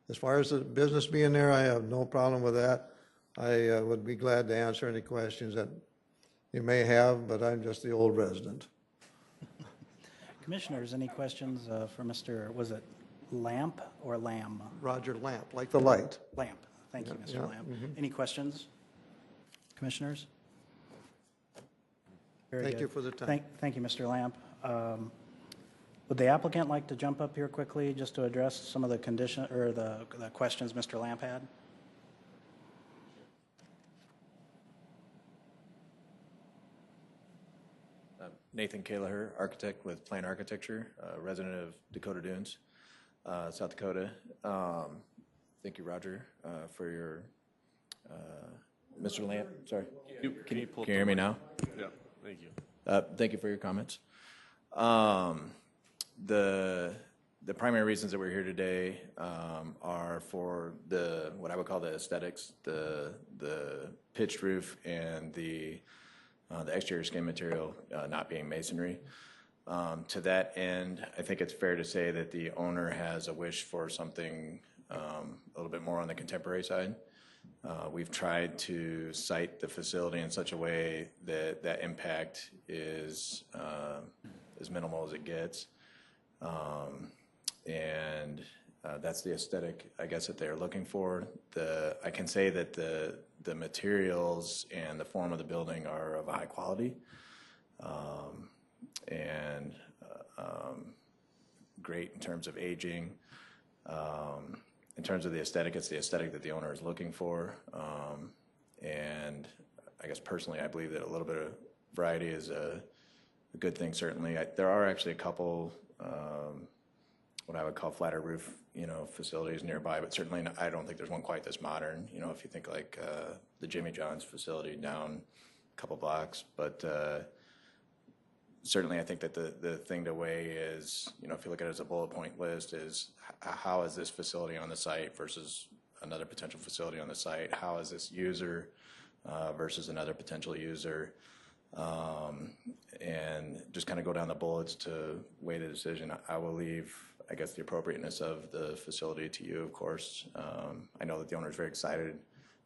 Speaker 17: as far as the business being there, I have no problem with that. I would be glad to answer any questions that you may have, but I'm just the old resident.
Speaker 1: Commissioners, any questions for Mr., was it Lamp or Lamb?
Speaker 17: Roger Lamp, like the light.
Speaker 1: Lamp. Thank you, Mr.
Speaker 17: Yeah.
Speaker 1: Lamp.
Speaker 17: Mhm.
Speaker 1: Any questions, commissioners? Very
Speaker 17: Thank
Speaker 1: good.
Speaker 17: you for the time.
Speaker 1: Thank you, Mr. Lamp. Would the applicant like to jump up here quickly just to address some of the condition or the questions Mr. Lamp had?
Speaker 23: Nathan Kalaher, architect with Plan Architecture, resident of Dakota Dunes, South Dakota. Thank you, Roger, for your, Mr. Lamp, sorry. Can you hear me now?
Speaker 18: Yeah, thank you.
Speaker 23: Thank you for your comments. The primary reasons that we're here today are for what I would call the aesthetics, the pitched roof and the exterior skin material not being masonry. To that end, I think it's fair to say that the owner has a wish for something a little bit more on the contemporary side. We've tried to site the facility in such a way that that impact is as minimal as it gets. And that's the aesthetic, I guess, that they're looking for. I can say that the materials and the form of the building are of high quality, and great in terms of aging. In terms of the aesthetic, it's the aesthetic that the owner is looking for. And I guess personally, I believe that a little bit of variety is a good thing, certainly. There are actually a couple what I would call flatter roof, facilities nearby, but certainly I don't think there's one quite this modern. If you think like the Jimmy John's facility down a couple blocks, but certainly I think that the thing to weigh is, you know, if you look at it as a bullet point list, is how is this facility on the site versus another potential facility on the site? How is this user versus another potential user? And just kind of go down the bullets to weigh the decision. I will leave, I guess, the appropriateness of the facility to you, of course. I know that the owner is very excited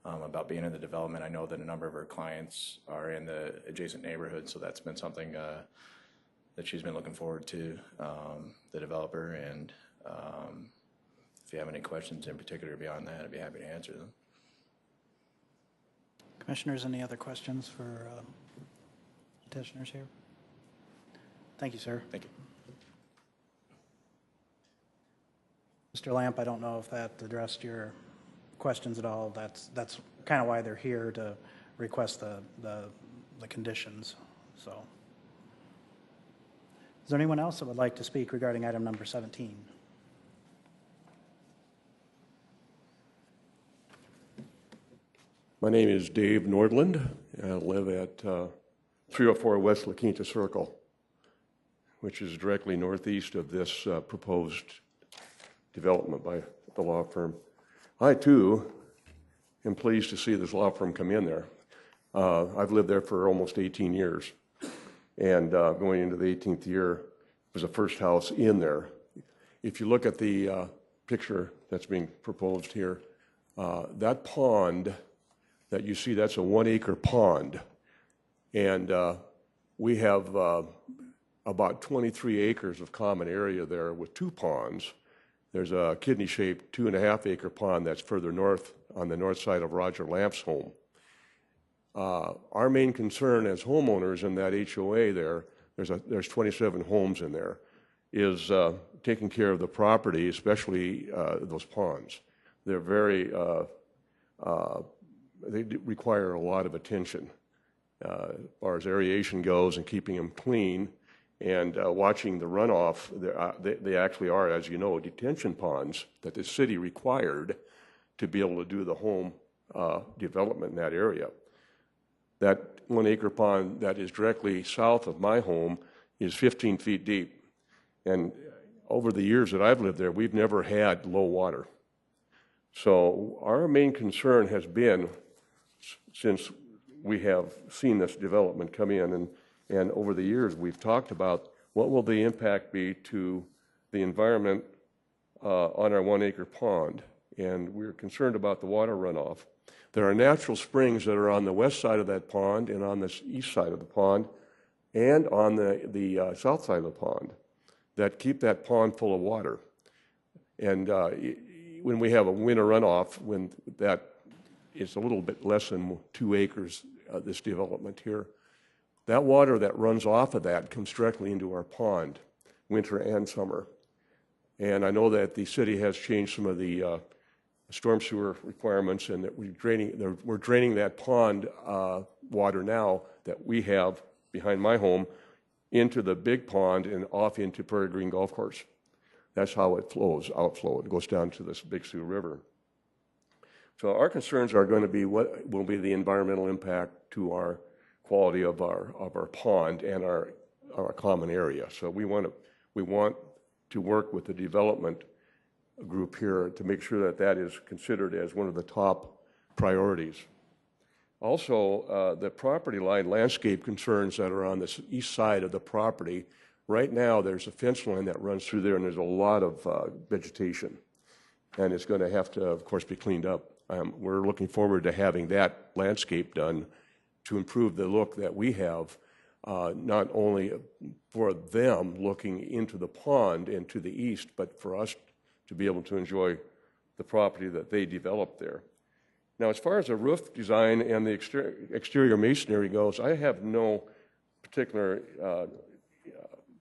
Speaker 23: about being in the development. I know that a number of her clients are in the adjacent neighborhood, so that's been something that she's been looking forward to, the developer. And if you have any questions in particular beyond that, I'd be happy to answer them.
Speaker 1: Commissioners, any other questions for petitioners here? Thank you, sir.
Speaker 23: Thank you.
Speaker 1: Mr. Lamp, I don't know if that addressed your questions at all. That's kind of why they're here, to request the conditions. So, is there anyone else that would like to speak regarding item number 17?
Speaker 20: My name is Dave Nordland, and I live at 304 West La Quinta Circle, which is directly northeast of this proposed development by the law firm. I, too, am pleased to see this law firm come in there. I've lived there for almost 18 years, and going into the 18th year was the first house in there. If you look at the picture that's being proposed here, that pond that you see, that's a 1-acre pond. And we have about 23 acres of common area there with 2 ponds. There's a kidney-shaped 2.5-acre pond that's further north on the north side of Roger Lamp's home. Our main concern as homeowners in that HOA there's 27 homes in there, is taking care of the property, especially those ponds. They're very, they require a lot of attention as far as aeration goes and keeping them clean, and watching the runoff. They actually are, as you know, detention ponds that the city required to be able to do the home development in that area. That 1-acre pond that is directly south of my home is 15 feet deep. And over the years that I've lived there, we've never had low water. So our main concern has been, since we have seen this development come in, and over the years we've talked about what will the impact be to the environment on our 1-acre pond. And we're concerned about the water runoff. There are natural springs that are on the west side of that pond and on the east side of the pond and on the south side of the pond that keep that pond full of water. And when we have a winter runoff, when that is a little bit less than 2 acres, this development here, that water that runs off of that comes directly into our pond, winter and summer. And I know that the city has changed some of the storm sewer requirements, and that we're draining that pond water now that we have behind my home into the big pond and off into Prairie Green Golf Course. That's how it flows, outflow. It goes down to this Big Sioux River. So our concerns are going to be what will be the environmental impact to our quality of our pond and our common area. So we want to work with the development group here to make sure that that is considered as one of the top priorities. Also, the property line landscape concerns that are on the east side of the property. Right now, there's a fence line that runs through there, and there's a lot of vegetation, and it's going to have to, of course, be cleaned up. We're looking forward to having that landscape done to improve the look that we have, not only for them looking into the pond and to the east, but for us to be able to enjoy the property that they developed there. Now, as far as the roof design and the exterior masonry goes, I have no particular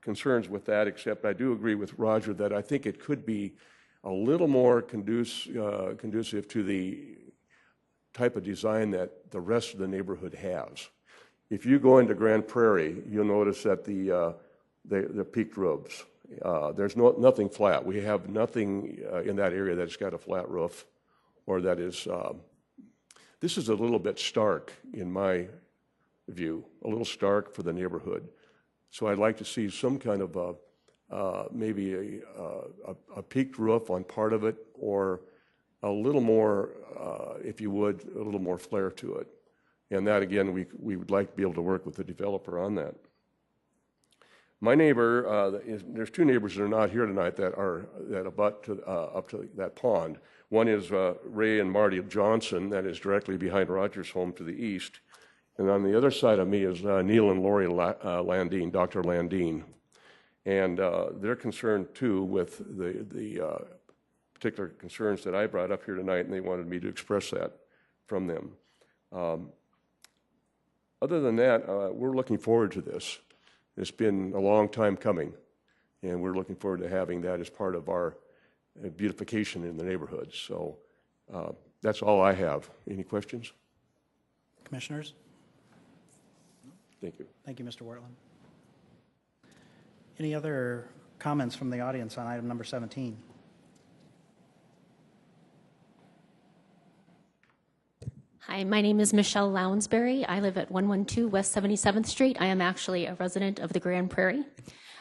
Speaker 20: concerns with that, except I do agree with Roger that I think it could be a little more conducive to the type of design that the rest of the neighborhood has. If you go into Grand Prairie, you'll notice that the peaked roofs. There's nothing flat. We have nothing in that area that's got a flat roof, or that is. This is a little bit stark in my view, a little stark for the neighborhood. So I'd like to see some kind of maybe a peaked roof on part of it, or a little more, if you would, a little more flair to it. And that, again, we would like to be able to work with the developer on that. My neighbor, there's two neighbors that are not here tonight that abut to, up to that pond. One is Ray and Marty Johnson, that is directly behind Roger's home to the east. And on the other side of me is Neil and Lori Landine, Dr. Landine. And they're concerned too with the particular concerns that I brought up here tonight, and they wanted me to express that from them. Other than that, we're looking forward to this. It's been a long time coming, and we're looking forward to having that as part of our beautification in the neighborhood. So that's all I have. Any questions?
Speaker 1: Commissioners?
Speaker 20: Thank you.
Speaker 1: Thank you, Mr. Wortland. Any other comments from the audience on item number 17?
Speaker 10: Hi, my name is Michelle Lounsbury. I live at 112 West 77th Street. I am actually a resident of the Grand Prairie.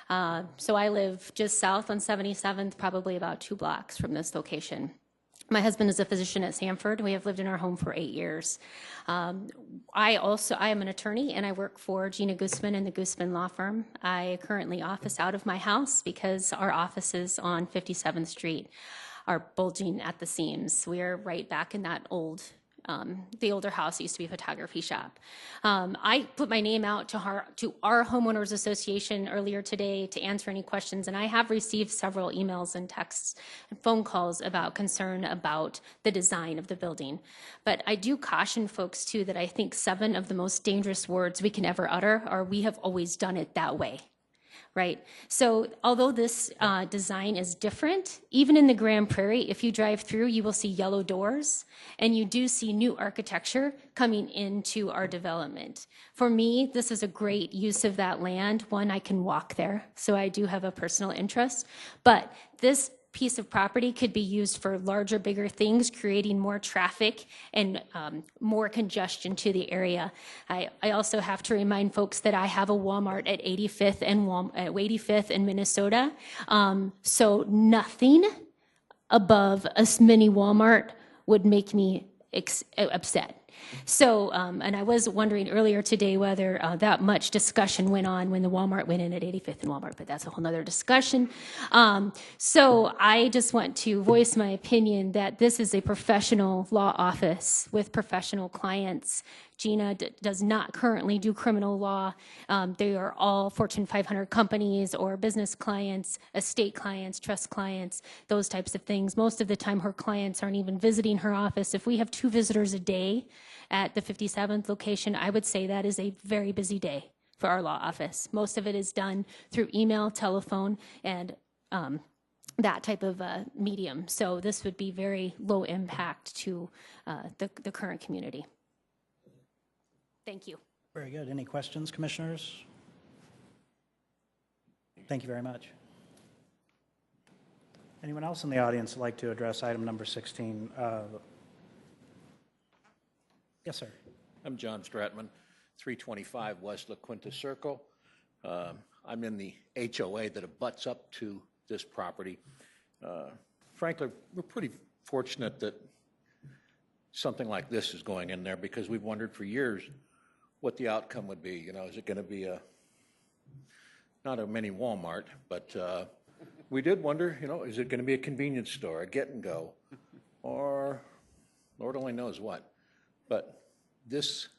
Speaker 10: So I live just south on 77th, probably about 2 blocks from this location. My husband is a physician at Sanford. We have lived in our home for 8 years. I am an attorney, and I work for Gina Guzman and the Guzman Law Firm. I currently office out of my house because our offices on 57th Street are bulging at the seams. We are right back in that the older house used to be a photography shop. I put my name out to our homeowners association earlier today to answer any questions, and I have received several emails and texts and phone calls about concern about the design of the building. But I do caution folks too that I think 7 of the most dangerous words we can ever utter are "we have always done it that way." Right? So although this design is different, even in the Grand Prairie, if you drive through, you will see yellow doors, and you do see new architecture coming into our development. For me, this is a great use of that land. One, I can walk there, so I do have a personal interest. But this piece of property could be used for larger, bigger things, creating more traffic and more congestion to the area. I also have to remind folks that I have a Walmart at 85th and Minnesota. So nothing above a mini Walmart would make me upset. So, and I was wondering earlier today whether that much discussion went on when the Walmart went in at 85th and Walmart, but that's a whole nother discussion. So I just want to voice my opinion that this is a professional law office with professional clients. Gina does not currently do criminal law. They are all Fortune 500 companies or business clients, estate clients, trust clients, those types of things. Most of the time her clients aren't even visiting her office. If we have 2 visitors a day at the 57th location, I would say that is a very busy day for our law office. Most of it is done through email, telephone, and that type of medium. So this would be very low impact to the current community. Thank you.
Speaker 1: Very good. Any questions, commissioners? Thank you very much. Anyone else in the audience would like to address item number 16? Yes, sir.
Speaker 21: I'm John Stratman, 325 West La Quinta Circle. I'm in the HOA that abuts up to this property. Frankly, we're pretty fortunate that something like this is going in there because we've wondered for years what the outcome would be. You know, is it going to be not a mini Walmart, but we did wonder, you know, is it going to be a convenience store, a get and go, or Lord only knows what. But this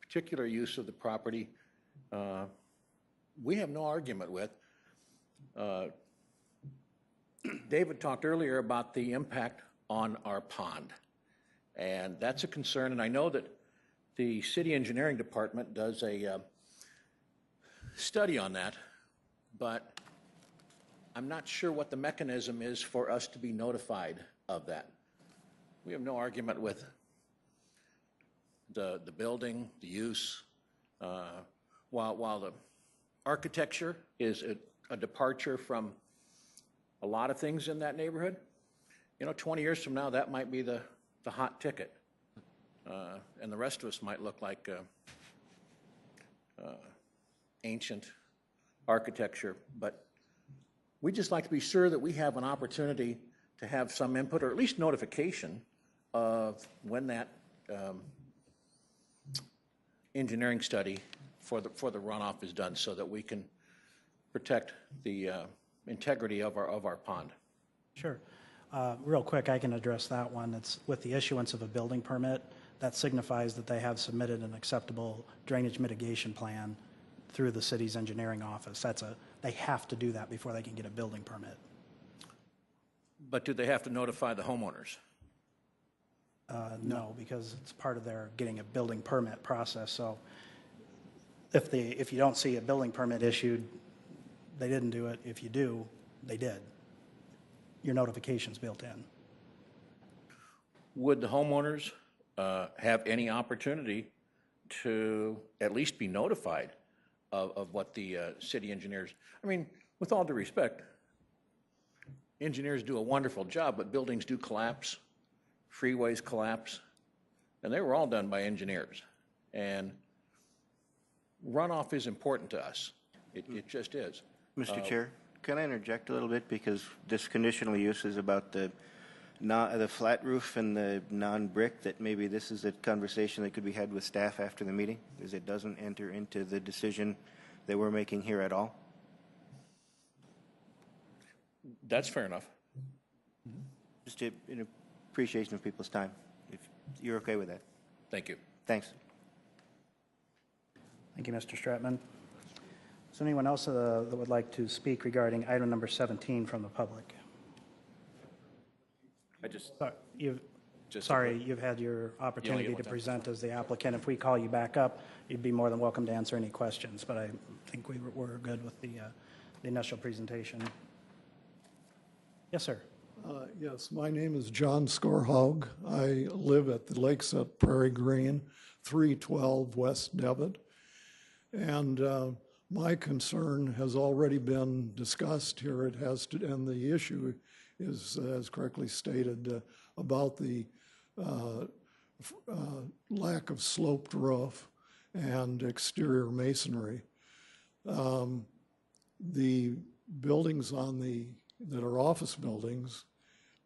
Speaker 21: particular use of the property, we have no argument with. David talked earlier about the impact on our pond, and that's a concern, and I know that the city engineering department does a study on that, but I'm not sure what the mechanism is for us to be notified of that. We have no argument with the building, the use, while the architecture is a departure from a lot of things in that neighborhood. You know, 20 years from now, that might be the hot ticket. And the rest of us might look like ancient architecture, but we just like to be sure that we have an opportunity to have some input or at least notification of when that engineering study for the runoff is done, so that we can protect the integrity of our pond.
Speaker 1: Sure. Real quick, I can address that one. It's with the issuance of a building permit, that signifies that they have submitted an acceptable drainage mitigation plan through the city's engineering office. They have to do that before they can get a building permit.
Speaker 21: But do they have to notify the homeowners?
Speaker 1: No, because it's part of their getting a building permit process. So if you don't see a building permit issued, they didn't do it. If you do, they did. Your notification's built in.
Speaker 21: Would the homeowners have any opportunity to at least be notified of what the city engineers, I mean, with all due respect, engineers do a wonderful job, but buildings do collapse, freeways collapse, and they were all done by engineers. And runoff is important to us. It just is.
Speaker 7: Mr. Chair, can I interject a little bit, because this conditional use is about the flat roof and the non-brick, that maybe this is a conversation that could be had with staff after the meeting, because it doesn't enter into the decision that we're making here at all?
Speaker 21: That's fair enough.
Speaker 7: Just in appreciation of people's time, if you're okay with that.
Speaker 21: Thank you.
Speaker 7: Thanks.
Speaker 1: Thank you, Mr. Stratman. Is there anyone else that would like to speak regarding item number 17 from the public? You've had your opportunity to present as the applicant. If we call you back up, you'd be more than welcome to answer any questions, but I think we're good with the initial presentation. Yes, sir.
Speaker 12: Yes, my name is John Skorhaug. I live at the Lakes at Prairie Green, 312 West Devitt. And my concern has already been discussed here. It has to, and the issue is, as correctly stated, about the lack of sloped roof and exterior masonry. The buildings that are office buildings,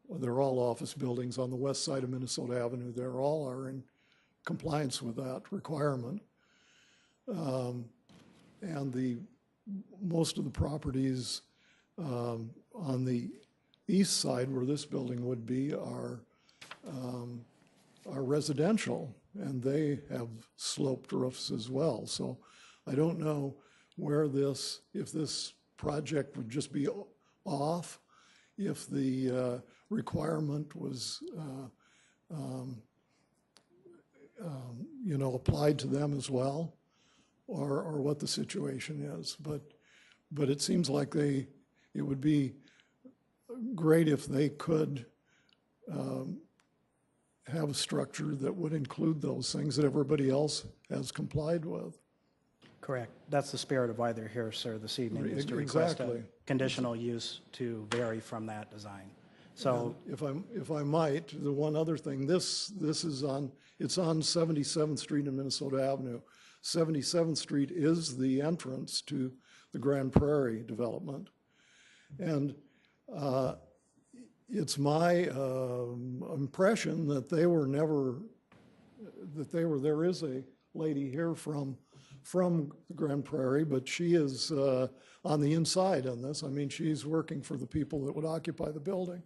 Speaker 12: they're all office buildings on the west side of Minnesota Avenue. They all are in compliance with that requirement. And most of the properties on the east side, where this building would be, are residential, and they have sloped roofs as well. So I don't know if this project would just be off, if the requirement was applied to them as well, or what the situation is. But it seems like it would be great if they could have a structure that would include those things that everybody else has complied with.
Speaker 1: Correct. That's the spirit of why they're here, sir, this evening, is to request a conditional use to vary from that design. So,
Speaker 12: and if I might, the one other thing, it's on 77th Street and Minnesota Avenue. 77th Street is the entrance to the Grand Prairie development, and it's my impression that there is a lady here from the Grand Prairie, but she is on the inside on this. I mean, she's working for the people that would occupy the building,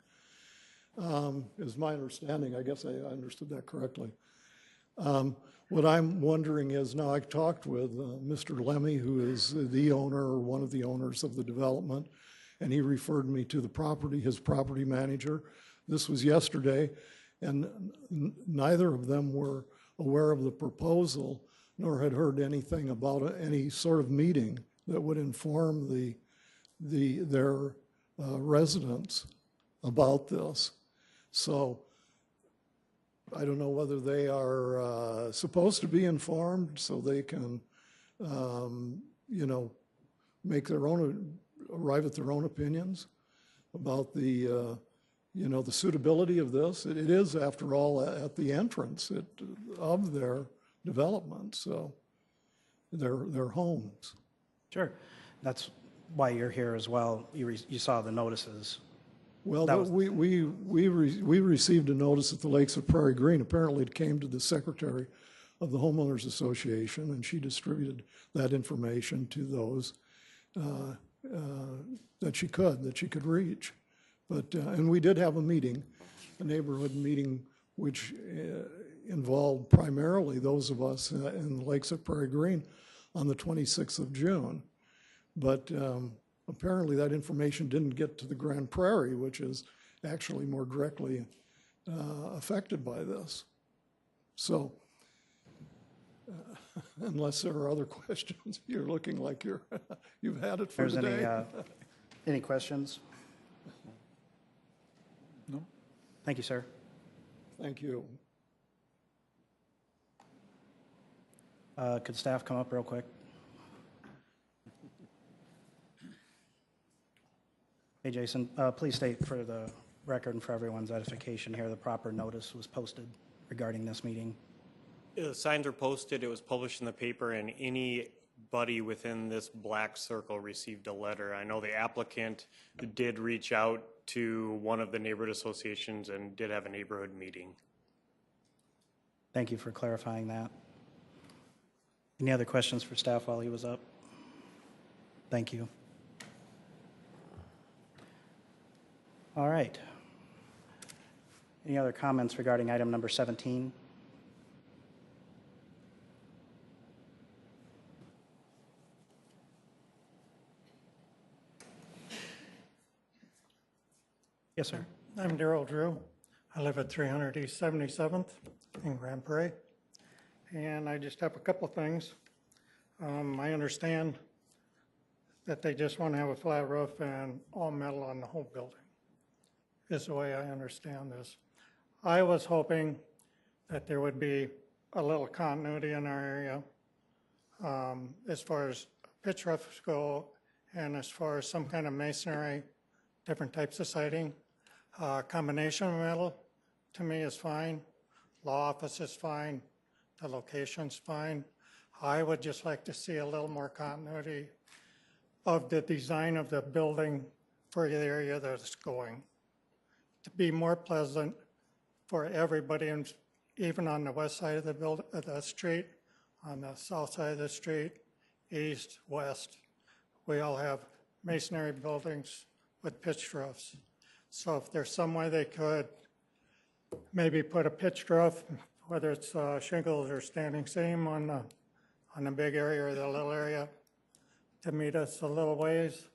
Speaker 12: is my understanding. I guess I understood that correctly. What I'm wondering is, now I talked with Mr. Lemmy, who is the owner or one of the owners of the development, and he referred me to his property manager. This was yesterday, and neither of them were aware of the proposal, nor had heard anything about any sort of meeting that would inform their residents about this. So I don't know whether they are supposed to be informed so they can, arrive at their own opinions about the suitability of this. It is, after all, at the entrance of their development, so their homes.
Speaker 1: Sure. That's why you're here as well. You saw the notices.
Speaker 12: Well,
Speaker 1: That was-
Speaker 12: we received a notice at the Lakes of Prairie Green. Apparently, it came to the secretary of the Homeowners Association, and she distributed that information to those that she could reach. But and we did have a meeting, a neighborhood meeting, which involved primarily those of us in the Lakes of Prairie Green on the 26th of June. But apparently that information didn't get to the Grand Prairie, which is actually more directly affected by this. So unless there are other questions, you're looking like you've had it for today.
Speaker 1: Any questions?
Speaker 12: No.
Speaker 1: Thank you, sir.
Speaker 12: Thank you.
Speaker 1: Could staff come up real quick? Hey, Jason, please state for the record and for everyone's edification here, the proper notice was posted regarding this meeting.
Speaker 3: The signs are posted, it was published in the paper, and anybody within this black circle received a letter. I know the applicant did reach out to one of the neighborhood associations and did have a neighborhood meeting.
Speaker 1: Thank you for clarifying that. Any other questions for staff while he was up? Thank you. All right. Any other comments regarding item number 17? Yes, sir.
Speaker 13: I'm Darrell Drew. I live at 300 East 77th in Grand Prairie. And I just have a couple of things. I understand that they just want to have a flat roof and all metal on the whole building, is the way I understand this. I was hoping that there would be a little continuity in our area as far as pitch roofs go and as far as some kind of masonry, different types of siding. Combination of metal, to me, is fine. Law office is fine. The location's fine. I would just like to see a little more continuity of the design of the building for the area that it's going, to be more pleasant for everybody, and even on the west side of the street, on the south side of the street, east, west. We all have masonry buildings with pitched roofs. So if there's some way they could maybe put a pitched roof, whether it's shingles or standing seam on the big area or the little area, to meet us a little ways,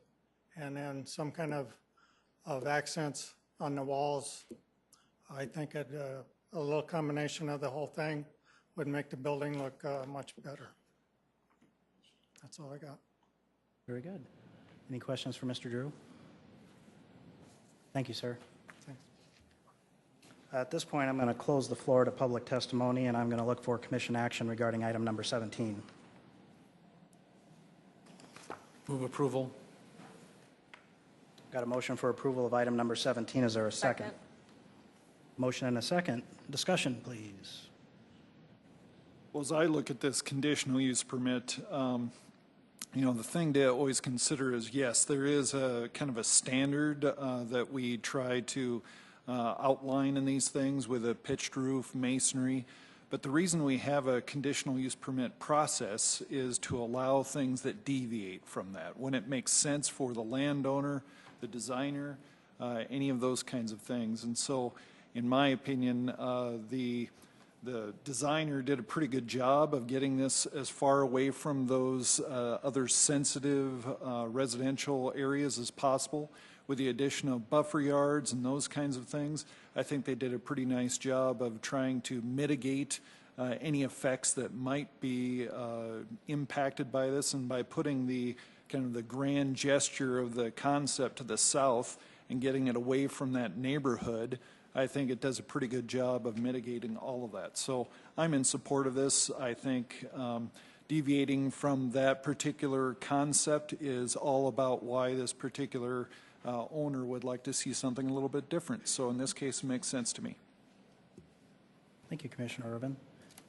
Speaker 13: and then some kind of accents on the walls. I think a little combination of the whole thing would make the building look much better. That's all I got.
Speaker 1: Very good. Any questions for Mr. Drew? Thank you, sir.
Speaker 13: Thanks.
Speaker 1: At this point, I'm going to close the floor to public testimony, and I'm going to look for commission action regarding item number 17.
Speaker 4: Move approval.
Speaker 1: Got a motion for approval of item number 17. Is there a second? Motion and a second. Discussion, please.
Speaker 19: Well, as I look at this conditional use permit, you know, the thing to always consider is, yes, there is a kind of a standard that we try to outline in these things with a pitched roof, masonry. But the reason we have a conditional use permit process is to allow things that deviate from that. When it makes sense for the landowner, the designer, any of those kinds of things. And so, in my opinion, the designer did a pretty good job of getting this as far away from those other sensitive residential areas as possible. With the addition of buffer yards and those kinds of things, I think they did a pretty nice job of trying to mitigate any effects that might be impacted by this, and by putting the kind of the grand gesture of the concept to the south and getting it away from that neighborhood. I think it does a pretty good job of mitigating all of that. So I'm in support of this. I think deviating from that particular concept is all about why this particular owner would like to see something a little bit different. So in this case, it makes sense to me.
Speaker 1: Thank you, Commissioner Urban.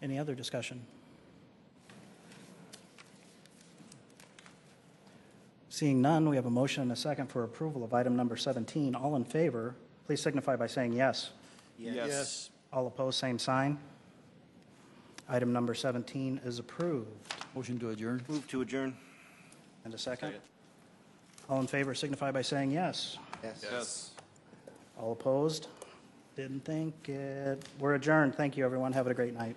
Speaker 1: Any other discussion? Seeing none, we have a motion and a second for approval of item number 17. All in favor, please signify by saying yes.
Speaker 18: Yes.
Speaker 1: All opposed, same sign. Item number 17 is approved.
Speaker 5: Motion to adjourn.
Speaker 7: Move to adjourn.
Speaker 1: And a second? All in favor signify by saying yes.
Speaker 18: Yes.
Speaker 1: All opposed? Didn't think it. We're adjourned. Thank you, everyone. Have a great night.